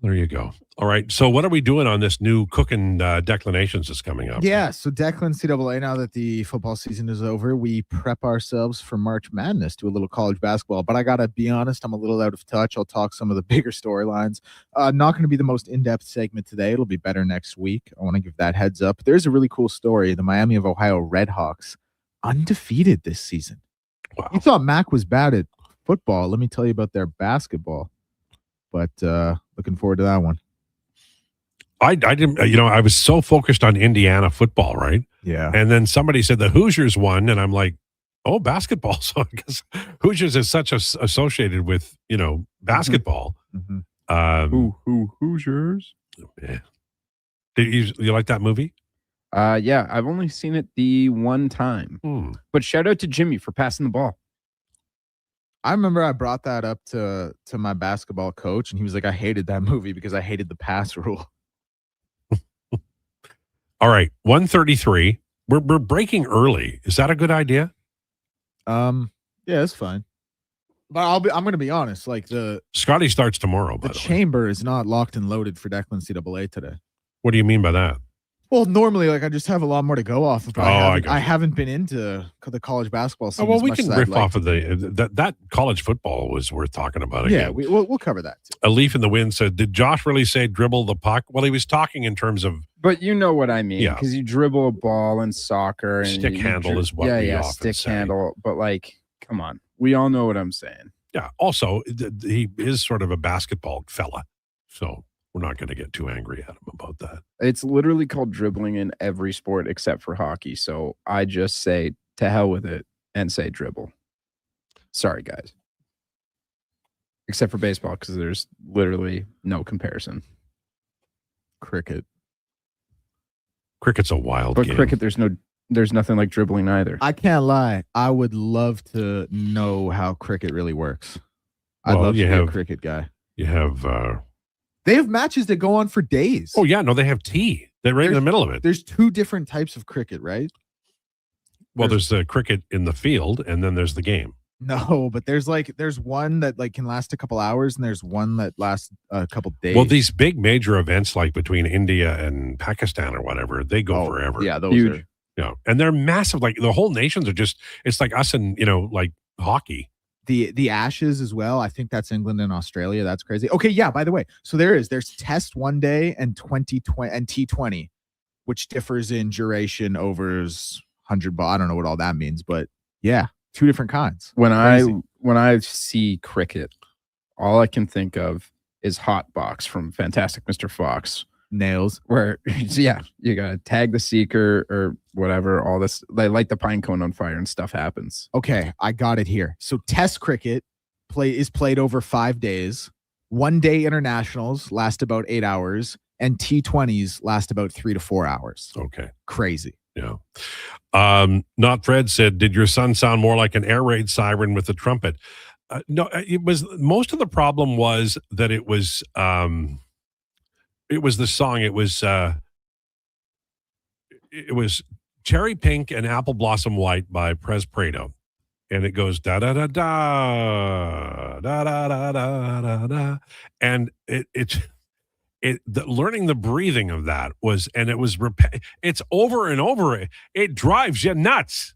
Speaker 7: There you go. All right. So what are we doing on this new cooking declinations that's coming up?
Speaker 9: Yeah. So Declan CAA, now that the football season is over, we prep ourselves for March Madness, do a little college basketball. But I got to be honest, I'm a little out of touch. I'll talk some of the bigger storylines. Not going to be the most in-depth segment today. It'll be better next week. I want to give that heads up. There's a really cool story. The Miami of Ohio Redhawks undefeated this season.
Speaker 7: Wow.
Speaker 9: You thought Mac was bad at football. Let me tell you about their basketball. But looking forward to that one.
Speaker 7: I didn't, I was so focused on Indiana football, right?
Speaker 9: Yeah.
Speaker 7: And then somebody said the Hoosiers won, and I'm like, oh, basketball. So I guess Hoosiers is such associated with, basketball.
Speaker 8: Mm-hmm. Hoosiers?
Speaker 7: Yeah. Did you like that movie?
Speaker 8: Yeah, I've only seen it the one time. But shout out to Jimmy for passing the ball.
Speaker 9: I remember I brought that up to my basketball coach, and he was like, I hated that movie because I hated the pass rule.
Speaker 7: All right, 1:33. We're breaking early. Is that a good idea?
Speaker 9: Yeah, it's fine. But I'm going to be honest. Like
Speaker 7: Scotty starts tomorrow.
Speaker 9: The chamber is not locked and loaded for Declan CAA today.
Speaker 7: What do you mean by that?
Speaker 9: Well, normally, I just have a lot more to go off of. But I haven't been into the college basketball scene.
Speaker 7: Oh, well,
Speaker 9: as
Speaker 7: we
Speaker 9: much
Speaker 7: can
Speaker 9: as
Speaker 7: riff
Speaker 9: I'd like
Speaker 7: off of that college football was worth talking about again.
Speaker 9: Yeah, we'll cover that too.
Speaker 7: A Leaf in the Wind said, did Josh really say dribble the puck? Well, he was talking in terms of.
Speaker 8: But you know what I mean,
Speaker 7: Yeah.
Speaker 8: because you dribble a ball in soccer. And
Speaker 7: Stick handle is what we often
Speaker 8: stick
Speaker 7: say.
Speaker 8: handle. But come on, we all know what I'm saying.
Speaker 7: Yeah. Also, he is sort of a basketball fella, so we're not going to get too angry at him about that.
Speaker 8: It's literally called dribbling in every sport except for hockey. So I just say to hell with it and say dribble. Sorry, guys. Except for baseball, because there's literally no comparison.
Speaker 9: Cricket's
Speaker 7: a wild
Speaker 8: but
Speaker 7: game.
Speaker 8: Cricket, there's nothing like dribbling either.
Speaker 9: I can't lie. I would love to know how cricket really works. I'd
Speaker 7: Well,
Speaker 9: love to
Speaker 7: you
Speaker 9: be a
Speaker 7: have-
Speaker 9: cricket guy.
Speaker 7: You have.
Speaker 9: They have matches that go on for days.
Speaker 7: Oh yeah, no, they have tea. They're right in the middle of it.
Speaker 9: There's two different types of cricket, right?
Speaker 7: Well, there's the cricket in the field, and then there's the game.
Speaker 9: No, but there's one that can last a couple hours, and there's one that lasts a couple days.
Speaker 7: Well, these big major events like between India and Pakistan or whatever, they go forever.
Speaker 9: Yeah, those
Speaker 8: Huge.
Speaker 9: are.
Speaker 7: And they're massive. Like the whole nations are just. It's like us and like hockey.
Speaker 9: The Ashes as well. I think that's England and Australia. That's crazy. Okay, yeah. By the way, so there's Test one day and T20, which differs in duration, overs, 100 ball. I don't know what all that means, but yeah, two different kinds.
Speaker 8: When
Speaker 9: Crazy.
Speaker 8: I see cricket, all I can think of is Hot Box from Fantastic Mr. Fox.
Speaker 9: Nails.
Speaker 8: Where you gotta tag the seeker or whatever. All this, they light the pine cone on fire and stuff happens.
Speaker 9: Okay, I got it here. So Test cricket is played over 5 days. 1 day internationals last about 8 hours, and T20s last about 3 to 4 hours.
Speaker 7: Okay.
Speaker 9: Crazy.
Speaker 7: Yeah. Not Fred said, did your son sound more like an air raid siren with the trumpet? No, it was most of the problem was that it was the song. It was Cherry Pink and Apple Blossom White by Pres Prado. And it goes da da da da da da da da da da. And learning the breathing of that was, and it was it's over and over. It drives you nuts,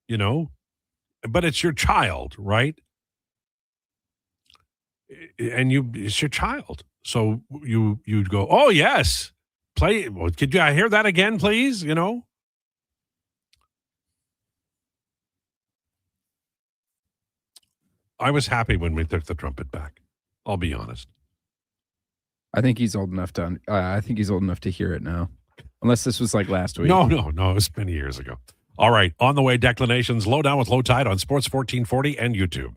Speaker 7: but it's your child, right? And it's your child. So you'd go, oh yes, play. Well, could I hear that again, please? I was happy when we took the trumpet back. I'll be honest.
Speaker 8: I think he's old enough to. I think he's old enough to hear it now, unless this was like last week.
Speaker 7: No. It was many years ago. All right, on the way, Declinations, Lowdown with Lowetide on Sports 1440 and YouTube.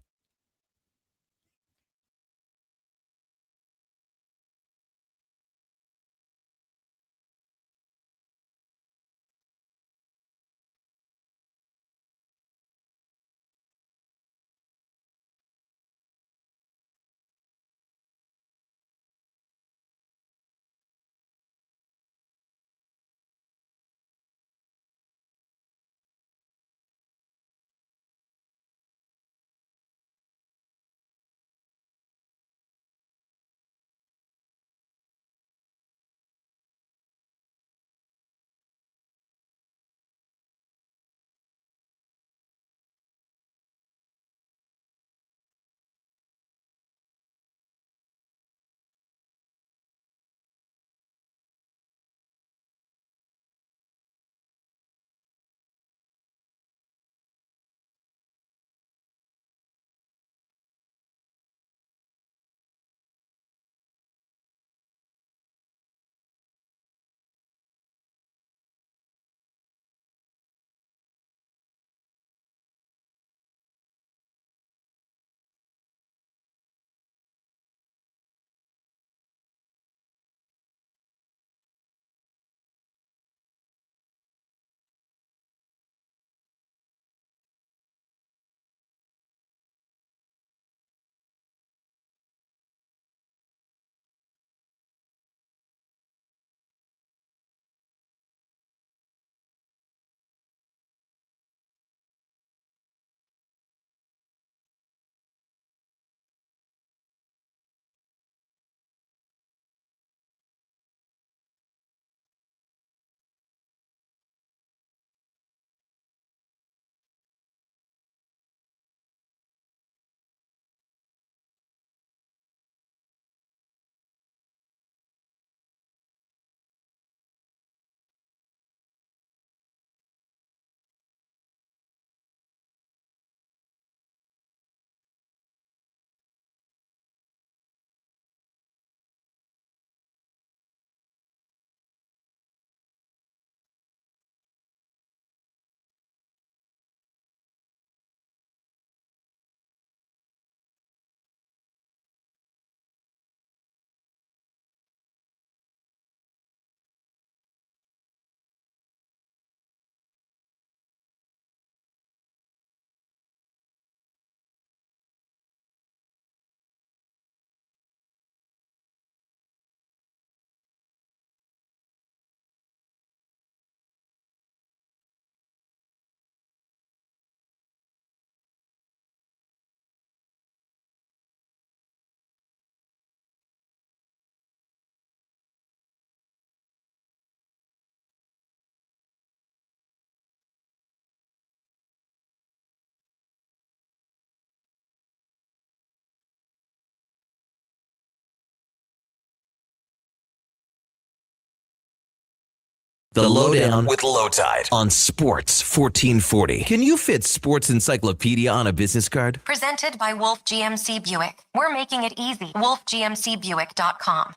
Speaker 5: The Lowdown with Lowetide on Sports 1440. Can you fit sports encyclopedia on a business card?
Speaker 6: Presented by Wolf GMC Buick. We're making it easy. WolfGMCBuick.com.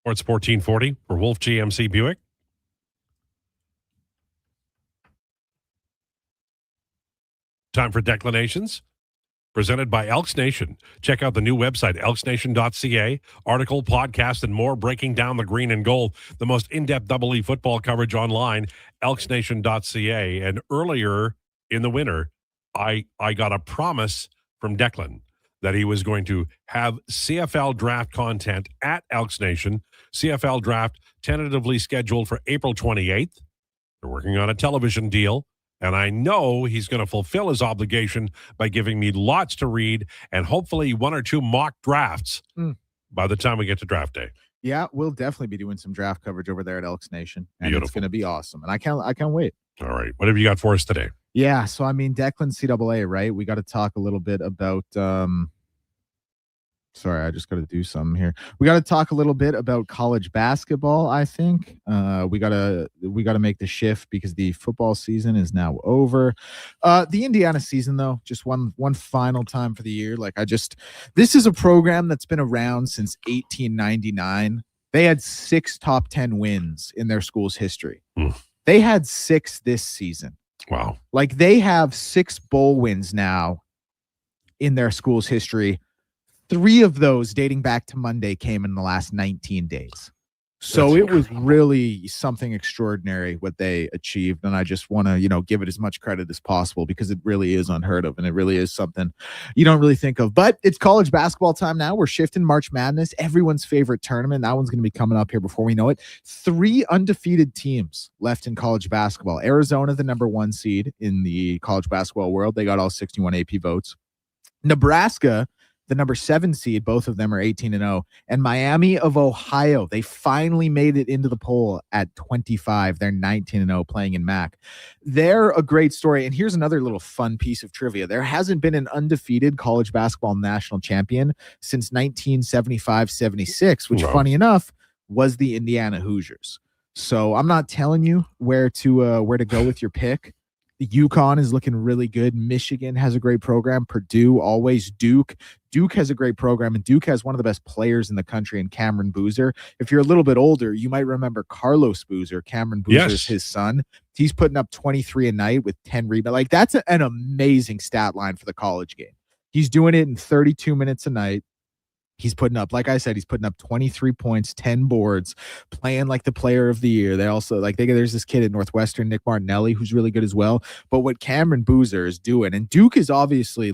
Speaker 7: Sports 1440 for Wolf GMC Buick. Time for declinations. Presented by Elks Nation. Check out the new website, elksnation.ca. Article, podcast, and more breaking down the green and gold. The most in-depth Double E football coverage online, elksnation.ca. And earlier in the winter, I got a promise from Declan that he was going to have CFL draft content at Elks Nation. CFL draft tentatively scheduled for April 28th. They're working on a television deal. And I know he's going to fulfill his obligation by giving me lots to read and hopefully one or two mock drafts by the time we get to draft day.
Speaker 9: Yeah, we'll definitely be doing some draft coverage over there at Elks Nation. And
Speaker 7: Beautiful.
Speaker 9: It's going to be awesome. And I can't wait.
Speaker 7: All right. What have you got for us today?
Speaker 9: Yeah. So, I mean, Declan CAA, right? We got to talk a little bit about sorry, I just got to do something here. We got to talk a little bit about college basketball, I think. We got to make the shift because the football season is now over. The Indiana season, though, just one final time for the year. This is a program that's been around since 1899. They had 6 top 10 wins in their school's history. They had 6 this season.
Speaker 7: Wow.
Speaker 9: They have 6 bowl wins now in their school's history. 3 of those dating back to Monday came in the last 19 days. So it was really something extraordinary what they achieved. And I just want to, give it as much credit as possible because it really is unheard of. And it really is something you don't really think of. But it's college basketball time now. We're shifting March Madness, everyone's favorite tournament. That one's going to be coming up here before we know it. 3 undefeated teams left in college basketball. Arizona, the number 1 seed in the college basketball world. They got all 61 AP votes. Nebraska, the number 7 seed, both of them are 18-0. And Miami of Ohio, they finally made it into the poll at 25. They're 19-0 playing in MAC. They're a great story. And here's another little fun piece of trivia. There hasn't been an undefeated college basketball national champion since 1975-76, which, funny enough, was the Indiana Hoosiers. So I'm not telling you where to go with your pick. UConn is looking really good. Michigan has a great program. Purdue, always. Duke has a great program, and Duke has one of the best players in the country in Cameron Boozer. If you're a little bit older, you might remember Carlos Boozer. Cameron Boozer is his son. He's putting up 23 a night with 10 rebounds. That's an amazing stat line for the college game. He's doing it in 32 minutes a night. He's putting up, like I said, he's putting up 23 points, 10 boards, playing like the player of the year. They also, there's this kid at Northwestern, Nick Martinelli, who's really good as well. But what Cameron Boozer is doing, and Duke is obviously,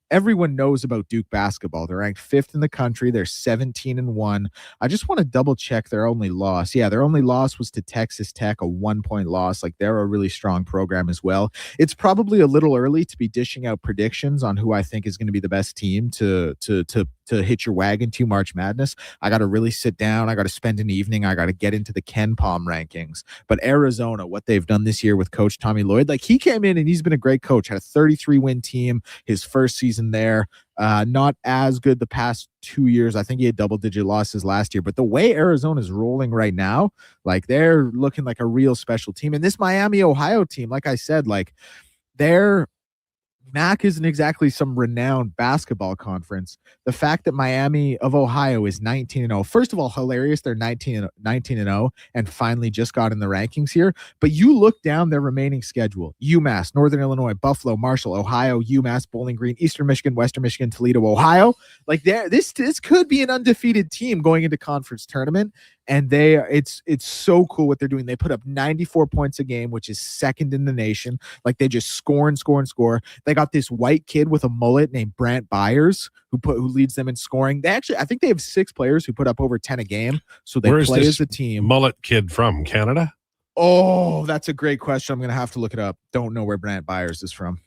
Speaker 9: everyone knows about Duke basketball. They're ranked 5th in the country. They're 17-1. I just want to double check their only loss. Yeah, their only loss was to Texas Tech, a 1-point loss. They're a really strong program as well. It's probably a little early to be dishing out predictions on who I think is going to be the best team to hit your wagon to March Madness. I got to really sit down. I got to spend an evening. I got to get into the Ken Palm rankings. But Arizona, what they've done this year with Coach Tommy Lloyd, he came in and he's been a great coach. Had a 33-win team his first season there. Not as good the past 2 years. I think he had double-digit losses last year. But the way Arizona's rolling right now, they're looking like a real special team. And this Miami, Ohio team, like I said, they're MAC isn't exactly some renowned basketball conference. The fact that Miami of Ohio is 19-0, first of all, hilarious. They're 19-0 and finally just got in the rankings here. But you look down their remaining schedule: UMass, Northern Illinois, Buffalo, Marshall, Ohio, UMass, Bowling Green, Eastern Michigan, Western Michigan, Toledo, Ohio. This could be an undefeated team going into conference tournament. And it's so cool what they're doing. They put up 94 points a game, which is 2nd in the nation. They just score and score and score. They got this white kid with a mullet named Brant Byers who leads them in scoring. I think they have 6 players who put up over 10 a game. So they play as a team.
Speaker 7: Mullet kid from Canada?
Speaker 9: Oh, that's a great question. I'm going to have to look it up. Don't know where Brant Byers is from.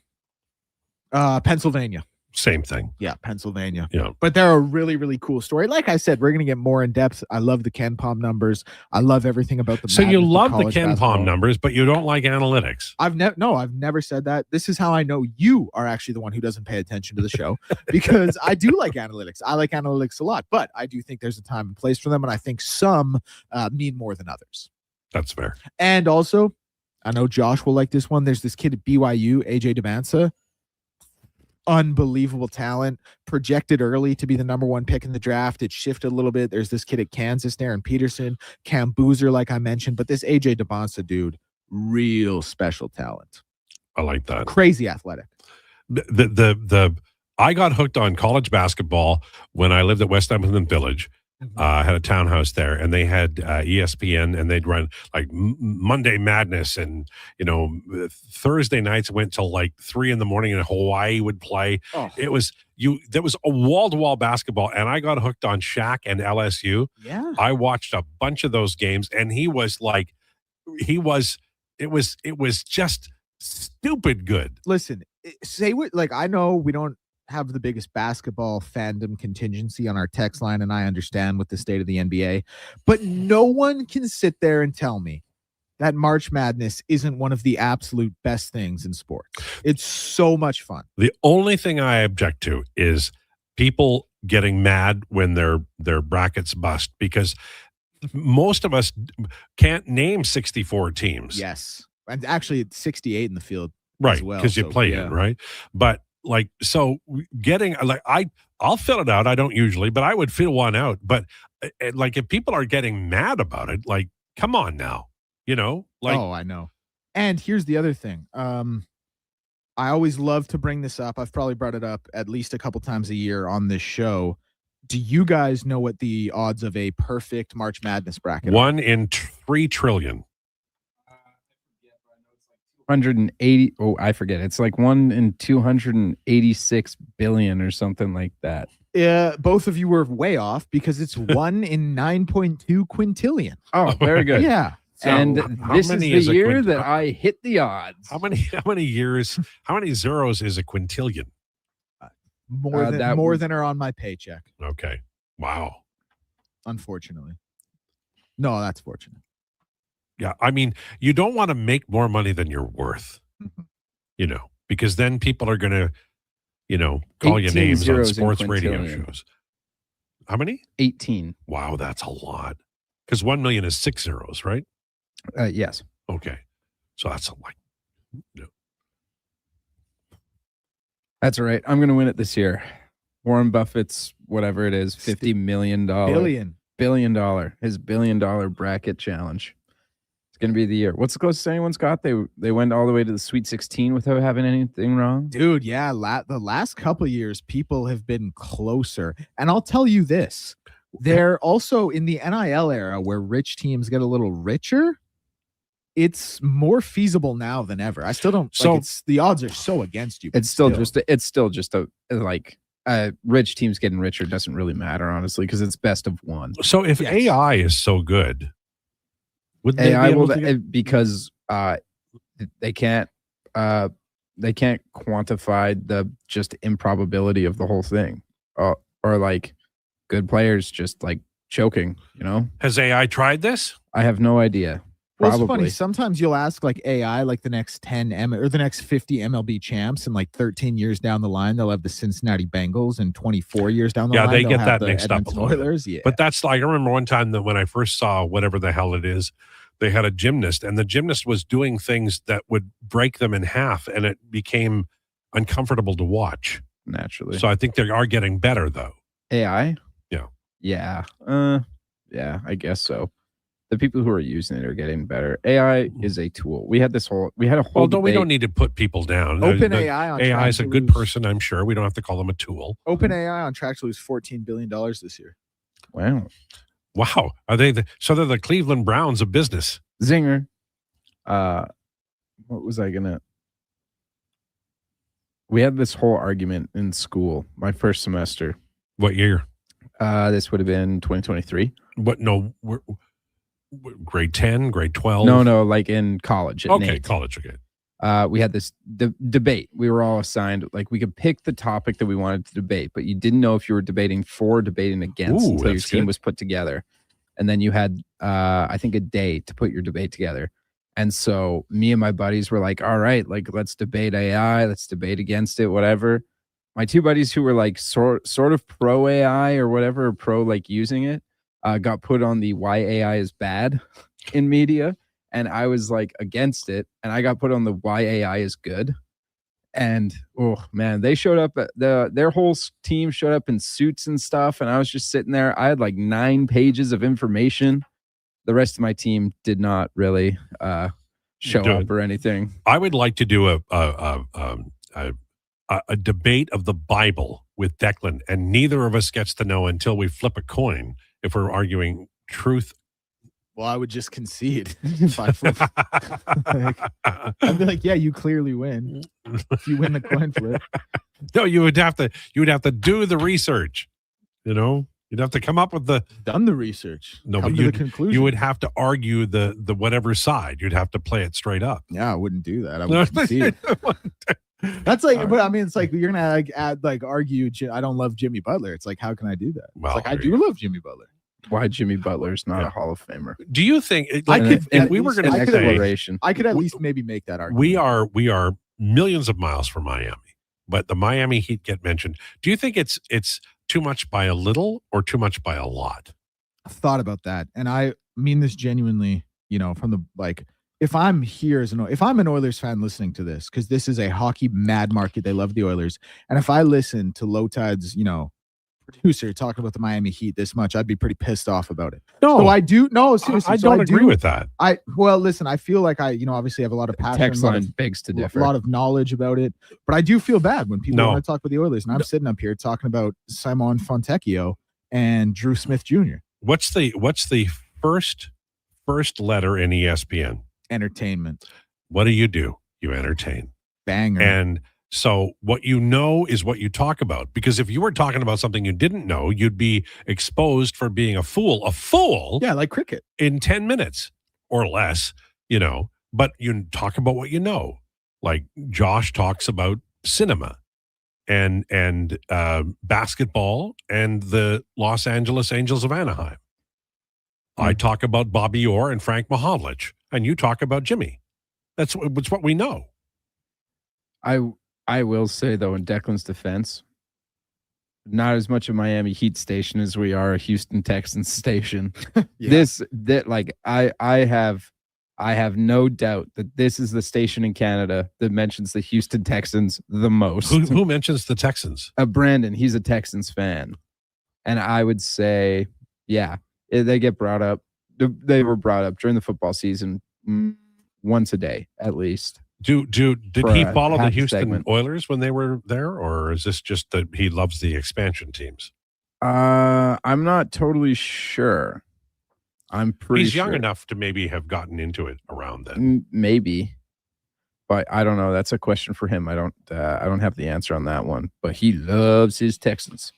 Speaker 9: Pennsylvania.
Speaker 7: Same thing.
Speaker 9: Yeah, Pennsylvania.
Speaker 7: Yeah.
Speaker 9: But they're a really, really cool story. Like I said, we're going to get more in depth. I love the Ken Palm numbers. I love everything about the
Speaker 7: So you
Speaker 9: madness of
Speaker 7: love the
Speaker 9: college
Speaker 7: Ken
Speaker 9: basketball.
Speaker 7: Palm numbers, but you don't like analytics.
Speaker 9: I've never said that. This is how I know you are actually the one who doesn't pay attention to the show, because I do like analytics. I like analytics a lot, but I do think there's a time and place for them, and I think some mean more than others.
Speaker 7: That's fair.
Speaker 9: And also, I know Josh will like this one. There's this kid at BYU, AJ Devansa. Unbelievable talent, projected early to be the number 1 pick in the draft. It shifted a little bit. There's this kid at Kansas, Darren Peterson, Cam Boozer, like I mentioned, but this AJ Devansa dude, real special talent.
Speaker 7: I like that.
Speaker 9: Crazy athletic.
Speaker 7: I got hooked on college basketball when I lived at West Edmonton Village. I had a townhouse there, and they had ESPN, and they'd run like Monday Madness, and Thursday nights went till like 3 a.m, and Hawaii would play.
Speaker 9: Oh.
Speaker 7: There was a wall-to-wall basketball, and I got hooked on Shaq and LSU.
Speaker 9: Yeah,
Speaker 7: I watched a bunch of those games, and it was just stupid good.
Speaker 9: Listen, say what, like, I know we don't have the biggest basketball fandom contingency on our text line, and I understand with the state of the NBA, but no one can sit there and tell me that March Madness isn't one of the absolute best things in sports. It's so much fun.
Speaker 7: The only thing I object to is people getting mad when their brackets bust, because most of us can't name 64 teams.
Speaker 9: Yes. And actually it's 68 in the field.
Speaker 7: Right,
Speaker 9: as well,
Speaker 7: because you
Speaker 9: so,
Speaker 7: play
Speaker 9: yeah.
Speaker 7: it, right? But like, so getting like I'll fill it out. I don't usually, but I would fill one out. But like, if people are getting mad about it, like, come on now, like.
Speaker 9: Oh, I know. And here's the other thing. I always love to bring this up. I've probably brought it up at least a couple times a year on this show. Do you guys know what the odds of a perfect March Madness bracket are?
Speaker 7: 1 in 3 trillion.
Speaker 8: 180. Oh, I forget. It's like 1 in 286 billion or something like that.
Speaker 9: Yeah, both of you were way off, because it's 1 in 9.2 quintillion.
Speaker 8: Oh, very good.
Speaker 9: Yeah.
Speaker 7: So
Speaker 8: and this is
Speaker 7: many
Speaker 8: the
Speaker 7: a
Speaker 8: year that I hit the odds.
Speaker 7: How many zeros is a quintillion?
Speaker 9: More than are on my paycheck.
Speaker 7: Okay. Wow.
Speaker 9: Unfortunately. No, that's fortunate.
Speaker 7: Yeah, I mean, you don't want to make more money than you're worth, because then people are going to, call you
Speaker 8: 18
Speaker 7: names on
Speaker 8: zeros in
Speaker 7: sports radio
Speaker 8: quintillion.
Speaker 7: shows. How many?
Speaker 8: 18.
Speaker 7: Wow, that's a lot. Because 1 million is 6 zeros, right?
Speaker 8: Yes.
Speaker 7: Okay, so that's
Speaker 8: That's all right. I'm going to win it this year. Warren Buffett's, whatever it is, $50 million.
Speaker 9: Billion.
Speaker 8: His $1 billion bracket challenge. It's going to be the year. What's the closest anyone's got? They went all the way to the Sweet 16 without having anything wrong?
Speaker 9: Dude, yeah. The last couple of years, people have been closer. And I'll tell you this. They're also in the NIL era, where rich teams get a little richer. It's more feasible now than ever. I still don't.
Speaker 7: So
Speaker 9: the odds are so against you.
Speaker 8: It's still just a rich teams getting richer doesn't really matter, honestly, because it's best of one.
Speaker 7: So if AI is so good, would they
Speaker 8: AI
Speaker 7: be able
Speaker 8: will
Speaker 7: to get-
Speaker 8: because they can't quantify the just improbability of the whole thing, or like good players just like choking.
Speaker 7: Has AI tried this?
Speaker 8: I have no idea.
Speaker 9: Well,
Speaker 8: Probably.
Speaker 9: it's funny. Sometimes you'll ask like AI, like the next 10 or the next 50 MLB champs, and like 13 years down the line, they'll have the Cincinnati Bengals, and 24 years down the line,
Speaker 7: they
Speaker 9: they'll
Speaker 7: get
Speaker 9: have
Speaker 7: that
Speaker 9: the
Speaker 7: mixed up a
Speaker 9: Edmonton
Speaker 7: little bit.
Speaker 9: Oilers. Yeah,
Speaker 7: But that's like, I remember one time that when I first saw whatever the hell it is, they had a gymnast, and the gymnast was doing things that would break them in half, and it became uncomfortable to watch.
Speaker 8: Naturally.
Speaker 7: So I think they are getting better, though.
Speaker 8: AI?
Speaker 7: Yeah.
Speaker 8: Yeah. Yeah, I guess so. The people who are using it are getting better. AI is a tool. We had a whole
Speaker 7: We
Speaker 8: debate.
Speaker 7: don't need to put people down.
Speaker 9: OpenAI on
Speaker 7: AI is a
Speaker 9: track to
Speaker 7: good
Speaker 9: lose-
Speaker 7: person, I'm sure. We don't have to call them a tool.
Speaker 9: OpenAI on track to lose $14 billion this year.
Speaker 8: Wow.
Speaker 7: Wow. Are they so they're the Cleveland Browns of business?
Speaker 8: Zinger. What was I gonna? We had this whole argument in school, my first semester.
Speaker 7: What year?
Speaker 8: This would have been 2023.
Speaker 7: What? No, grade 10, grade 12?
Speaker 8: No, like in college. At
Speaker 7: Okay,
Speaker 8: Nate.
Speaker 7: college. Okay.
Speaker 8: we had this debate. We were all assigned, like, we could pick the topic that we wanted to debate, but you didn't know if you were debating for or debating against until your team was put together. And then you had, I think, a day to put your debate together. And so me and my buddies were like, all right, like, let's debate AI, let's debate against it, whatever. My two buddies who were like sort of pro AI or whatever, pro like using it, got put on the why AI is bad in media. And I was like against it. And I got put on the why AI is good. And oh man, they showed up at their whole team showed up in suits and stuff. And I was just sitting there. I had like 9 pages of information. The rest of my team did not really show up or anything.
Speaker 7: I would like to do a debate of the Bible with Declan, and neither of us gets to know until we flip a coin if we're arguing truth.
Speaker 9: Well, I would just concede if I flip. I'd be like, yeah, you clearly win if you win the coin flip.
Speaker 7: No, you would have to do the research. You'd have to come up with
Speaker 9: done the research.
Speaker 7: No,
Speaker 9: come
Speaker 7: but
Speaker 9: to the conclusion.
Speaker 7: You would have to argue the whatever side. You'd have to play it straight up.
Speaker 9: Yeah, I wouldn't do that. I would concede. That's like, but I mean, it's like you're gonna like add like argue. I don't love Jimmy Butler. It's like, how can I do that?
Speaker 7: Well,
Speaker 9: it's like I do love Jimmy Butler.
Speaker 8: Why Jimmy Butler's not a Hall of Famer?
Speaker 7: Do you think
Speaker 9: I could?
Speaker 7: if we were going to
Speaker 9: say, I could at least maybe make that argument.
Speaker 7: We are millions of miles from Miami, but the Miami Heat get mentioned. Do you think it's too much by a little or too much by a lot?
Speaker 9: I've thought about that, and I mean this genuinely. From the like, if I'm here if I'm an Oilers fan listening to this, because this is a hockey mad market, they love the Oilers, and if I listen to Lowetide's, producer talking about the Miami Heat this much, I'd be pretty pissed off about it.
Speaker 7: No,
Speaker 9: so I do. No, seriously,
Speaker 7: I don't agree with that.
Speaker 9: Well, listen, I feel like I, obviously have a lot of passion,
Speaker 8: Text line begs to differ.
Speaker 9: A lot of knowledge about it, but I do feel bad when people want to talk about the Oilers, and I'm sitting up here talking about Simon Fontecchio and Drew Smith Jr.
Speaker 7: What's the first letter in ESPN?
Speaker 9: Entertainment.
Speaker 7: What do? You entertain.
Speaker 9: Banger.
Speaker 7: And so what you know is what you talk about. Because if you were talking about something you didn't know, you'd be exposed for being a fool. A fool.
Speaker 9: Yeah, like cricket.
Speaker 7: In 10 minutes or less, But you talk about what you know. Like Josh talks about cinema and basketball and the Los Angeles Angels of Anaheim. I talk about Bobby Orr and Frank Mahovlich, and you talk about Jimmy. That's what we know.
Speaker 8: I will say, though, in Declan's defense, not as much a Miami Heat station as we are a Houston Texans station.
Speaker 9: Yeah.
Speaker 8: I have no doubt that this is the station in Canada that mentions the Houston Texans the most.
Speaker 7: Who mentions the Texans?
Speaker 8: Brandon. He's a Texans fan. And I would say, yeah, they get brought up. They were brought up during the football season once a day, at least.
Speaker 7: Did he follow the Houston Oilers when they were there, or is this just that he loves the expansion teams?
Speaker 8: I'm not totally sure. I'm pretty
Speaker 7: He's young
Speaker 8: sure.
Speaker 7: enough to maybe have gotten into it around then.
Speaker 8: Maybe, but I don't know. That's a question for him. I don't have the answer on that one. But he loves his Texans.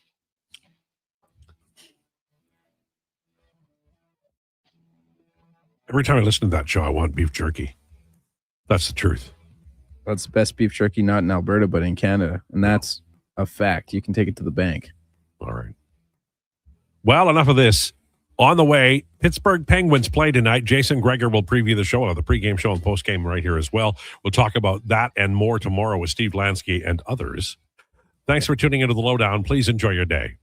Speaker 7: Every time I listen to that show, I want beef jerky. That's the truth.
Speaker 8: That's the best beef jerky, not in Alberta, but in Canada. And that's a fact. You can take it to the bank.
Speaker 7: All right. Well, enough of this. On the way, Pittsburgh Penguins play tonight. Jason Greger will preview the show, the pregame show and postgame right here as well. We'll talk about that and more tomorrow with Steve Lansky and others. Thanks for tuning into the Lowdown. Please enjoy your day.